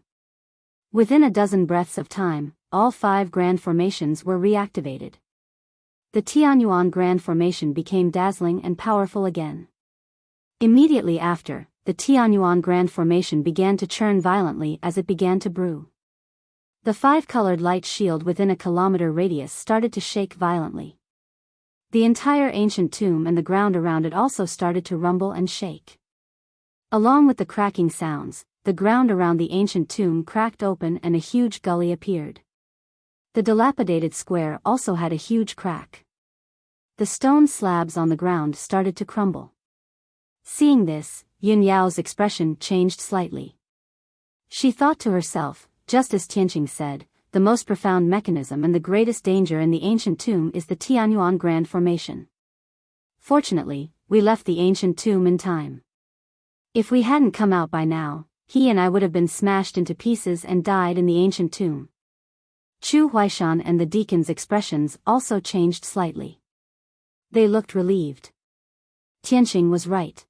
Within a dozen breaths of time, all 5 grand formations were reactivated. The Tianyuan Grand Formation became dazzling and powerful again. Immediately after, the Tianyuan Grand Formation began to churn violently as it began to brew. The 5-colored light shield within a kilometer radius started to shake violently. The entire ancient tomb and the ground around it also started to rumble and shake. Along with the cracking sounds, the ground around the ancient tomb cracked open and a huge gully appeared. The dilapidated square also had a huge crack. The stone slabs on the ground started to crumble. Seeing this, Yunyao's expression changed slightly. She thought to herself, just as Tianqing said, the most profound mechanism and the greatest danger in the ancient tomb is the Tianyuan Grand Formation. Fortunately, we left the ancient tomb in time. If we hadn't come out by now, he and I would have been smashed into pieces and died in the ancient tomb. Chu Huaishan and the deacons' expressions also changed slightly. They looked relieved. Tianqing was right.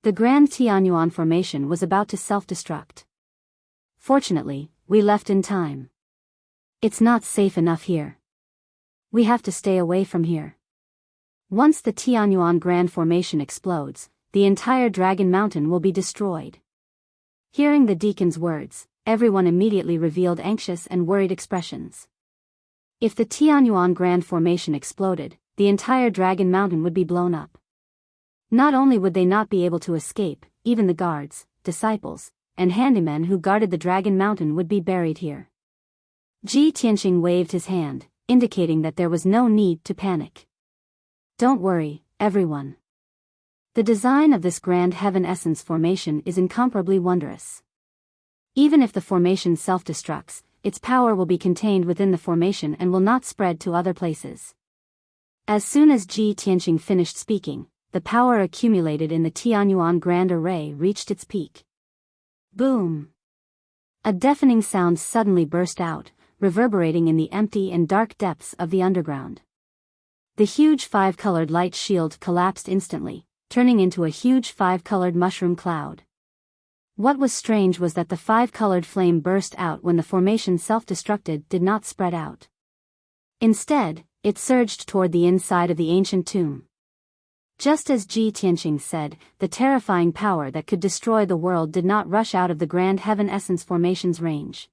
The Grand Tianyuan Formation was about to self-destruct. Fortunately, we left in time. It's not safe enough here. We have to stay away from here. Once the Tianyuan Grand Formation explodes, the entire Dragon Mountain will be destroyed. Hearing the deacon's words, everyone immediately revealed anxious and worried expressions. If the Tianyuan Grand Formation exploded, the entire Dragon Mountain would be blown up. Not only would they not be able to escape, even the guards, disciples, and handymen who guarded the Dragon Mountain would be buried here. Ji Tianqing waved his hand, indicating that there was no need to panic. Don't worry, everyone. The design of this grand heaven essence formation is incomparably wondrous. Even if the formation self-destructs, its power will be contained within the formation and will not spread to other places. As soon as Ji Tianqing finished speaking, the power accumulated in the Tianyuan Grand Array reached its peak. Boom! A deafening sound suddenly burst out, reverberating in the empty and dark depths of the underground. The huge five-colored light shield collapsed instantly, turning into a huge five-colored mushroom cloud. What was strange was that the five-colored flame burst out when the formation self-destructed did not spread out. Instead, it surged toward the inside of the ancient tomb. Just as Ji Tianqing said, the terrifying power that could destroy the world did not rush out of the grand heaven essence formation's range.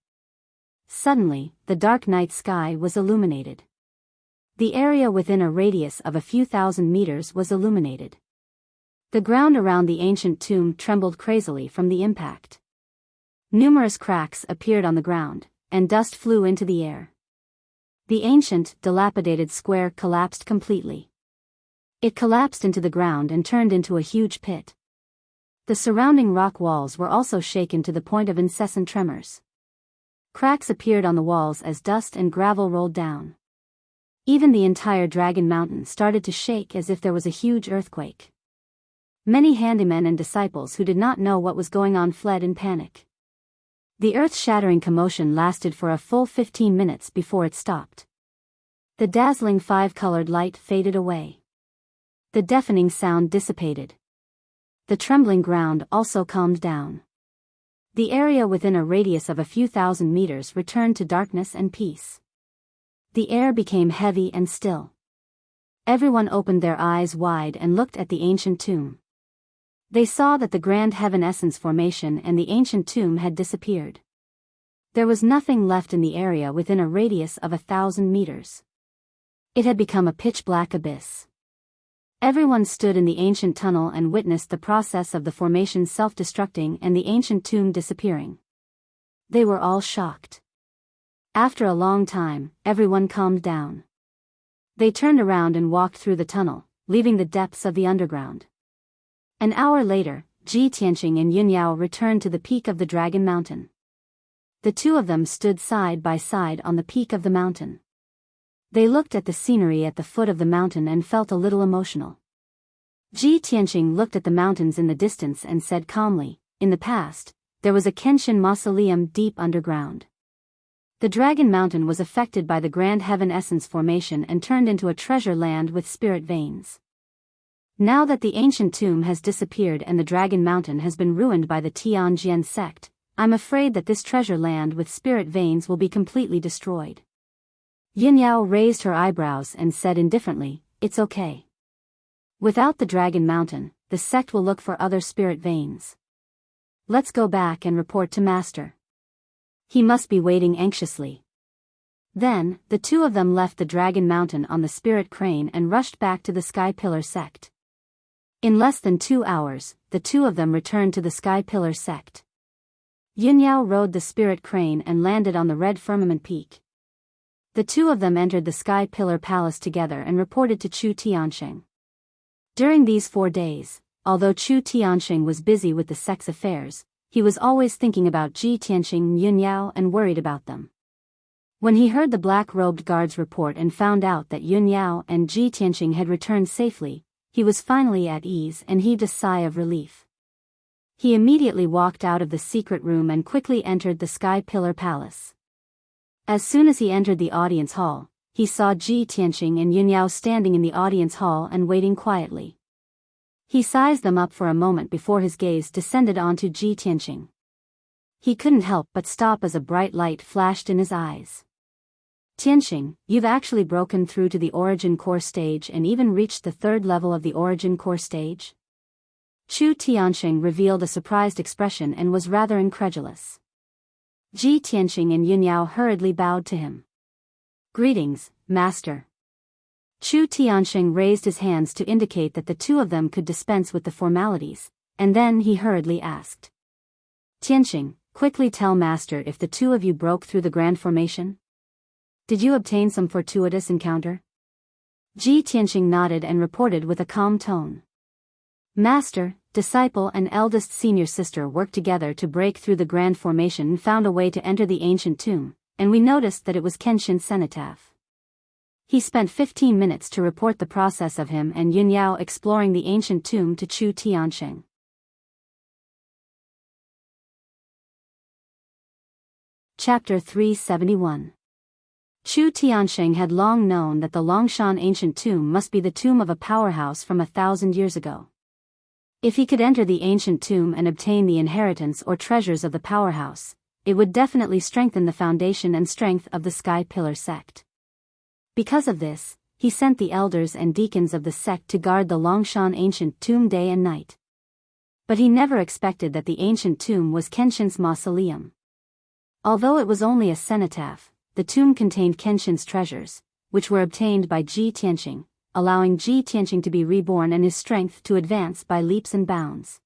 Suddenly, the dark night sky was illuminated. The area within a radius of a few thousand meters was illuminated. The ground around the ancient tomb trembled crazily from the impact. Numerous cracks appeared on the ground, and dust flew into the air. The ancient, dilapidated square collapsed completely. It collapsed into the ground and turned into a huge pit. The surrounding rock walls were also shaken to the point of incessant tremors. Cracks appeared on the walls as dust and gravel rolled down. Even the entire Dragon Mountain started to shake as if there was a huge earthquake. Many handymen and disciples who did not know what was going on fled in panic. The earth-shattering commotion lasted for a full 15 minutes before it stopped. The dazzling five-colored light faded away. The deafening sound dissipated. The trembling ground also calmed down. The area within a radius of a few thousand meters returned to darkness and peace. The air became heavy and still. Everyone opened their eyes wide and looked at the ancient tomb. They saw that the grand heaven essence formation and the ancient tomb had disappeared. There was nothing left in the area within a radius of 1,000 meters. It had become a pitch-black abyss. Everyone stood in the ancient tunnel and witnessed the process of the formation self-destructing and the ancient tomb disappearing. They were all shocked. After a long time, everyone calmed down. They turned around and walked through the tunnel, leaving the depths of the underground. An hour later, Ji Tianqing and Yunyao returned to the peak of the Dragon Mountain. The two of them stood side by side on the peak of the mountain. They looked at the scenery at the foot of the mountain and felt a little emotional. Ji Tianqing looked at the mountains in the distance and said calmly, "In the past, there was a Kenshin mausoleum deep underground. The Dragon Mountain was affected by the Grand Heaven Essence formation and turned into a treasure land with spirit veins. Now that the ancient tomb has disappeared and the Dragon Mountain has been ruined by the Tianjian sect, I'm afraid that this treasure land with spirit veins will be completely destroyed." Yunyao raised her eyebrows and said indifferently, "It's okay. Without the Dragon Mountain, the sect will look for other spirit veins. Let's go back and report to Master. He must be waiting anxiously." Then, the two of them left the Dragon Mountain on the spirit crane and rushed back to the Sky Pillar sect. In less than 2 hours, the two of them returned to the Sky Pillar sect. Yunyao rode the spirit crane and landed on the red firmament peak. The two of them entered the Sky Pillar Palace together and reported to Chu Tiansheng. During these 4 days, although Chu Tiansheng was busy with the sect's affairs, he was always thinking about Ji Tianqing and Yunyao and worried about them. When he heard the black-robed guards report and found out that Yunyao and Ji Tianqing had returned safely, he was finally at ease and heaved a sigh of relief. He immediately walked out of the secret room and quickly entered the Sky Pillar Palace. As soon as he entered the audience hall, he saw Ji Tianqing and Yunyao standing in the audience hall and waiting quietly. He sized them up for a moment before his gaze descended onto Ji Tianqing. He couldn't help but stop as a bright light flashed in his eyes. "Tianqing, you've actually broken through to the Origin Core stage and even reached the 3rd level of the Origin Core stage?" Chu Tiansheng revealed a surprised expression and was rather incredulous. Ji Tianqing and Yunyao hurriedly bowed to him. "Greetings, Master." Chu Tiansheng raised his hands to indicate that the two of them could dispense with the formalities, and then he hurriedly asked, Tianqing, quickly tell master if the two of you broke through the grand formation? Did you obtain some fortuitous encounter? Tianqing nodded and reported with a calm tone. Master, disciple and eldest senior sister worked together to break through the grand formation and found a way to enter the ancient tomb, and we noticed that it was Kenshin's cenotaph. He spent 15 minutes to report the process of him and Yunyao exploring the ancient tomb to Chu Tiansheng. Chapter 371. Chu Tiansheng had long known that the Longshan ancient tomb must be the tomb of a powerhouse from 1,000 years ago. If he could enter the ancient tomb and obtain the inheritance or treasures of the powerhouse, it would definitely strengthen the foundation and strength of the Sky Pillar sect. Because of this, he sent the elders and deacons of the sect to guard the Longshan ancient tomb day and night. But he never expected that the ancient tomb was Kenshin's mausoleum. Although it was only a cenotaph, the tomb contained Kenshin's treasures, which were obtained by Tianqing, allowing Tianqing to be reborn and his strength to advance by leaps and bounds.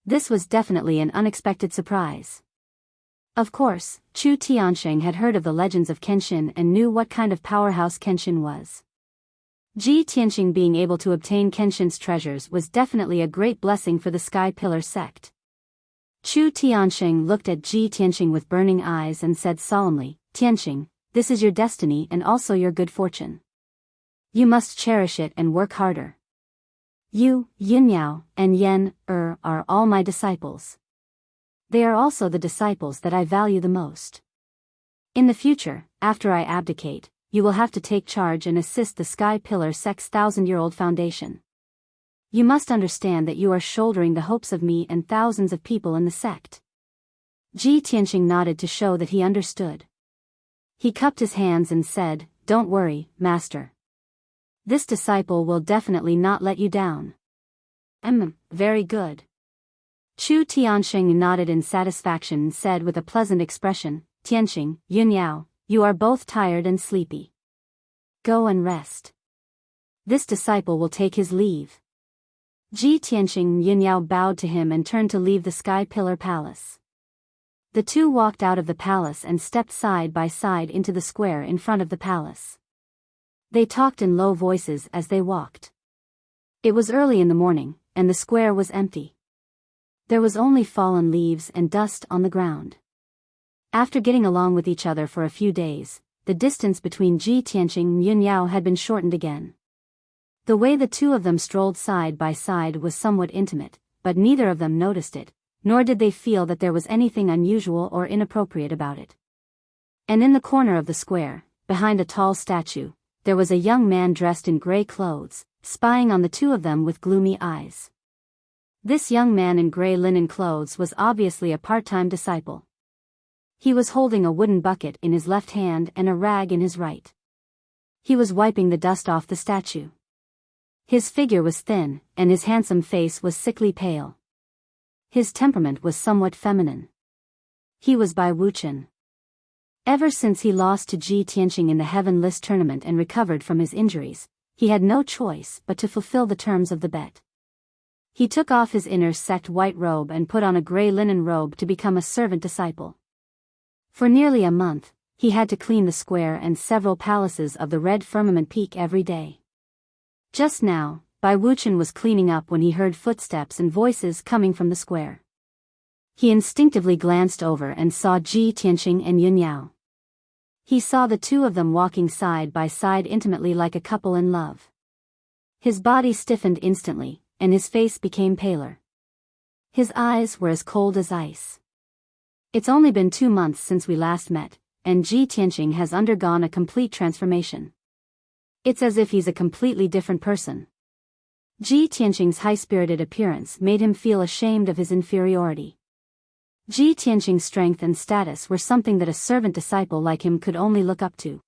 This was definitely an unexpected surprise. Of course, Chu Tiansheng had heard of the legends of Kenshin and knew what kind of powerhouse Kenshin was. Tianqing being able to obtain Kenshin's treasures was definitely a great blessing for the Sky Pillar sect. Chu Tiansheng looked at Tianqing with burning eyes and said solemnly, Tianqing, this is your destiny and also your good fortune. You must cherish it and work harder. You, Yunyao, and Yan, are all my disciples. They are also the disciples that I value the most. In the future, after I abdicate, you will have to take charge and assist the Sky Pillar sect's 1,000-year-old foundation. You must understand that you are shouldering the hopes of me and thousands of people in the sect. Tianqing nodded to show that he understood. He cupped his hands and said, Don't worry, master. This disciple will definitely not let you down. Very good. Chu Tiansheng nodded in satisfaction and said with a pleasant expression, Tianqing, Yunyao, you are both tired and sleepy. Go and rest. This disciple will take his leave. Tianqing and Yunyao bowed to him and turned to leave the Sky Pillar Palace. The two walked out of the palace and stepped side by side into the square in front of the palace. They talked in low voices as they walked. It was early in the morning, and the square was empty. There was only fallen leaves and dust on the ground. After getting along with each other for a few days, the distance between Tianqing and Yunyao had been shortened again. The way the two of them strolled side by side was somewhat intimate, but neither of them noticed it, nor did they feel that there was anything unusual or inappropriate about it. And in the corner of the square, behind a tall statue, there was a young man dressed in gray clothes, spying on the two of them with gloomy eyes. This young man in gray linen clothes was obviously a part-time disciple. He was holding a wooden bucket in his left hand and a rag in his right. He was wiping the dust off the statue. His figure was thin, and his handsome face was sickly pale. His temperament was somewhat feminine. He was Bai Wuchen. Ever since he lost to Tianqing in the Heaven List tournament and recovered from his injuries, he had no choice but to fulfill the terms of the bet. He took off his inner sect white robe and put on a gray linen robe to become a servant disciple. For nearly a month, he had to clean the square and several palaces of the Red Firmament Peak every day. Just now, Bai Wuchen was cleaning up when he heard footsteps and voices coming from the square. He instinctively glanced over and saw Tianqing and Yunyao. He saw the two of them walking side by side intimately like a couple in love. His body stiffened instantly, and his face became paler. His eyes were as cold as ice. It's only been 2 months since we last met, and Tianqing has undergone a complete transformation. It's as if he's a completely different person. Tianqing's high-spirited appearance made him feel ashamed of his inferiority. Tianqing's strength and status were something that a servant disciple like him could only look up to.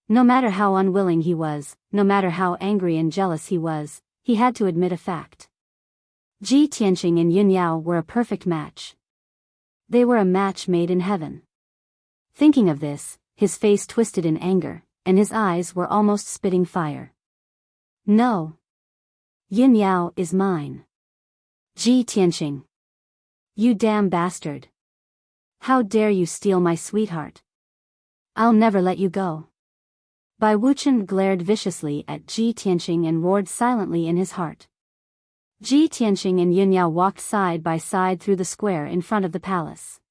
No matter how unwilling he was, no matter how angry and jealous he was, he had to admit a fact. Tianqing and Yunyao were a perfect match. They were a match made in heaven. Thinking of this, his face twisted in anger, and his eyes were almost spitting fire. No. Yunyao is mine. Tianqing. You damn bastard. How dare you steal my sweetheart? I'll never let you go. Bai Wuchen glared viciously at Ji Tianqing and roared silently in his heart. Ji Tianqing and Yunyao walked side by side through the square in front of the palace.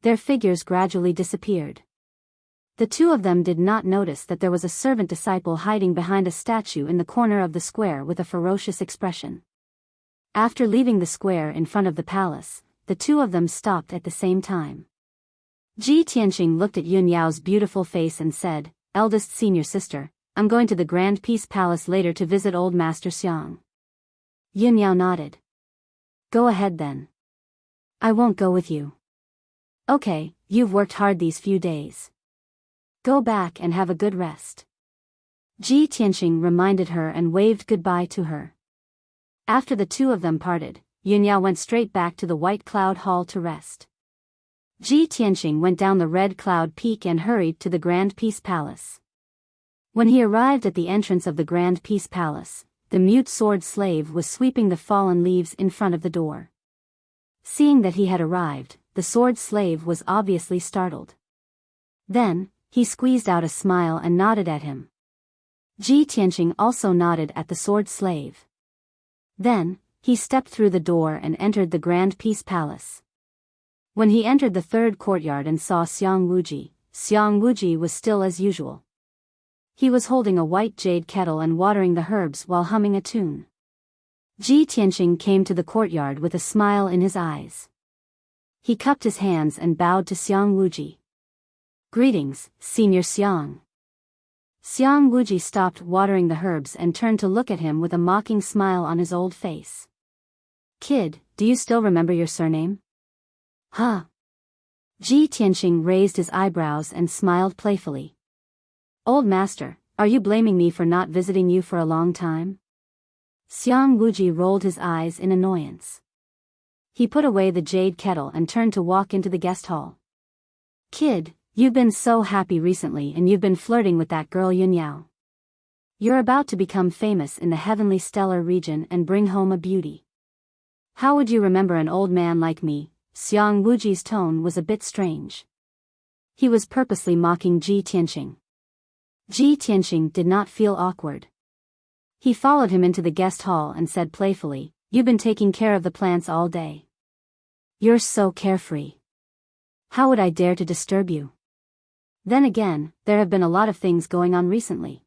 Their figures gradually disappeared. The two of them did not notice that there was a servant disciple hiding behind a statue in the corner of the square with a ferocious expression. After leaving the square in front of the palace, the two of them stopped at the same time. Ji Tianqing looked at Yunyao's beautiful face and said, "Eldest senior sister, I'm going to the Grand Peace Palace later to visit old Master Xiang." Yunyao nodded. "Go ahead then. I won't go with you." "Okay, you've worked hard these few days. Go back and have a good rest." Ji Tianqing reminded her and waved goodbye to her. After the two of them parted, Yunyao went straight back to the White Cloud Hall to rest. Ji Tianqing went down the Red Cloud Peak and hurried to the Grand Peace Palace. When he arrived at the entrance of the Grand Peace Palace, the mute sword slave was sweeping the fallen leaves in front of the door. Seeing that he had arrived, the sword slave was obviously startled. Then, he squeezed out a smile and nodded at him. Ji Tianqing also nodded at the sword slave. Then, he stepped through the door and entered the Grand Peace Palace. When he entered the third courtyard and saw Xiang Wuji was still as usual. He was holding a white jade kettle and watering the herbs while humming a tune. Ji Tianqing came to the courtyard with a smile in his eyes. He cupped his hands and bowed to Xiang Wuji. "Greetings, Senior Xiang." Xiang Wuji stopped watering the herbs and turned to look at him with a mocking smile on his old face. "Kid, do you still remember your surname?" "Huh?" Ji Tianqing raised his eyebrows and smiled playfully. "Old master, are you blaming me for not visiting you for a long time?" Xiang Wuji rolled his eyes in annoyance. He put away the jade kettle and turned to walk into the guest hall. "Kid, you've been so happy recently and you've been flirting with that girl Yunyao. You're about to become famous in the heavenly stellar region and bring home a beauty. How would you remember an old man like me?" Xiang Wuji's tone was a bit strange. He was purposely mocking Ji Tianqing. Ji Tianqing did not feel awkward. He followed him into the guest hall and said playfully, "You've been taking care of the plants all day. You're so carefree. How would I dare to disturb you? Then again, there have been a lot of things going on recently.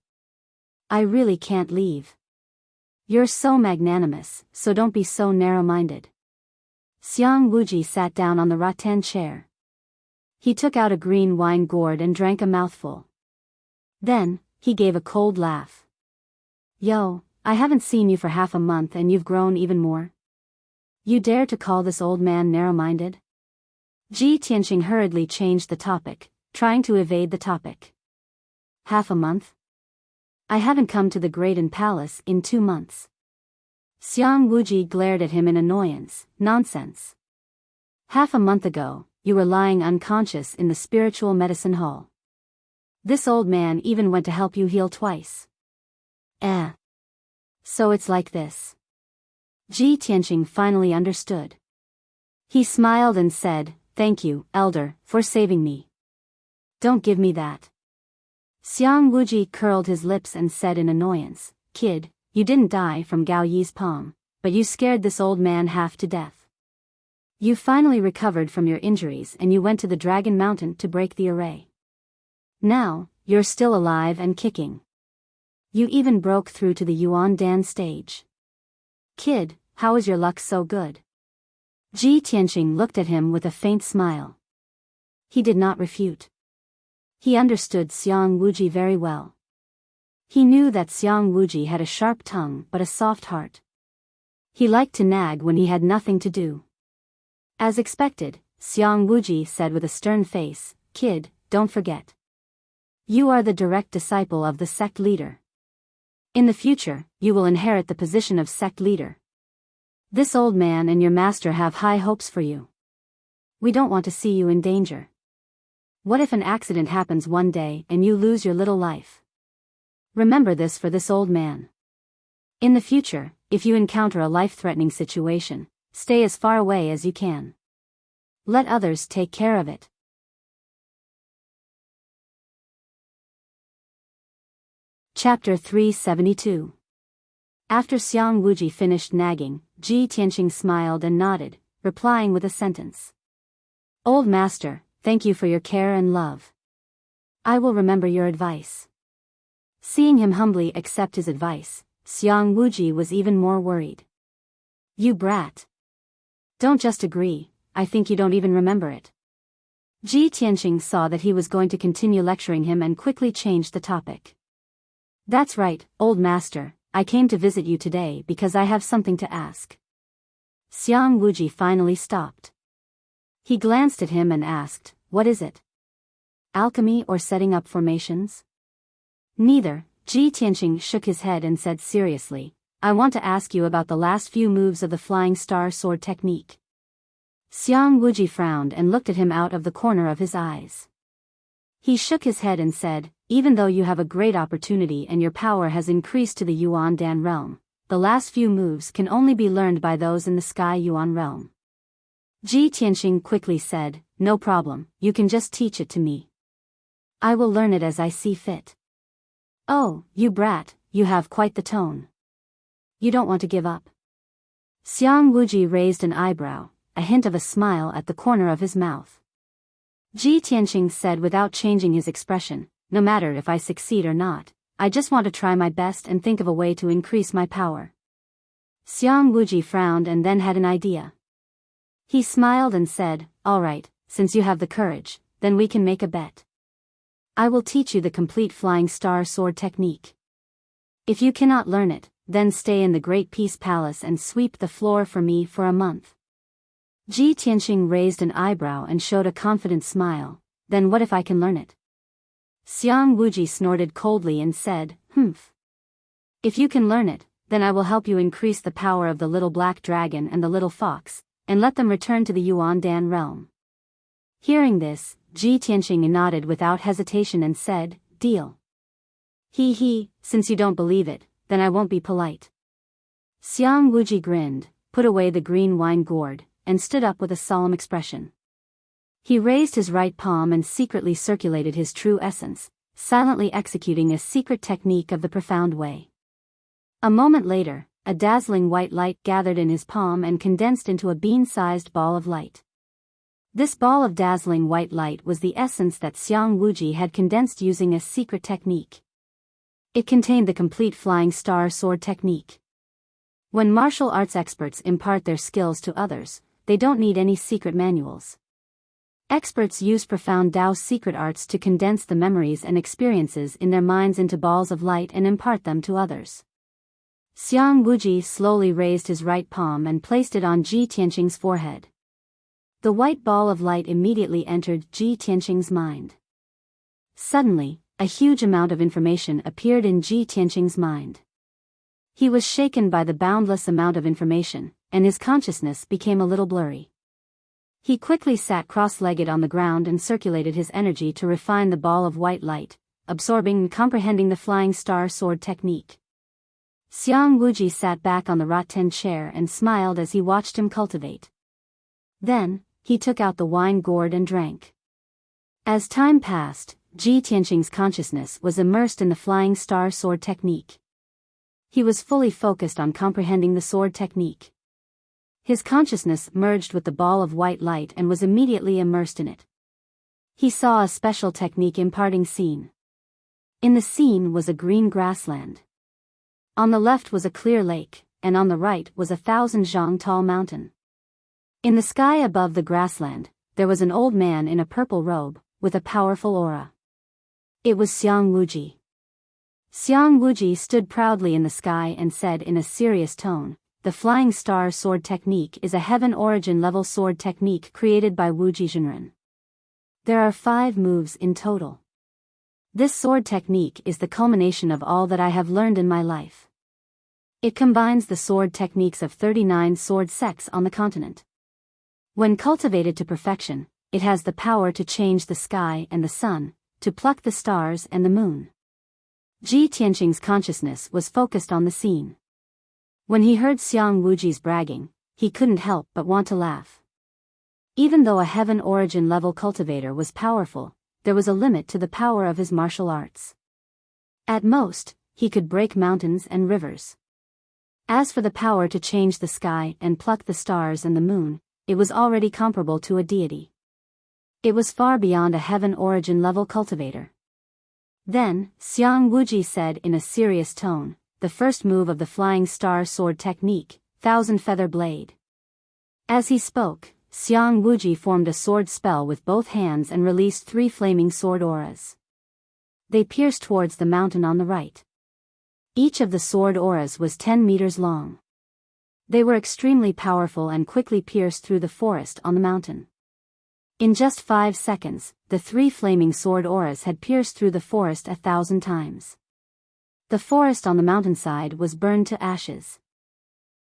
I really can't leave. You're so magnanimous, so don't be so narrow-minded." Xiang Wuji sat down on the rattan chair. He took out a green wine gourd and drank a mouthful. Then, he gave a cold laugh. "Yo, I haven't seen you for half a month and you've grown even more. You dare to call this old man narrow-minded?" Ji Tianqing hurriedly changed the topic, trying to evade the topic. "Half a month? I haven't come to the Graden Palace in 2 months." Xiang Wuji glared at him in annoyance. "Nonsense. Half a month ago, you were lying unconscious in the spiritual medicine hall. This old man even went to help you heal twice." So it's like this." Ji Tianqing finally understood. He smiled and said, "Thank you, elder, for saving me. Don't give me that." Xiang Wuji curled his lips and said in annoyance, "Kid, you didn't die from Gao Yi's palm, but you scared this old man half to death. You finally recovered from your injuries and you went to the Dragon Mountain to break the array. Now, you're still alive and kicking. You even broke through to the Yuan Dan stage. Kid, how is your luck so good?" Ji Tianqing looked at him with a faint smile. He did not refute. He understood Xiang Wuji very well. He knew that Xiang Wuji had a sharp tongue but a soft heart. He liked to nag when he had nothing to do. As expected, Xiang Wuji said with a stern face, "Kid, don't forget. You are the direct disciple of the sect leader. In the future, you will inherit the position of sect leader. This old man and your master have high hopes for you. We don't want to see you in danger. What if an accident happens one day and you lose your little life? Remember this for this old man. In the future, if you encounter a life-threatening situation, stay as far away as you can. Let others take care of it. Chapter 372. After Xiang Wuji finished nagging, Ji Tianqing smiled and nodded, replying with a sentence. Old master, thank you for your care and love. I will remember your advice. Seeing him humbly accept his advice, Xiang Wuji was even more worried. You brat. Don't just agree, I think you don't even remember it. Ji Tianqing saw that he was going to continue lecturing him and quickly changed the topic. That's right, old master, I came to visit you today because I have something to ask. Xiang Wuji finally stopped. He glanced at him and asked, what is it? Alchemy or setting up formations? Neither. Ji Tianqing shook his head and said seriously, I want to ask you about the last few moves of the Flying Star Sword technique. Xiang Wuji frowned and looked at him out of the corner of his eyes. He shook his head and said, even though you have a great opportunity and your power has increased to the Yuan Dan realm, the last few moves can only be learned by those in the Sky Yuan realm. Ji Tianqing quickly said, no problem, you can just teach it to me. I will learn it as I see fit. Oh, you brat, you have quite the tone. You don't want to give up. Xiang Wuji raised an eyebrow, a hint of a smile at the corner of his mouth. Ji Tianqing said without changing his expression, no matter if I succeed or not, I just want to try my best and think of a way to increase my power. Xiang Wuji frowned and then had an idea. He smiled and said, all right, since you have the courage, then we can make a bet. I will teach you the complete Flying Star Sword technique. If you cannot learn it, then stay in the Great Peace Palace and sweep the floor for me for a month. Ji Tianqing raised an eyebrow and showed a confident smile, then what if I can learn it? Xiang Wuji snorted coldly and said, humph. If you can learn it, then I will help you increase the power of the little black dragon and the little fox, and let them return to the Yuan Dan realm. Hearing this, Ji Tianqing nodded without hesitation and said, deal. He, since you don't believe it, then I won't be polite. Xiang Wuji grinned, put away the green wine gourd, and stood up with a solemn expression. He raised his right palm and secretly circulated his true essence, silently executing a secret technique of the profound way. A moment later, a dazzling white light gathered in his palm and condensed into a bean-sized ball of light. This ball of dazzling white light was the essence that Xiang Wuji had condensed using a secret technique. It contained the complete Flying Star Sword technique. When martial arts experts impart their skills to others, they don't need any secret manuals. Experts use profound Dao secret arts to condense the memories and experiences in their minds into balls of light and impart them to others. Xiang Wuji slowly raised his right palm and placed it on Ji Tianqing's forehead. The white ball of light immediately entered Ji Tianqing's mind. Suddenly, a huge amount of information appeared in Ji Tianqing's mind. He was shaken by the boundless amount of information, and his consciousness became a little blurry. He quickly sat cross-legged on the ground and circulated his energy to refine the ball of white light, absorbing and comprehending the Flying Star Sword technique. Xiang Wuji sat back on the rattan chair and smiled as he watched him cultivate. Then, he took out the wine gourd and drank. As time passed, Ji Tianqing's consciousness was immersed in the Flying Star Sword technique. He was fully focused on comprehending the sword technique. His consciousness merged with the ball of white light and was immediately immersed in it. He saw a special technique imparting scene. In the scene was a green grassland. On the left was a clear lake, and on the right was 1,000 zhang tall mountain. In the sky above the grassland, there was an old man in a purple robe, with a powerful aura. It was Xiang Wuji. Xiang Wuji stood proudly in the sky and said in a serious tone, the Flying Star Sword technique is a heaven origin level sword technique created by Wuji Zhenren. There are 5 moves in total. This sword technique is the culmination of all that I have learned in my life. It combines the sword techniques of 39 sword sects on the continent. When cultivated to perfection, it has the power to change the sky and the sun, to pluck the stars and the moon. Ji Tianqing's consciousness was focused on the scene. When he heard Xiang Wuji's bragging, he couldn't help but want to laugh. Even though a heaven origin level cultivator was powerful, there was a limit to the power of his martial arts. At most, he could break mountains and rivers. As for the power to change the sky and pluck the stars and the moon, it was already comparable to a deity. It was far beyond a heaven origin level cultivator. Then, Xiang Wuji said in a serious tone, the first move of the flying star sword technique, Thousand Feather Blade. As he spoke, Xiang Wuji formed a sword spell with both hands and released 3 flaming sword auras. They pierced towards the mountain on the right. Each of the sword auras was 10 meters long. They were extremely powerful and quickly pierced through the forest on the mountain. In just 5 seconds, the 3 flaming sword auras had pierced through the forest 1,000 times. The forest on the mountainside was burned to ashes.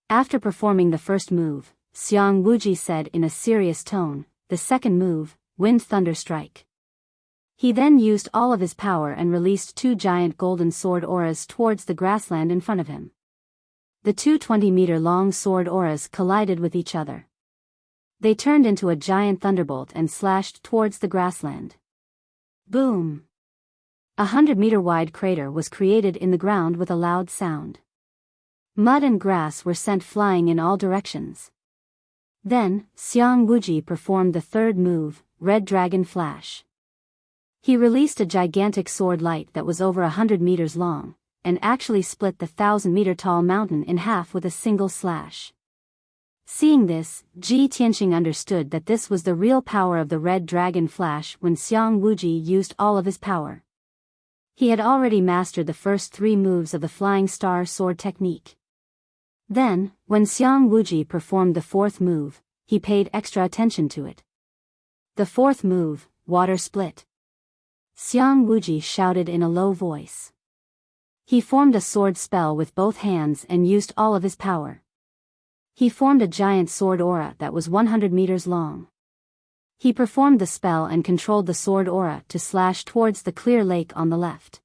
After performing the first move, Xiang Wuji said in a serious tone, the second move, Wind Thunder Strike. He then used all of his power and released 2 giant golden sword auras towards the grassland in front of him. The 2 20-meter-long sword auras collided with each other. They turned into a giant thunderbolt and slashed towards the grassland. Boom! A 100-meter-wide crater was created in the ground with a loud sound. Mud and grass were sent flying in all directions. Then, Xiang Wuji performed the third move, Red Dragon Flash. He released a gigantic sword light that was over 100 meters long, and actually split the 1,000-meter-tall mountain in half with a single slash. Seeing this, Ji Tianxing understood that this was the real power of the Red Dragon Flash when Xiang Wuji used all of his power. He had already mastered the first 3 moves of the Flying Star Sword technique. Then, when Xiang Wuji performed the 4th move, he paid extra attention to it. The 4th move, Water Split. Xiang Wuji shouted in a low voice. He formed a sword spell with both hands and used all of his power. He formed a giant sword aura that was 100 meters long. He performed the spell and controlled the sword aura to slash towards the clear lake on the left.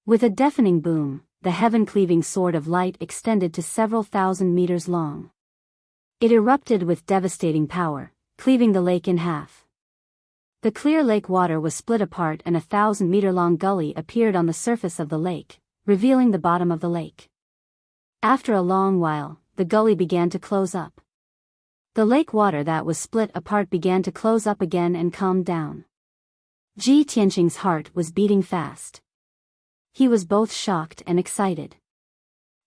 With a deafening boom, the heaven-cleaving sword of light extended to several thousand meters long. It erupted with devastating power, cleaving the lake in half. The clear lake water was split apart and a 1,000-meter-long gully appeared on the surface of the lake, revealing the bottom of the lake. After a long while, the gully began to close up. The lake water that was split apart began to close up again and calmed down. Ji Tianxing's heart was beating fast. He was both shocked and excited.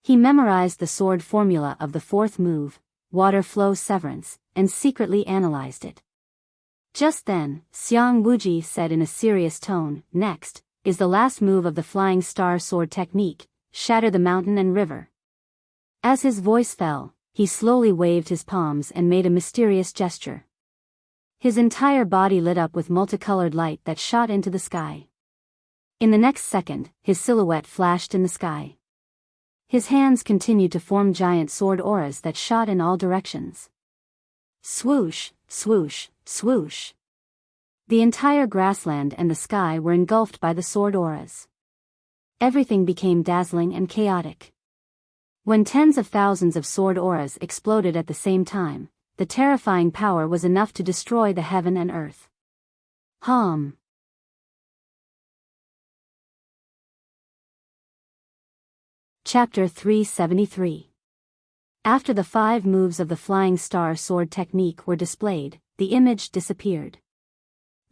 He memorized the sword formula of the 4th move, Water Flow Severance, and secretly analyzed it. Just then, Xiang Wuji said in a serious tone, next, is the last move of the Flying Star Sword technique, Shatter the Mountain and River. As his voice fell, he slowly waved his palms and made a mysterious gesture. His entire body lit up with multicolored light that shot into the sky. In the next second, his silhouette flashed in the sky. His hands continued to form giant sword auras that shot in all directions. Swoosh, swoosh, swoosh. The entire grassland and the sky were engulfed by the sword auras. Everything became dazzling and chaotic. When tens of thousands of sword auras exploded at the same time, the terrifying power was enough to destroy the heaven and earth. Hum. Chapter 373. After the 5 moves of the Flying Star Sword technique were displayed, the image disappeared.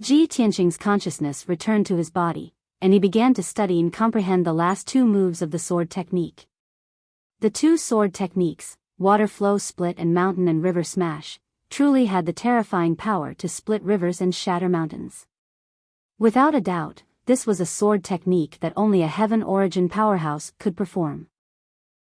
Ji Tianxing's consciousness returned to his body, and he began to study and comprehend the last 2 moves of the sword technique. The 2 sword techniques, Water Flow Split and Mountain and River Smash, truly had the terrifying power to split rivers and shatter mountains. Without a doubt, this was a sword technique that only a heaven origin powerhouse could perform.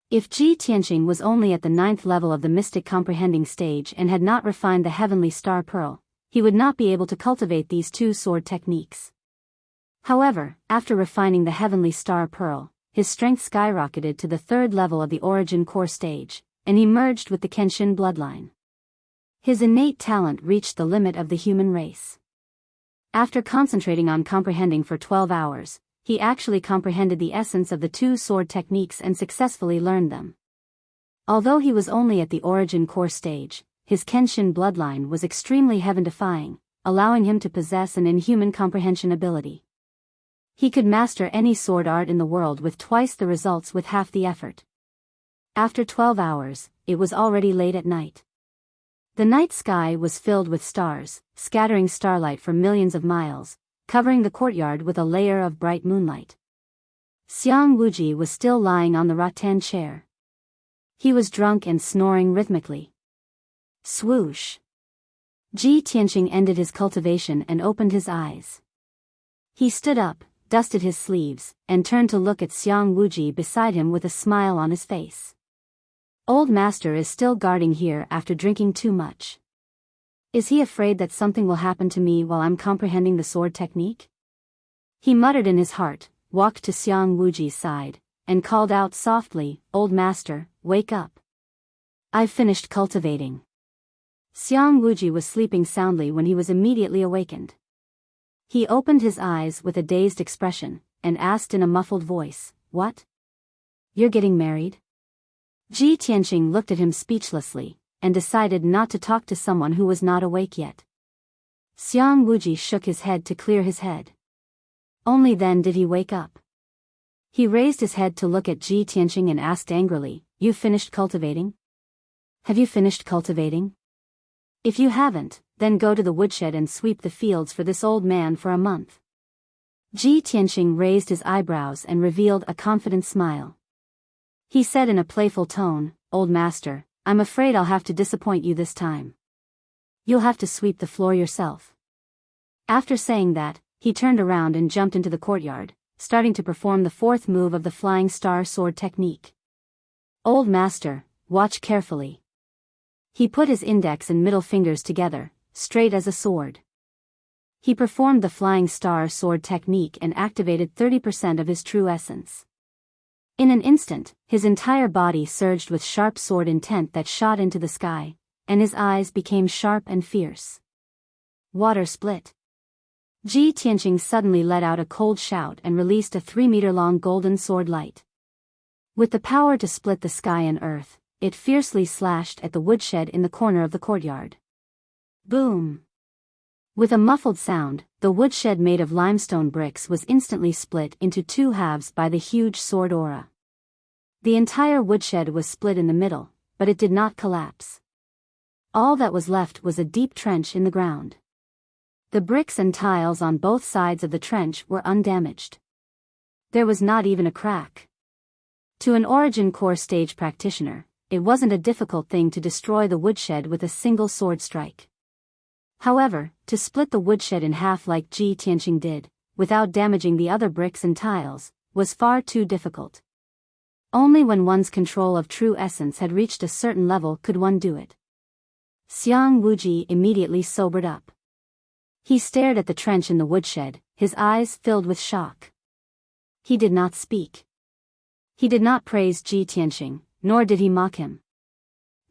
If Ji Tianxing was only at the 9th level of the mystic comprehending stage and had not refined the heavenly star pearl, he would not be able to cultivate these 2 sword techniques. However, after refining the heavenly star pearl, his strength skyrocketed to the 3rd level of the origin core stage, and he merged with the Kenshin bloodline. His innate talent reached the limit of the human race. After concentrating on comprehending for 12 hours, he actually comprehended the essence of the 2 sword techniques and successfully learned them. Although he was only at the origin core stage, his Kenshin bloodline was extremely heaven-defying, allowing him to possess an inhuman comprehension ability. He could master any sword art in the world with twice the results with half the effort. After 12 hours, it was already late at night. The night sky was filled with stars, scattering starlight for millions of miles, covering the courtyard with a layer of bright moonlight. Xiang Wuji was still lying on the rattan chair. He was drunk and snoring rhythmically. Swoosh! Ji Tianqing ended his cultivation and opened his eyes. He stood up, dusted his sleeves, and turned to look at Xiang Wuji beside him with a smile on his face. Old master is still guarding here after drinking too much. Is he afraid that something will happen to me while I'm comprehending the sword technique? He muttered in his heart, walked to Xiang Wuji's side, and called out softly, "Old master, wake up. I've finished cultivating." Xiang Wuji was sleeping soundly when he was immediately awakened. He opened his eyes with a dazed expression, and asked in a muffled voice, "What? You're getting married?" Ji Tianqing looked at him speechlessly, and decided not to talk to someone who was not awake yet. Xiang Wuji shook his head to clear his head. Only then did he wake up. He raised his head to look at Ji Tianqing and asked angrily, "You finished cultivating? Have you finished cultivating? If you haven't, then go to the woodshed and sweep the fields for this old man for a month." Ji Tianqing raised his eyebrows and revealed a confident smile. He said in a playful tone, "Old master, I'm afraid I'll have to disappoint you this time. You'll have to sweep the floor yourself." After saying that, he turned around and jumped into the courtyard, starting to perform the fourth move of the flying star sword technique. "Old master, watch carefully." He put his index and middle fingers together, straight as a sword. He performed the flying star sword technique and activated 30% of his true essence. In an instant, his entire body surged with sharp sword intent that shot into the sky, and his eyes became sharp and fierce. Water split. Ji Tianqing suddenly let out a cold shout and released a 3-meter-long golden sword light. With the power to split the sky and earth, it fiercely slashed at the woodshed in the corner of the courtyard. Boom! With a muffled sound, the woodshed made of limestone bricks was instantly split into two halves by the huge sword aura. The entire woodshed was split in the middle, but it did not collapse. All that was left was a deep trench in the ground. The bricks and tiles on both sides of the trench were undamaged. There was not even a crack. To an origin core stage practitioner, it wasn't a difficult thing to destroy the woodshed with a single sword strike. However, to split the woodshed in half like Ji Tianqing did, without damaging the other bricks and tiles, was far too difficult. Only when one's control of true essence had reached a certain level could one do it. Xiang Wuji immediately sobered up. He stared at the trench in the woodshed, his eyes filled with shock. He did not speak. He did not praise Ji Tianqing, nor did he mock him.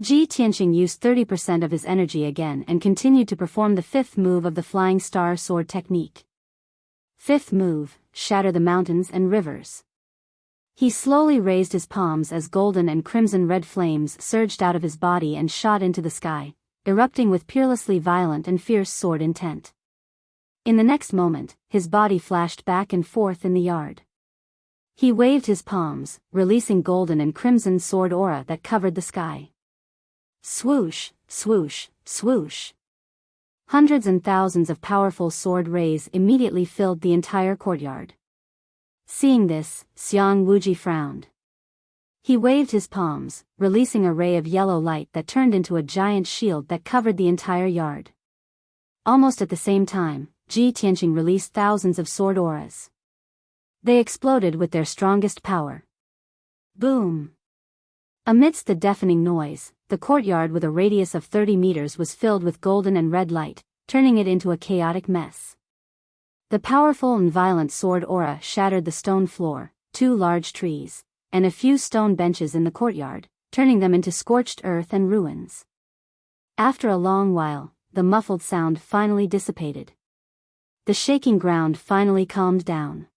Ji Tianqing used 30% of his energy again and continued to perform the fifth move of the flying star sword technique. Fifth move, shatter the mountains and rivers. He slowly raised his palms as golden and crimson red flames surged out of his body and shot into the sky, erupting with peerlessly violent and fierce sword intent. In the next moment, his body flashed back and forth in the yard. He waved his palms, releasing golden and crimson sword aura that covered the sky. Swoosh, swoosh, swoosh. Hundreds and thousands of powerful sword rays immediately filled the entire courtyard. Seeing this, Xiang Wuji frowned. He waved his palms, releasing a ray of yellow light that turned into a giant shield that covered the entire yard. Almost at the same time, Ji Tianqing released thousands of sword auras. They exploded with their strongest power. Boom! Amidst the deafening noise, the courtyard with a radius of 30 meters was filled with golden and red light, turning it into a chaotic mess. The powerful and violent sword aura shattered the stone floor, 2 large trees, and a few stone benches in the courtyard, turning them into scorched earth and ruins. After a long while, the muffled sound finally dissipated. The shaking ground finally calmed down.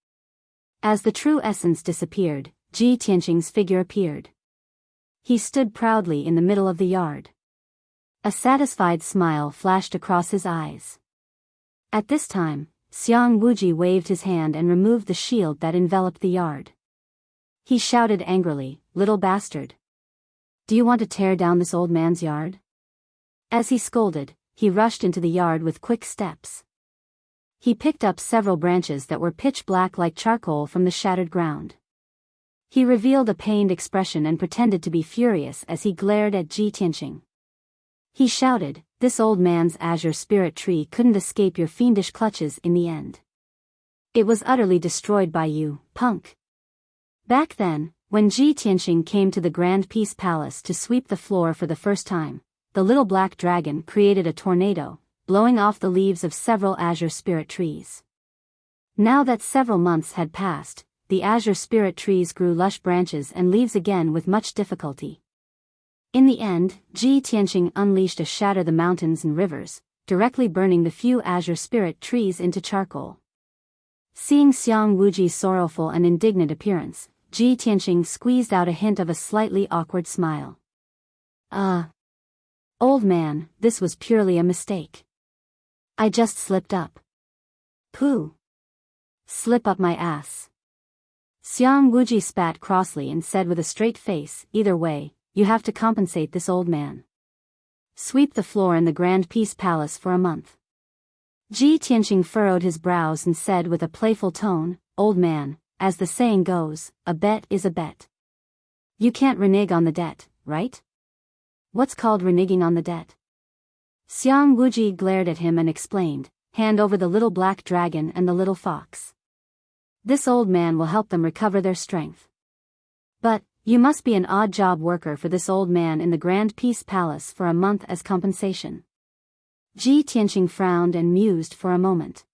As the true essence disappeared, Ji Tianqing's figure appeared. He stood proudly in the middle of the yard. A satisfied smile flashed across his eyes. At this time, Xiang Wuji waved his hand and removed the shield that enveloped the yard. He shouted angrily, "Little bastard! Do you want to tear down this old man's yard?" As he scolded, he rushed into the yard with quick steps. He picked up several branches that were pitch black like charcoal from the shattered ground. He revealed a pained expression and pretended to be furious as he glared at Ji Tianqing. He shouted, "This old man's azure spirit tree couldn't escape your fiendish clutches in the end. It was utterly destroyed by you, punk." Back then, when Ji Tianqing came to the Grand Peace Palace to sweep the floor for the first time, the little black dragon created a tornado, blowing off the leaves of several azure spirit trees. Now that several months had passed, the azure spirit trees grew lush branches and leaves again with much difficulty. In the end, Ji Tianqing unleashed a shatter the mountains and rivers, directly burning the few azure spirit trees into charcoal. Seeing Xiang Wuji's sorrowful and indignant appearance, Ji Tianqing squeezed out a hint of a slightly awkward smile. Old man, this was purely a mistake. I just slipped up." "Pooh. Slip up my ass." Xiang Wuji spat crossly and said with a straight face, "Either way, you have to compensate this old man. Sweep the floor in the Grand Peace Palace for a month." Ji Tianqing furrowed his brows and said with a playful tone, "Old man, as the saying goes, a bet is a bet. You can't renege on the debt, right?" "What's called reneging on the debt?" Xiang Wuji glared at him and explained, "Hand over the little black dragon and the little fox. This old man will help them recover their strength. But, you must be an odd job worker for this old man in the Grand Peace Palace for a month as compensation." Ji Tianqing frowned and mused for a moment.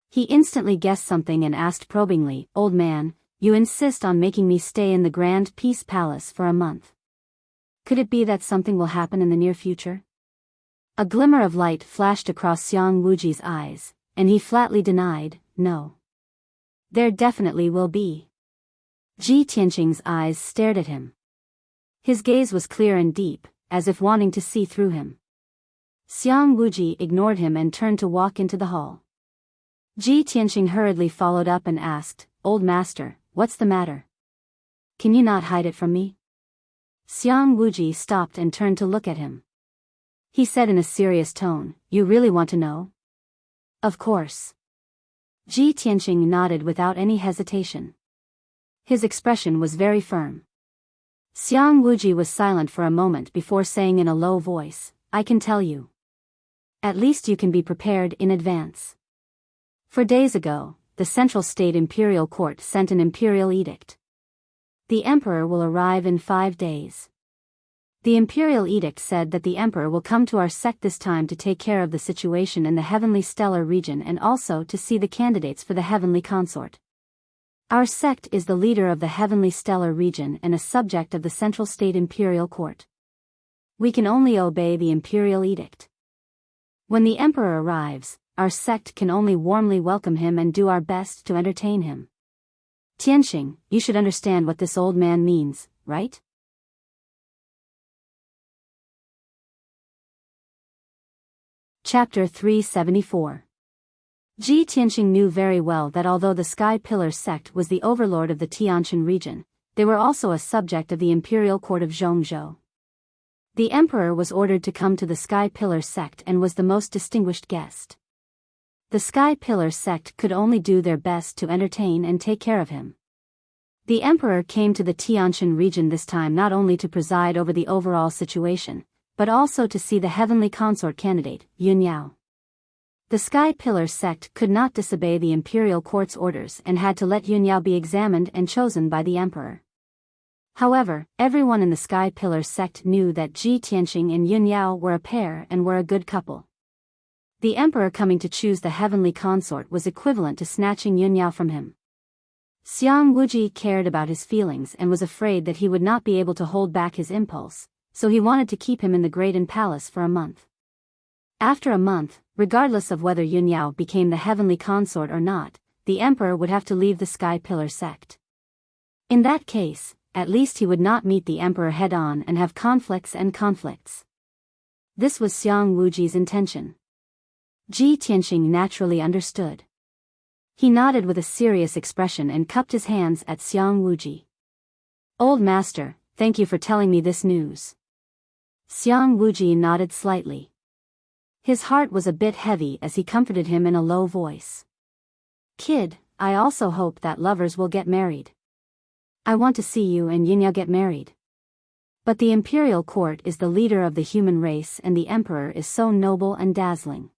He instantly guessed something and asked probingly, "Old man, you insist on making me stay in the Grand Peace Palace for a month. Could it be that something will happen in the near future?" A glimmer of light flashed across Xiang Wuji's eyes, and he flatly denied, "No. There definitely will be." Ji Tianqing's eyes stared at him. His gaze was clear and deep, as if wanting to see through him. Xiang Wuji ignored him and turned to walk into the hall. Ji Tianqing hurriedly followed up and asked, "Old master, what's the matter? Can you not hide it from me?" Xiang Wuji stopped and turned to look at him. He said in a serious tone, "You really want to know?" "Of course." Ji Tianqing nodded without any hesitation. His expression was very firm. Xiang Wuji was silent for a moment before saying in a low voice, "I can tell you. At least you can be prepared in advance. 4 days ago, the Central State Imperial Court sent an imperial edict. The emperor will arrive in 5 days. The imperial edict said that the emperor will come to our sect this time to take care of the situation in the heavenly stellar region and also to see the candidates for the heavenly consort. Our sect is the leader of the heavenly stellar region and a subject of the Central State Imperial Court. We can only obey the imperial edict. When the emperor arrives, our sect can only warmly welcome him and do our best to entertain him. Tianqing, you should understand what this old man means, right?" Chapter 374. Ji Tianqing knew very well that although the Sky Pillar sect was the overlord of the Tianshan region, they were also a subject of the imperial court of Zhongzhou. The emperor was ordered to come to the Sky Pillar sect and was the most distinguished guest. The Sky Pillar sect could only do their best to entertain and take care of him. The emperor came to the Tianshan region this time not only to preside over the overall situation, but also to see the heavenly consort candidate, Yunyao. The Sky Pillar sect could not disobey the imperial court's orders and had to let Yunyao be examined and chosen by the emperor. However, everyone in the Sky Pillar sect knew that Ji Tianqing and Yunyao were a pair and were a good couple. The emperor coming to choose the heavenly consort was equivalent to snatching Yunyao from him. Xiang Wuji cared about his feelings and was afraid that he would not be able to hold back his impulse, so he wanted to keep him in the Graden Palace for a month. After a month, regardless of whether Yunyao became the heavenly consort or not, the emperor would have to leave the Sky Pillar sect. In that case, at least he would not meet the emperor head-on and have conflicts and conflicts. This was Xiang Wuji's intention. Ji Tianqing naturally understood. He nodded with a serious expression and cupped his hands at Xiang Wuji. "Old master, thank you for telling me this news." Xiang Wuji nodded slightly. His heart was a bit heavy as he comforted him in a low voice. "Kid, I also hope that lovers will get married. I want to see you and Yinyao get married. But the imperial court is the leader of the human race and the emperor is so noble and dazzling.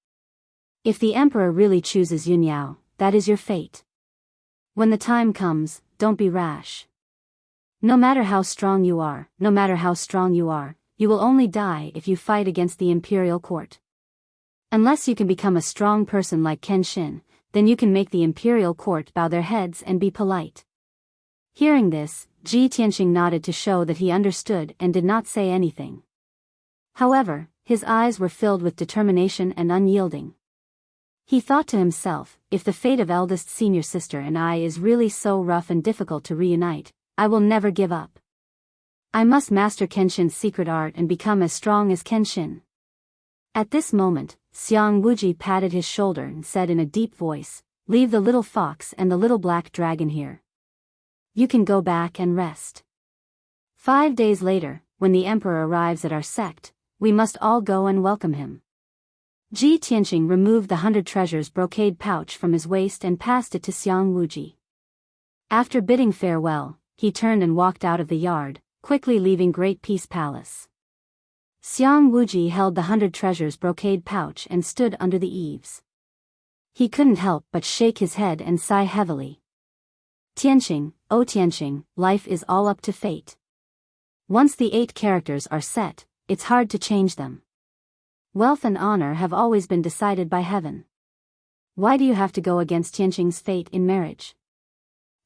If the emperor really chooses Yinyao, that is your fate. When the time comes, don't be rash. No matter how strong you are, you will only die if you fight against the imperial court. Unless you can become a strong person like Kenshin, then you can make the imperial court bow their heads and be polite." Hearing this, Ji Tianqing nodded to show that he understood and did not say anything. However, his eyes were filled with determination and unyielding. He thought to himself, if the fate of eldest senior sister and I is really so rough and difficult to reunite, I will never give up. I must master Kenshin's secret art and become as strong as Kenshin. At this moment, Xiang Wuji patted his shoulder and said in a deep voice, "Leave the little fox and the little black dragon here. You can go back and rest. 5 days later, when the emperor arrives at our sect, we must all go and welcome him." Ji Tianqing removed the 100 treasures brocade pouch from his waist and passed it to Xiang Wuji. After bidding farewell, he turned and walked out of the yard, quickly leaving Great Peace Palace. Xiang Wuji held the 100 treasures brocade pouch and stood under the eaves. He couldn't help but shake his head and sigh heavily. Tianqing, oh Tianqing, life is all up to fate. Once the 8 characters are set, it's hard to change them. Wealth and honor have always been decided by heaven. Why do you have to go against Tianqing's fate in marriage?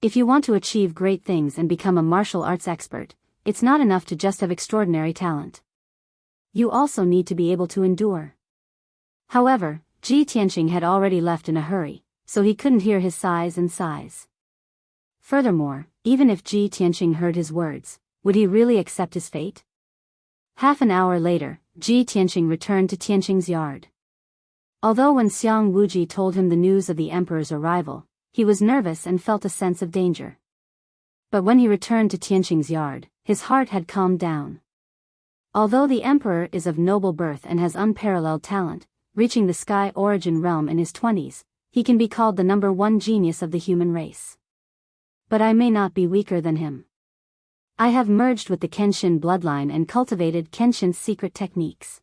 If you want to achieve great things and become a martial arts expert, it's not enough to just have extraordinary talent. You also need to be able to endure. However, Ji Tianqing had already left in a hurry, so he couldn't hear his sighs and sighs. Furthermore, even if Ji Tianqing heard his words, would he really accept his fate? Half an hour later, Ji Tianqing returned to Tianqing's yard. Although when Xiang Wuji told him the news of the emperor's arrival, he was nervous and felt a sense of danger. But when he returned to Tianqing's yard, his heart had calmed down. Although the emperor is of noble birth and has unparalleled talent, reaching the sky origin realm in his 20s, he can be called the #1 genius of the human race. But I may not be weaker than him. I have merged with the Kenshin bloodline and cultivated Kenshin's secret techniques.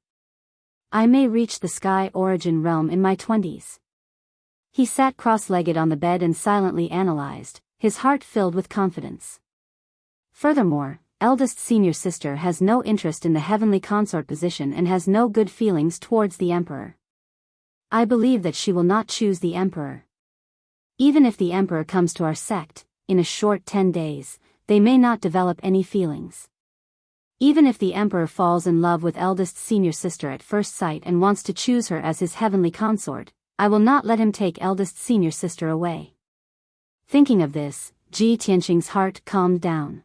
I may reach the sky origin realm in my 20s. He sat cross-legged on the bed and silently analyzed, his heart filled with confidence. Furthermore, eldest senior sister has no interest in the heavenly consort position and has no good feelings towards the emperor. I believe that she will not choose the emperor. Even if the emperor comes to our sect, in a short 10 days, they may not develop any feelings. Even if the emperor falls in love with eldest senior sister at first sight and wants to choose her as his heavenly consort, I will not let him take eldest senior sister away. Thinking of this, Ji Tianqing's heart calmed down.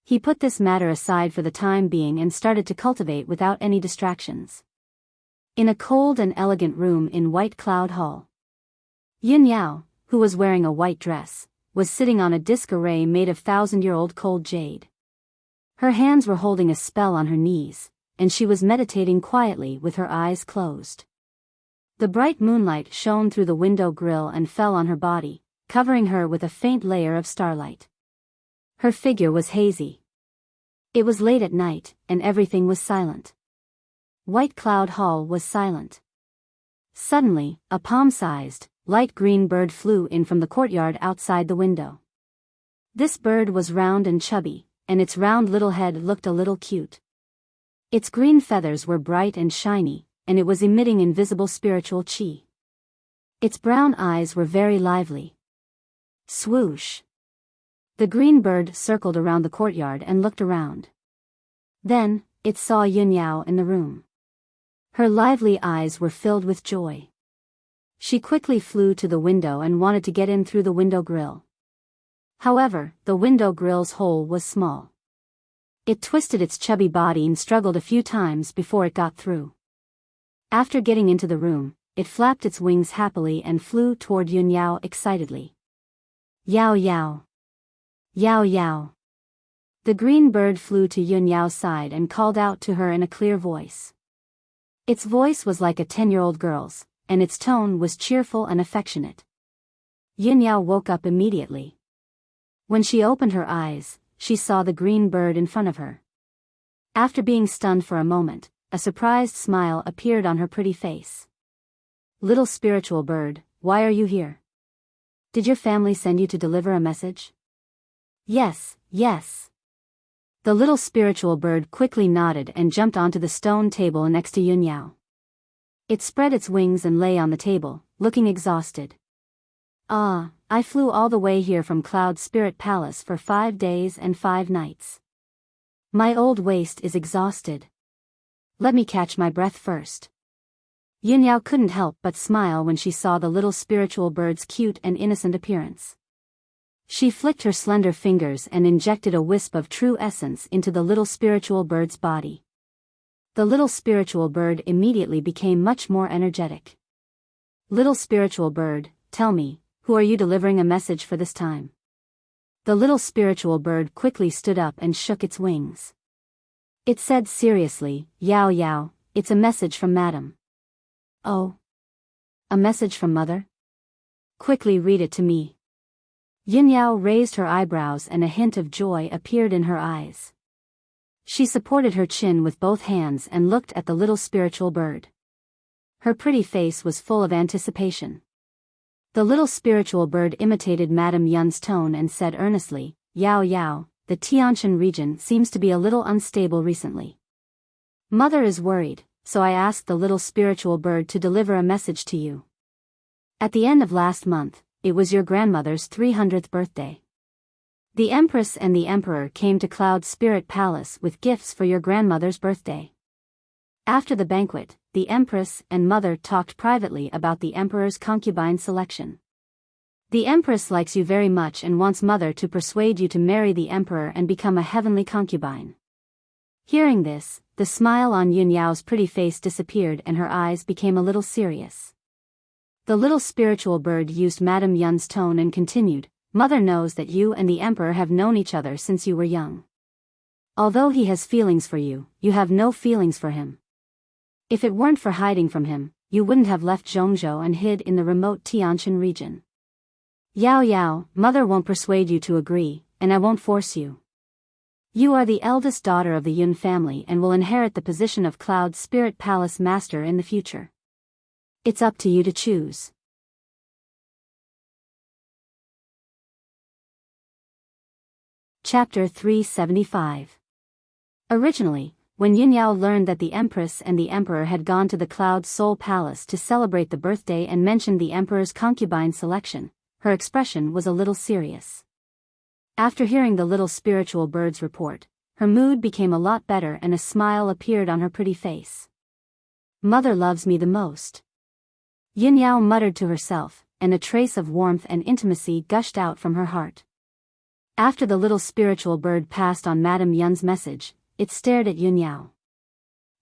He put this matter aside for the time being and started to cultivate without any distractions. In a cold and elegant room in White Cloud Hall, Yinyao, who was wearing a white dress, was sitting on a disc array made of 1,000-year-old cold jade. Her hands were holding a spell on her knees, and she was meditating quietly with her eyes closed. The bright moonlight shone through the window grill and fell on her body, covering her with a faint layer of starlight. Her figure was hazy. It was late at night, and everything was silent. White Cloud Hall was silent. Suddenly, a palm-sized, light green bird flew in from the courtyard outside the window. This bird was round and chubby, and its round little head looked a little cute. Its green feathers were bright and shiny, and it was emitting invisible spiritual chi. Its brown eyes were very lively. Swoosh! The green bird circled around the courtyard and looked around. Then, it saw Yinyao in the room. Her lively eyes were filled with joy. She quickly flew to the window and wanted to get in through the window grill. However, the window grill's hole was small. It twisted its chubby body and struggled a few times before it got through. After getting into the room, it flapped its wings happily and flew toward Yun Yao excitedly. Yao yao. Yao yao. The green bird flew to Yun Yao's side and called out to her in a clear voice. Its voice was like a 10-year-old girl's, and its tone was cheerful and affectionate. Yun Yao woke up immediately. When she opened her eyes, she saw the green bird in front of her. After being stunned for a moment, a surprised smile appeared on her pretty face. Little spiritual bird, why are you here? Did your family send you to deliver a message? Yes, yes. The little spiritual bird quickly nodded and jumped onto the stone table next to Yun Yao. It spread its wings and lay on the table, looking exhausted. Ah, I flew all the way here from Cloud Spirit Palace for 5 days and 5 nights. My old waist is exhausted. Let me catch my breath first. Yun Yao couldn't help but smile when she saw the little spiritual bird's cute and innocent appearance. She flicked her slender fingers and injected a wisp of true essence into the little spiritual bird's body. The little spiritual bird immediately became much more energetic. Little spiritual bird, tell me, who are you delivering a message for this time? The little spiritual bird quickly stood up and shook its wings. It said seriously, Yao Yao, it's a message from Madam. Oh. A message from Mother? Quickly read it to me. Yun Yao raised her eyebrows and a hint of joy appeared in her eyes. She supported her chin with both hands and looked at the little spiritual bird. Her pretty face was full of anticipation. The little spiritual bird imitated Madame Yun's tone and said earnestly, Yao Yao, the Tianshan region seems to be a little unstable recently. Mother is worried, so I asked the little spiritual bird to deliver a message to you. At the end of last month, it was your grandmother's 300th birthday. The Empress and the Emperor came to Cloud Spirit Palace with gifts for your grandmother's birthday. After the banquet, the Empress and Mother talked privately about the Emperor's concubine selection. The Empress likes you very much and wants Mother to persuade you to marry the Emperor and become a heavenly concubine. Hearing this, the smile on Yun Yao's pretty face disappeared and her eyes became a little serious. The little spiritual bird used Madame Yun's tone and continued, Mother knows that you and the Emperor have known each other since you were young. Although he has feelings for you, you have no feelings for him. If it weren't for hiding from him, you wouldn't have left Zhongzhou and hid in the remote Tianshan region. Yao Yao, Mother won't persuade you to agree, and I won't force you. You are the eldest daughter of the Yun family and will inherit the position of Cloud Spirit Palace Master in the future. It's up to you to choose. Chapter 375. Originally, when Yun Yao learned that the Empress and the Emperor had gone to the Cloud Soul Palace to celebrate the birthday and mentioned the Emperor's concubine selection, her expression was a little serious. After hearing the little spiritual bird's report, her mood became a lot better and a smile appeared on her pretty face. Mother loves me the most. Yun Yao muttered to herself, and a trace of warmth and intimacy gushed out from her heart. After the little spiritual bird passed on Madame Yun's message, it stared at Yun Yao.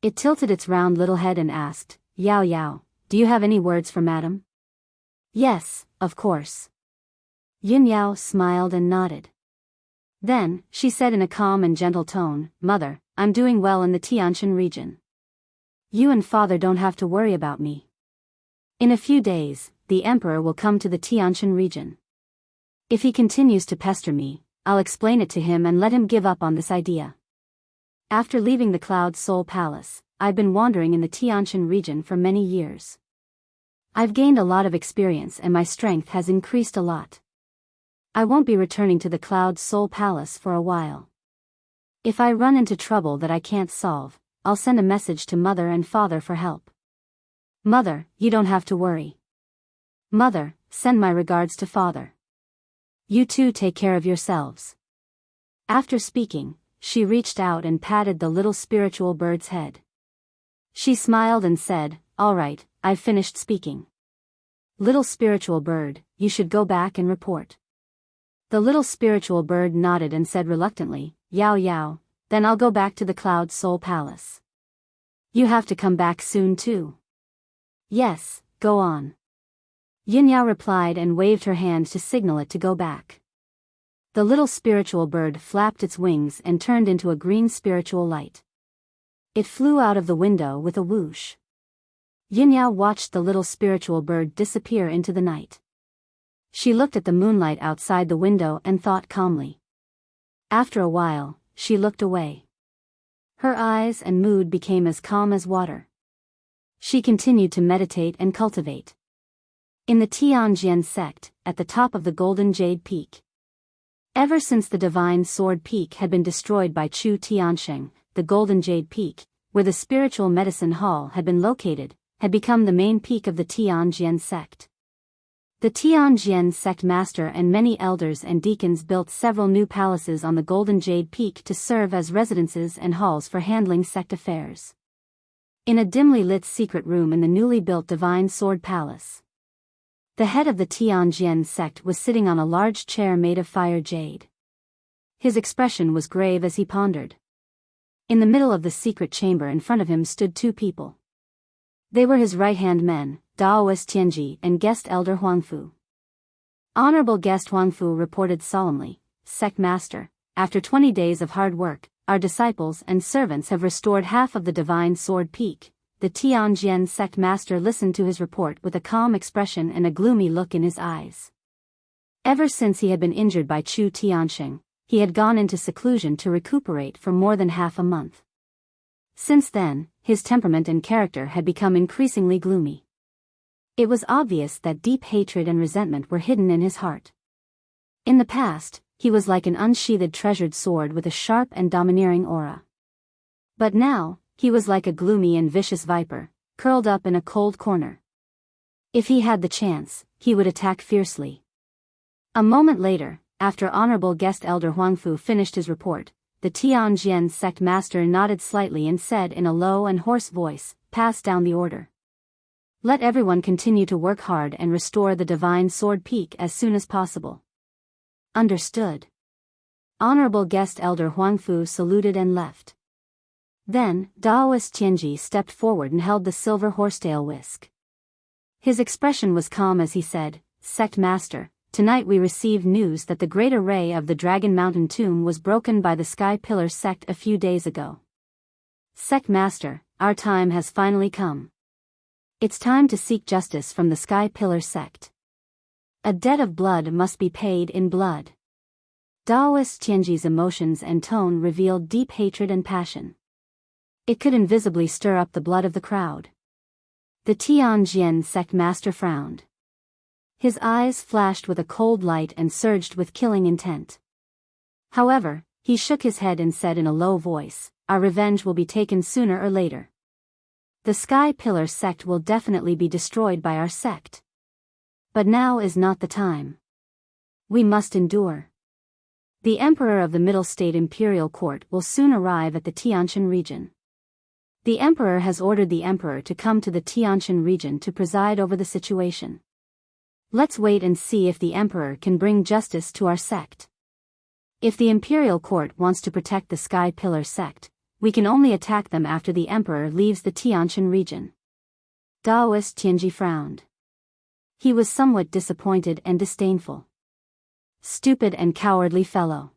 It tilted its round little head and asked, Yao Yao, do you have any words for Madame? Yes, of course. Yun Yao smiled and nodded. Then, she said in a calm and gentle tone, Mother, I'm doing well in the Tianshan region. You and Father don't have to worry about me. In a few days, the Emperor will come to the Tianshan region. If he continues to pester me, I'll explain it to him and let him give up on this idea. After leaving the Cloud Soul Palace, I've been wandering in the Tianshan region for many years. I've gained a lot of experience and my strength has increased a lot. I won't be returning to the Cloud Soul Palace for a while. If I run into trouble that I can't solve, I'll send a message to Mother and Father for help. Mother, you don't have to worry. Mother, send my regards to Father. You two take care of yourselves. After speaking, she reached out and patted the little spiritual bird's head. She smiled and said, All right, I've finished speaking. Little spiritual bird, you should go back and report. The little spiritual bird nodded and said reluctantly, "Yao Yao, then I'll go back to the Cloud Soul Palace." "You have to come back soon too." "Yes, go on." Yin Yao replied and waved her hand to signal it to go back. The little spiritual bird flapped its wings and turned into a green spiritual light. It flew out of the window with a whoosh. Yin Yao watched the little spiritual bird disappear into the night. She looked at the moonlight outside the window and thought calmly. After a while, she looked away. Her eyes and mood became as calm as water. She continued to meditate and cultivate. In the Tianjian sect, at the top of the Golden Jade Peak. Ever since the Divine Sword Peak had been destroyed by Chu Tiansheng, the Golden Jade Peak, where the spiritual medicine hall had been located, had become the main peak of the Tianjian sect. The Tianjian sect master and many elders and deacons built several new palaces on the Golden Jade Peak to serve as residences and halls for handling sect affairs. In a dimly lit secret room in the newly built Divine Sword Palace, the head of the Tianjian sect was sitting on a large chair made of fire jade. His expression was grave as he pondered. In the middle of the secret chamber in front of him stood two people. They were his right-hand men, Daoist Tianji and guest elder Huangfu. Honorable guest Huangfu reported solemnly, "Sect master, after 20 days of hard work, our disciples and servants have restored half of the Divine Sword Peak." The Tianjian sect master listened to his report with a calm expression and a gloomy look in his eyes. Ever since he had been injured by Chu Tiansheng, he had gone into seclusion to recuperate for more than half a month. Since then, his temperament and character had become increasingly gloomy. It was obvious that deep hatred and resentment were hidden in his heart. In the past, he was like an unsheathed treasured sword with a sharp and domineering aura. But now, he was like a gloomy and vicious viper, curled up in a cold corner. If he had the chance, he would attack fiercely. A moment later, after Honorable Guest Elder Huangfu finished his report, the Tianjian sect master nodded slightly and said in a low and hoarse voice, "Pass down the order. Let everyone continue to work hard and restore the Divine Sword Peak as soon as possible." "Understood." Honorable Guest Elder Huangfu saluted and left. Then, Daoist Tianji stepped forward and held the silver horsetail whisk. His expression was calm as he said, "Sect master, tonight we received news that the great array of the Dragon Mountain tomb was broken by the Sky Pillar sect a few days ago. Sect master, our time has finally come. It's time to seek justice from the Sky Pillar sect. A debt of blood must be paid in blood." Daoist Tianji's emotions and tone revealed deep hatred and passion. It could invisibly stir up the blood of the crowd. The Tianjian sect master frowned. His eyes flashed with a cold light and surged with killing intent. However, he shook his head and said in a low voice, "Our revenge will be taken sooner or later. The Sky Pillar sect will definitely be destroyed by our sect. But now is not the time. We must endure. The Emperor of the Middle State Imperial Court will soon arrive at the Tianshan region. The Emperor has ordered the Emperor to come to the Tianshan region to preside over the situation. Let's wait and see if the Emperor can bring justice to our sect. If the Imperial Court wants to protect the Sky Pillar sect, we can only attack them after the Emperor leaves the Tianshan region." Daoist Tianji frowned. He was somewhat disappointed and disdainful. "Stupid and cowardly fellow.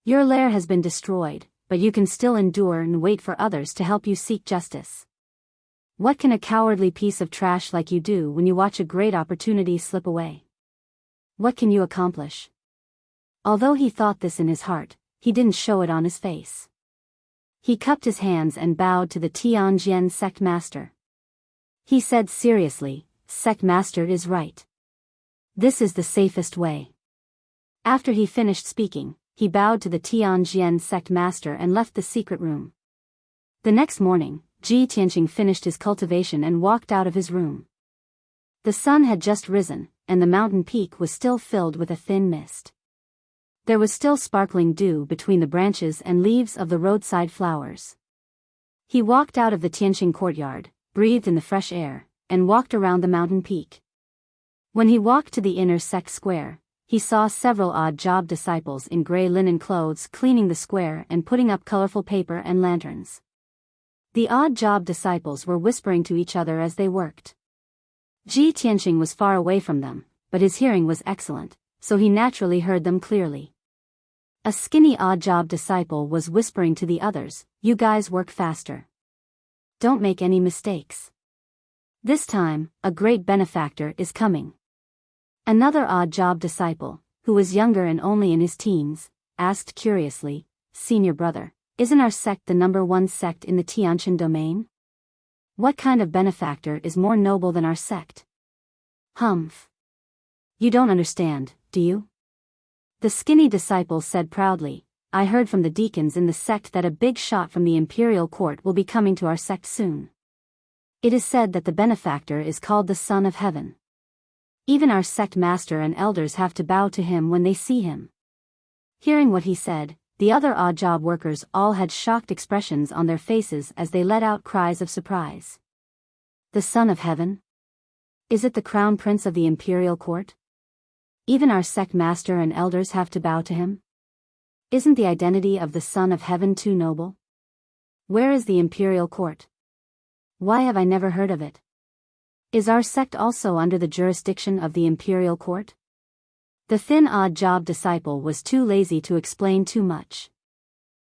Your lair has been destroyed, but you can still endure and wait for others to help you seek justice. What can a cowardly piece of trash like you do when you watch a great opportunity slip away? What can you accomplish?" Although he thought this in his heart, he didn't show it on his face. He cupped his hands and bowed to the Tianjian sect master. He said seriously, "Sect master is right. This is the safest way." After he finished speaking, he bowed to the Tianjian sect master and left the secret room. The next morning, Ji Tianqing finished his cultivation and walked out of his room. The sun had just risen, and the mountain peak was still filled with a thin mist. There was still sparkling dew between the branches and leaves of the roadside flowers. He walked out of the Tianqing courtyard, breathed in the fresh air, and walked around the mountain peak. When he walked to the inner sect square, he saw several odd job disciples in gray linen clothes cleaning the square and putting up colorful paper and lanterns. The odd job disciples were whispering to each other as they worked. Ji Tianqing was far away from them, but his hearing was excellent, so he naturally heard them clearly. A skinny odd job disciple was whispering to the others, "You guys work faster. Don't make any mistakes. This time, a great benefactor is coming." Another odd job disciple, who was younger and only in his teens, asked curiously, "Senior brother, isn't our sect the #1 sect in the Tianqian domain? What kind of benefactor is more noble than our sect?" "Humph. You don't understand, do you?" The skinny disciple said proudly, "I heard from the deacons in the sect that a big shot from the imperial court will be coming to our sect soon. It is said that the benefactor is called the Son of Heaven. Even our sect master and elders have to bow to him when they see him." Hearing what he said, the other odd job workers all had shocked expressions on their faces as they let out cries of surprise. "The Son of Heaven? Is it the crown prince of the imperial court? Even our sect master and elders have to bow to him? Isn't the identity of the Son of Heaven too noble? Where is the imperial court? Why have I never heard of it? Is our sect also under the jurisdiction of the imperial court?" The thin odd job disciple was too lazy to explain too much.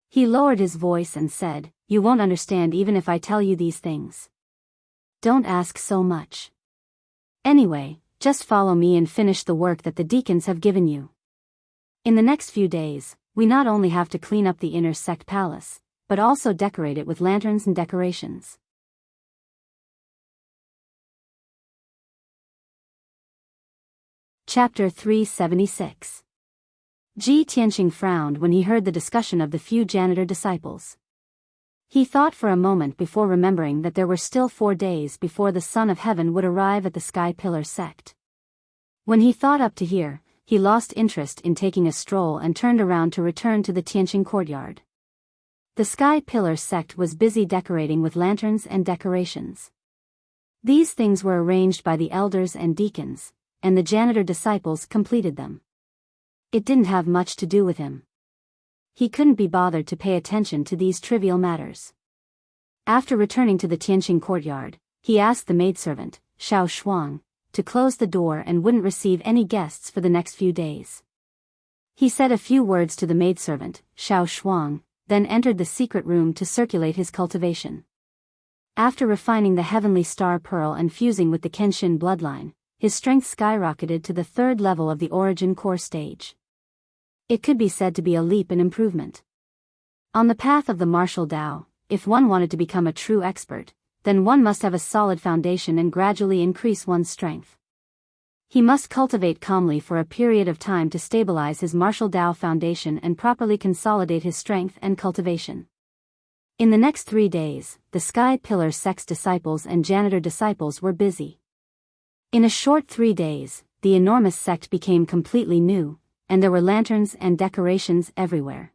He lowered his voice and said, "You won't understand even if I tell you these things. Don't ask so much. Anyway, just follow me and finish the work that the deacons have given you. In the next few days, we not only have to clean up the inner sect palace, but also decorate it with lanterns and decorations." Chapter 376. Ji Tianqing frowned when he heard the discussion of the few janitor disciples. He thought for a moment before remembering that there were still 4 days before the Son of Heaven would arrive at the Sky Pillar sect. When he thought up to here, he lost interest in taking a stroll and turned around to return to the Tianqing courtyard. The Sky Pillar sect was busy decorating with lanterns and decorations. These things were arranged by the elders and deacons, and the janitor disciples completed them. It didn't have much to do with him. He couldn't be bothered to pay attention to these trivial matters. After returning to the Tianqing courtyard, he asked the maidservant, Xiao Shuang, to close the door and wouldn't receive any guests for the next few days. He said a few words to the maidservant, Xiao Shuang, then entered the secret room to circulate his cultivation. After refining the heavenly star pearl and fusing with the Kenshin bloodline, his strength skyrocketed to the 3rd level of the origin core stage. It could be said to be a leap in improvement. On the path of the martial Tao, if one wanted to become a true expert, then one must have a solid foundation and gradually increase one's strength. He must cultivate calmly for a period of time to stabilize his martial Tao foundation and properly consolidate his strength and cultivation. In the next 3 days, the Sky Pillar sect's disciples and janitor disciples were busy. In a short 3 days, the enormous sect became completely new, and there were lanterns and decorations everywhere.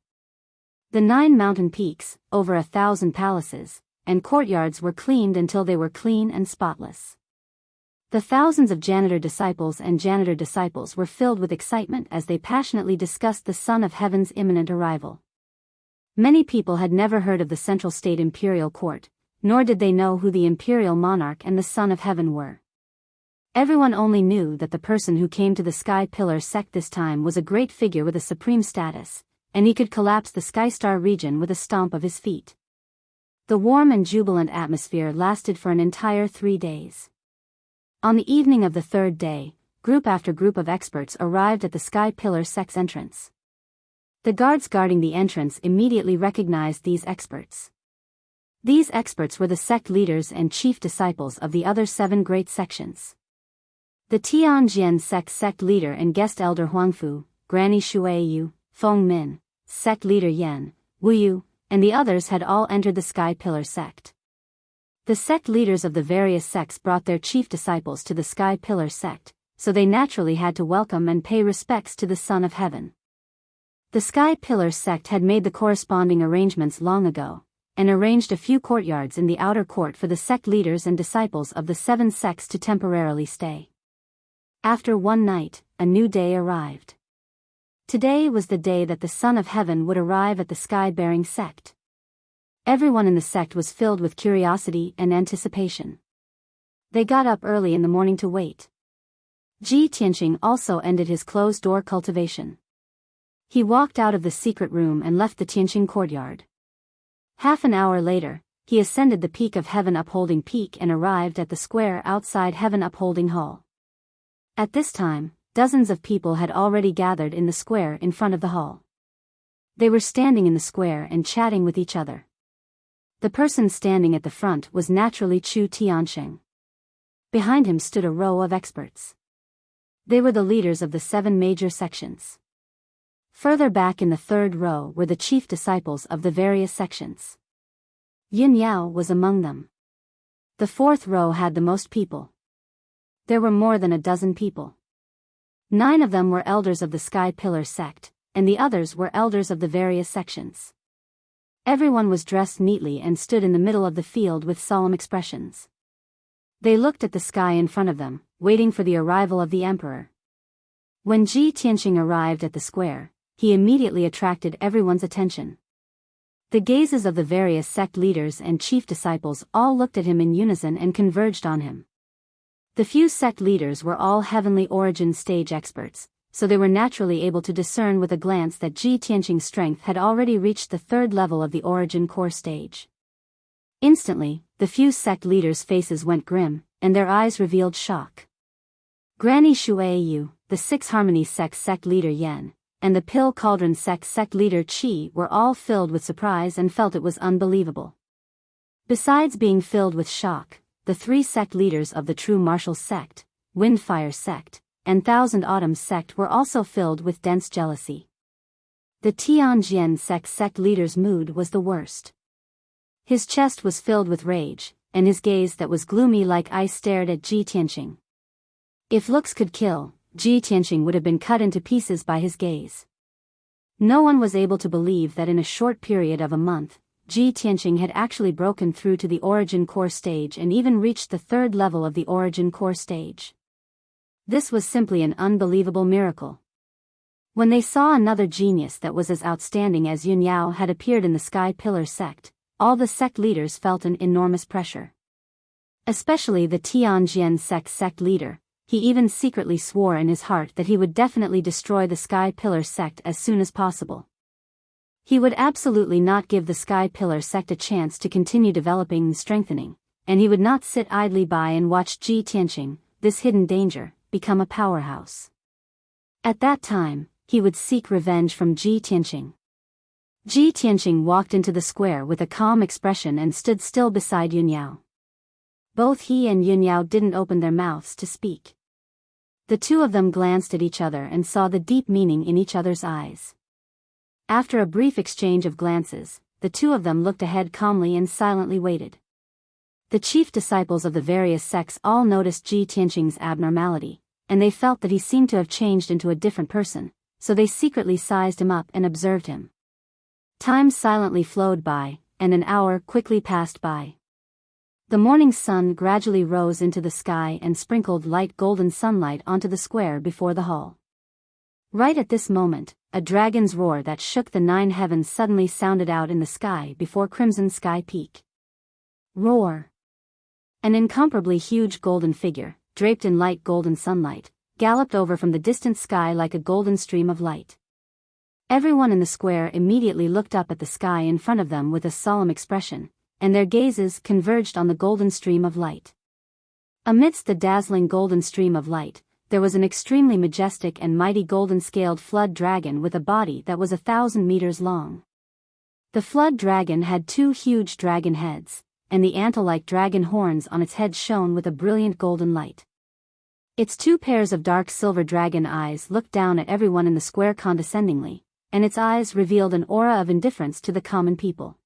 The 9 mountain peaks, over 1,000 palaces, and courtyards were cleaned until they were clean and spotless. The thousands of janitor disciples were filled with excitement as they passionately discussed the Son of Heaven's imminent arrival. Many people had never heard of the Central State Imperial Court, nor did they know who the Imperial Monarch and the Son of Heaven were. Everyone only knew that the person who came to the Sky Pillar sect this time was a great figure with a supreme status, and he could collapse the Sky Star region with a stomp of his feet. The warm and jubilant atmosphere lasted for an entire 3 days. On the evening of the 3rd day, group after group of experts arrived at the Sky Pillar sect's entrance. The guards guarding the entrance immediately recognized these experts. These experts were the sect leaders and chief disciples of the other 7 great sections. The Tianjian sect leader and guest elder Huangfu, Granny Shuaiyu, Feng Min, sect leader Yan, Wuyu, and the others had all entered the Sky Pillar sect. The sect leaders of the various sects brought their chief disciples to the Sky Pillar sect, so they naturally had to welcome and pay respects to the Son of Heaven. The Sky Pillar sect had made the corresponding arrangements long ago, and arranged a few courtyards in the outer court for the sect leaders and disciples of the 7 sects to temporarily stay. After one night, a new day arrived. Today was the day that the Son of Heaven would arrive at the sky-bearing sect. Everyone in the sect was filled with curiosity and anticipation. They got up early in the morning to wait. Ji Tianqing also ended his closed-door cultivation. He walked out of the secret room and left the Tianqing courtyard. Half an hour later, he ascended the peak of Heaven Upholding Peak and arrived at the square outside Heaven Upholding Hall. At this time, dozens of people had already gathered in the square in front of the hall. They were standing in the square and chatting with each other. The person standing at the front was naturally Chu Tiansheng. Behind him stood a row of experts. They were the leaders of the 7 major sections. Further back in the third row were the chief disciples of the various sections. Yin Yao was among them. The fourth row had the most people. There were more than a dozen people. 9 of them were elders of the Sky Pillar sect, and the others were elders of the various sections. Everyone was dressed neatly and stood in the middle of the field with solemn expressions. They looked at the sky in front of them, waiting for the arrival of the emperor. When Ji Tianqing arrived at the square, he immediately attracted everyone's attention. The gazes of the various sect leaders and chief disciples all looked at him in unison and converged on him. The few sect leaders were all heavenly origin stage experts, so they were naturally able to discern with a glance that Ji Tianqing's strength had already reached the 3rd level of the origin core stage. Instantly, the few sect leaders' faces went grim, and their eyes revealed shock. Granny Shuaiyu, the 6 Harmony sect leader Yan, and the Pill Cauldron sect leader Qi were all filled with surprise and felt it was unbelievable. Besides being filled with shock, the 3 sect leaders of the True Martial sect, Windfire sect, and Thousand Autumns sect were also filled with dense jealousy. The Tianjian sect leader's mood was the worst. His chest was filled with rage, and his gaze that was gloomy like ice stared at Ji Tianqing. If looks could kill, Ji Tianqing would have been cut into pieces by his gaze. No one was able to believe that in a short period of a month, Ji Tianqing had actually broken through to the origin core stage and even reached the 3rd level of the origin core stage. This was simply an unbelievable miracle. When they saw another genius that was as outstanding as Yun Yao had appeared in the Sky Pillar sect, all the sect leaders felt an enormous pressure. Especially the Tianjian sect leader. He even secretly swore in his heart that he would definitely destroy the Sky Pillar sect as soon as possible. He would absolutely not give the Sky Pillar sect a chance to continue developing and strengthening, and he would not sit idly by and watch Ji Tianqing, this hidden danger, become a powerhouse. At that time, he would seek revenge from Ji Tianqing. Ji Tianqing walked into the square with a calm expression and stood still beside Yun Yao. Both he and Yun Yao didn't open their mouths to speak. The two of them glanced at each other and saw the deep meaning in each other's eyes. After a brief exchange of glances, the two of them looked ahead calmly and silently waited. The chief disciples of the various sects all noticed Ji Tianqing's abnormality, and they felt that he seemed to have changed into a different person, so they secretly sized him up and observed him. Time silently flowed by, and an hour quickly passed by. The morning sun gradually rose into the sky and sprinkled light golden sunlight onto the square before the hall. Right at this moment, a dragon's roar that shook the 9 heavens suddenly sounded out in the sky before Crimson Sky Peak. Roar! An incomparably huge golden figure, draped in light golden sunlight, galloped over from the distant sky like a golden stream of light. Everyone in the square immediately looked up at the sky in front of them with a solemn expression, and their gazes converged on the golden stream of light. Amidst the dazzling golden stream of light, there was an extremely majestic and mighty golden-scaled flood dragon with a body that was 1,000 meters long. The flood dragon had 2 huge dragon heads, and the antle-like dragon horns on its head shone with a brilliant golden light. Its 2 pairs of dark silver dragon eyes looked down at everyone in the square condescendingly, and its eyes revealed an aura of indifference to the common people.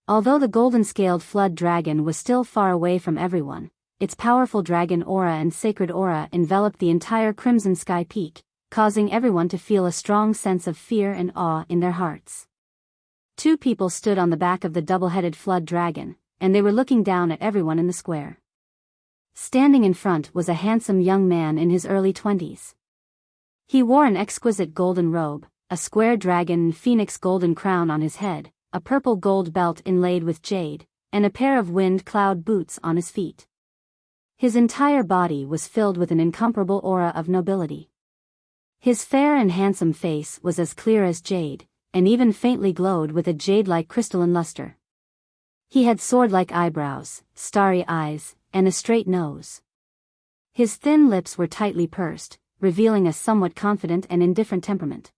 Although the golden-scaled flood dragon was still far away from everyone, its powerful dragon aura and sacred aura enveloped the entire Crimson Sky Peak, causing everyone to feel a strong sense of fear and awe in their hearts. 2 people stood on the back of the double-headed flood dragon, and they were looking down at everyone in the square. Standing in front was a handsome young man in his early 20s. He wore an exquisite golden robe, a square dragon and phoenix golden crown on his head, a purple gold belt inlaid with jade, and a pair of wind cloud boots on his feet. His entire body was filled with an incomparable aura of nobility. His fair and handsome face was as clear as jade, and even faintly glowed with a jade-like crystalline luster. He had sword-like eyebrows, starry eyes, and a straight nose. His thin lips were tightly pursed, revealing a somewhat confident and indifferent temperament.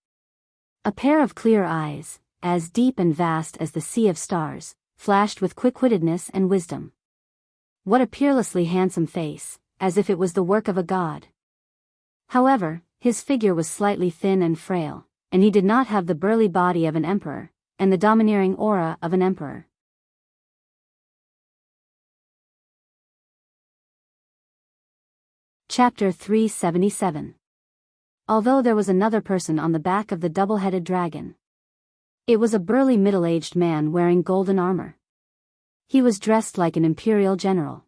A pair of clear eyes, as deep and vast as the sea of stars, flashed with quick-wittedness and wisdom. What a peerlessly handsome face, as if it was the work of a god. However, his figure was slightly thin and frail, and he did not have the burly body of an emperor, and the domineering aura of an emperor. Chapter 377. Although there was another person on the back of the double-headed dragon. It was a burly middle-aged man wearing golden armor. He was dressed like an imperial general.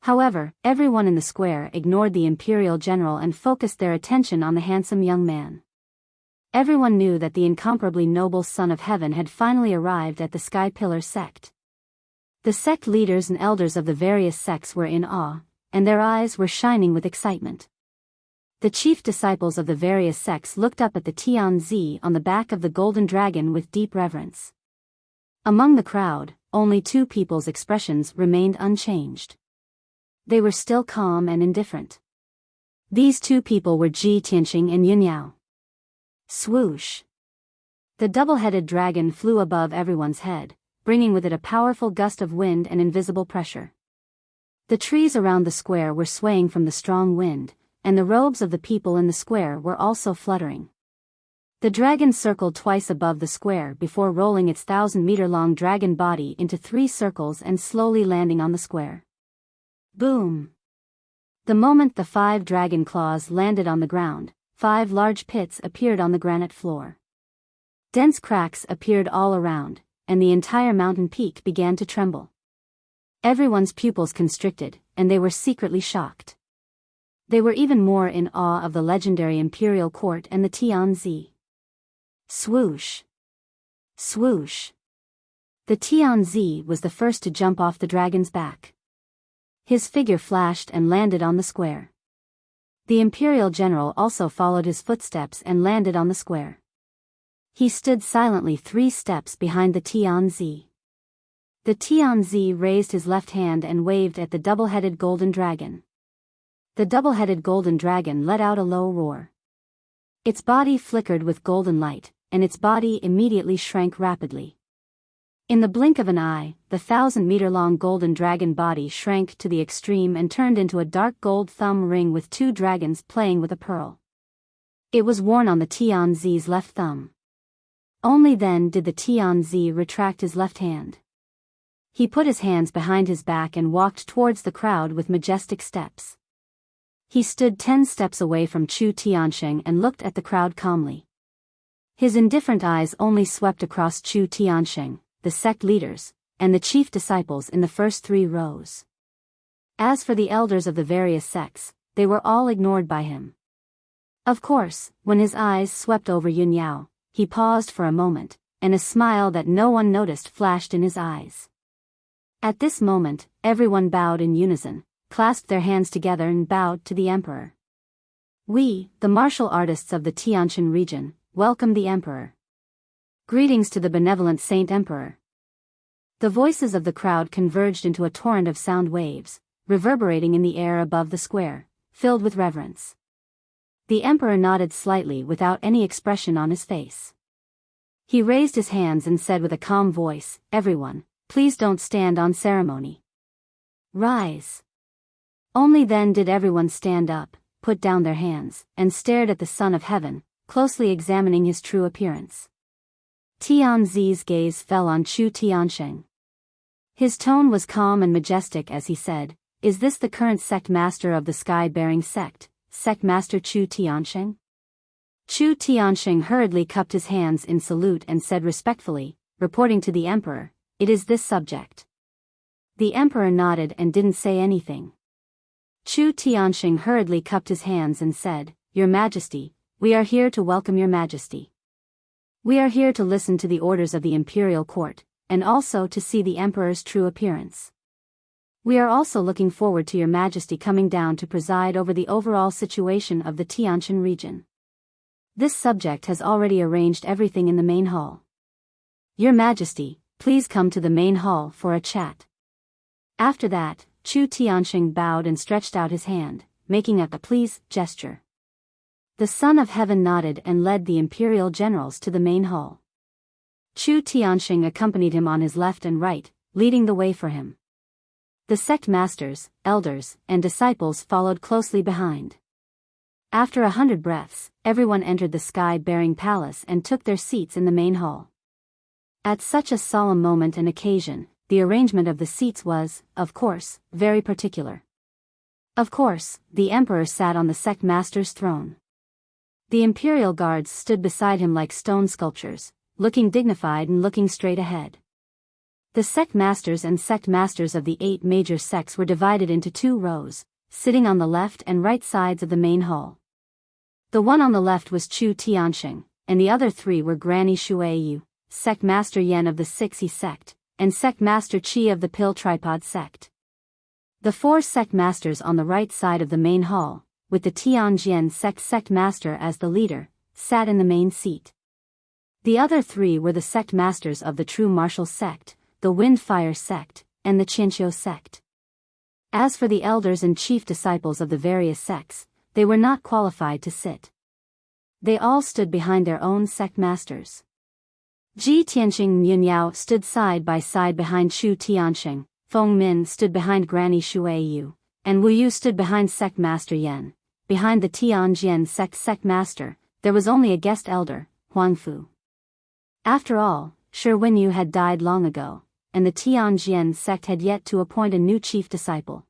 However, everyone in the square ignored the imperial general and focused their attention on the handsome young man. Everyone knew that the incomparably noble Son of Heaven had finally arrived at the Sky Pillar sect. The sect leaders and elders of the various sects were in awe, and their eyes were shining with excitement. The chief disciples of the various sects looked up at the Tianzi on the back of the golden dragon with deep reverence. Among the crowd, only two people's expressions remained unchanged. They were still calm and indifferent. These two people were Ji Tianxing and Yunyao. Swoosh! The double-headed dragon flew above everyone's head, bringing with it a powerful gust of wind and invisible pressure. The trees around the square were swaying from the strong wind, and the robes of the people in the square were also fluttering. The dragon circled twice above the square before rolling its 1,000-meter-long dragon body into 3 circles and slowly landing on the square. Boom! The moment the 5 dragon claws landed on the ground, 5 large pits appeared on the granite floor. Dense cracks appeared all around, and the entire mountain peak began to tremble. Everyone's pupils constricted, and they were secretly shocked. They were even more in awe of the legendary imperial court and the Tianzi. Swoosh! Swoosh! The Tianzi was the first to jump off the dragon's back. His figure flashed and landed on the square. The imperial general also followed his footsteps and landed on the square. He stood silently 3 steps behind the Tianzi. The Tianzi raised his left hand and waved at the double-headed golden dragon. The double-headed golden dragon let out a low roar. Its body flickered with golden light, and its body immediately shrank rapidly. In the blink of an eye, the 1,000-meter-long golden dragon body shrank to the extreme and turned into a dark gold thumb ring with 2 dragons playing with a pearl. It was worn on the Tianzi's left thumb. Only then did the Tianzi retract his left hand. He put his hands behind his back and walked towards the crowd with majestic steps. He stood 10 steps away from Chu Tianxing and looked at the crowd calmly. His indifferent eyes only swept across Chu Tianxing, the sect leaders, and the chief disciples in the first 3 rows. As for the elders of the various sects, they were all ignored by him. Of course, when his eyes swept over Yunyao, he paused for a moment, and a smile that no one noticed flashed in his eyes. At this moment, everyone bowed in unison, clasped their hands together and bowed to the emperor. We, the martial artists of the Tianxin region, welcome the emperor. Greetings to the benevolent Saint Emperor. The voices of the crowd converged into a torrent of sound waves, reverberating in the air above the square, filled with reverence. The emperor nodded slightly without any expression on his face. He raised his hands and said with a calm voice, "Everyone, please don't stand on ceremony. Rise." Only then did everyone stand up, put down their hands, and stared at the Son of Heaven, closely examining his true appearance. Tianzi's gaze fell on Chu Tianxing. His tone was calm and majestic as he said, "Is this the current sect master of the sky-bearing sect, Sect Master Chu Tianxing?" Chu Tianxing hurriedly cupped his hands in salute and said respectfully, reporting to the emperor, "It is this subject." The emperor nodded and didn't say anything. Chu Tianxing hurriedly cupped his hands and said, "Your Majesty, we are here to welcome your majesty. We are here to listen to the orders of the imperial court, and also to see the emperor's true appearance. We are also looking forward to your majesty coming down to preside over the overall situation of the Tianshan region. This subject has already arranged everything in the main hall. Your majesty, please come to the main hall for a chat. After that, Chu Tianxing bowed and stretched out his hand, making a please gesture. The Son of Heaven nodded and led the imperial generals to the main hall. Chu Tianxing accompanied him on his left and right, leading the way for him. The sect masters, elders, and disciples followed closely behind. After 100 breaths, everyone entered the sky-bearing palace and took their seats in the main hall. At such a solemn moment and occasion, the arrangement of the seats was, of course, very particular. Of course, the emperor sat on the sect master's throne. The imperial guards stood beside him like stone sculptures, looking dignified and looking straight ahead. The sect masters and sect masters of the 8 major sects were divided into 2 rows, sitting on the left and right sides of the main hall. The one on the left was Chu Tianxing, and the other 3 were Granny Shuiyu, Sect Master Yen of the 6E sect, and Sect Master Qi of the Pill Tripod sect. The 4 sect masters on the right side of the main hall, with the Tianjian sect master as the leader, sat in the main seat. The other 3 were the sect masters of the True Martial sect, the Wind-Fire sect, and the Qianqiu sect. As for the elders and chief disciples of the various sects, they were not qualified to sit. They all stood behind their own sect masters. Ji Tianxing and Yunyao stood side by side behind Chu Tianxing, Feng Min stood behind Granny Shuiyu, and Wu Yu stood behind Sect Master Yen. Behind the Tianjian sect master, there was only a guest elder, Huangfu. After all, Shi Wenyu had died long ago, and the Tianjian sect had yet to appoint a new chief disciple.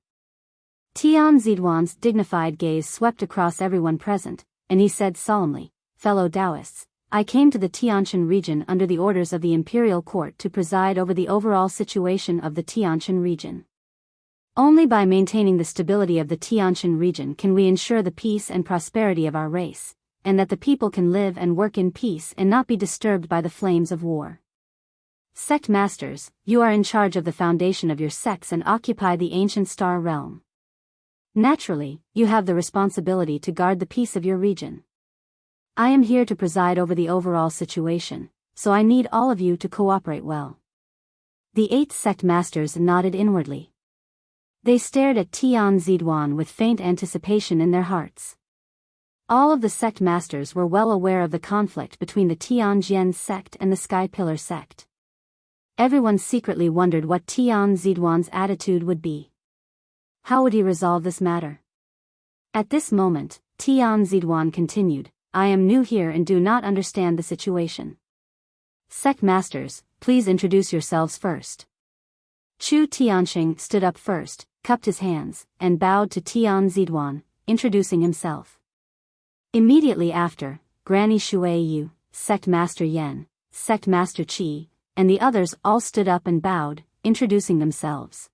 Tian Ziduan's dignified gaze swept across everyone present, and he said solemnly, "Fellow Taoists, I came to the Tianshan region under the orders of the imperial court to preside over the overall situation of the Tianshan region. Only by maintaining the stability of the Tianshan region can we ensure the peace and prosperity of our race, and that the people can live and work in peace and not be disturbed by the flames of war. Sect masters, you are in charge of the foundation of your sects and occupy the ancient star realm. Naturally, you have the responsibility to guard the peace of your region. I am here to preside over the overall situation, so I need all of you to cooperate well." The 8 sect masters nodded inwardly. They stared at Tian Ziduan with faint anticipation in their hearts. All of the sect masters were well aware of the conflict between the Tianjian sect and the Sky Pillar sect. Everyone secretly wondered what Tian Ziduan's attitude would be. How would he resolve this matter? At this moment, Tian Ziduan continued, "I am new here and do not understand the situation. Sect masters, please introduce yourselves first." Chu Tianxing stood up first, cupped his hands, and bowed to Tian Ziduan, introducing himself. Immediately after, Granny Shuiyu, Sect Master Yen, Sect Master Qi, and the others all stood up and bowed, introducing themselves.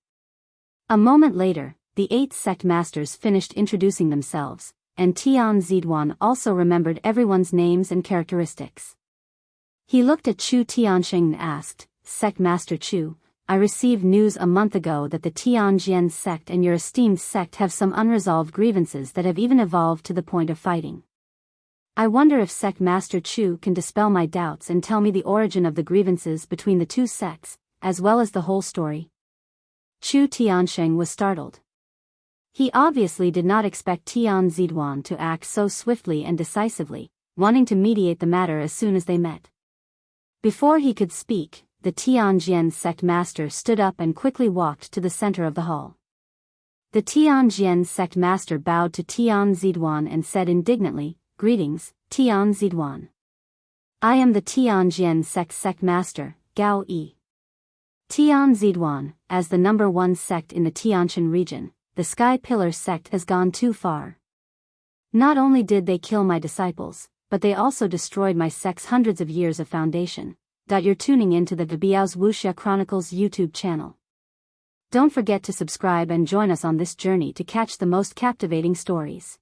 A moment later, the 8 sect masters finished introducing themselves, and Tian Ziduan also remembered everyone's names and characteristics. He looked at Chu Tianxing and asked, "Sect Master Chu, I received news a month ago that the Tianjian sect and your esteemed sect have some unresolved grievances that have even evolved to the point of fighting. I wonder if Sect Master Chu can dispel my doubts and tell me the origin of the grievances between the 2 sects, as well as the whole story." Chu Tianxing was startled. He obviously did not expect Tian Ziduan to act so swiftly and decisively, wanting to mediate the matter as soon as they met. Before he could speak, the Tianjian sect master stood up and quickly walked to the center of the hall. The Tianjian sect master bowed to Tian Ziduan and said indignantly, "Greetings, Tian Ziduan. I am the Tianjian sect master, Gao Yi." Tian Ziduan, as the number 1 sect in the Tianshan region, the Sky Pillar sect has gone too far. Not only did they kill my disciples, but they also destroyed my sect's hundreds of years of foundation. You're tuning into the Biyao's Wuxia Chronicles YouTube channel. Don't forget to subscribe and join us on this journey to catch the most captivating stories.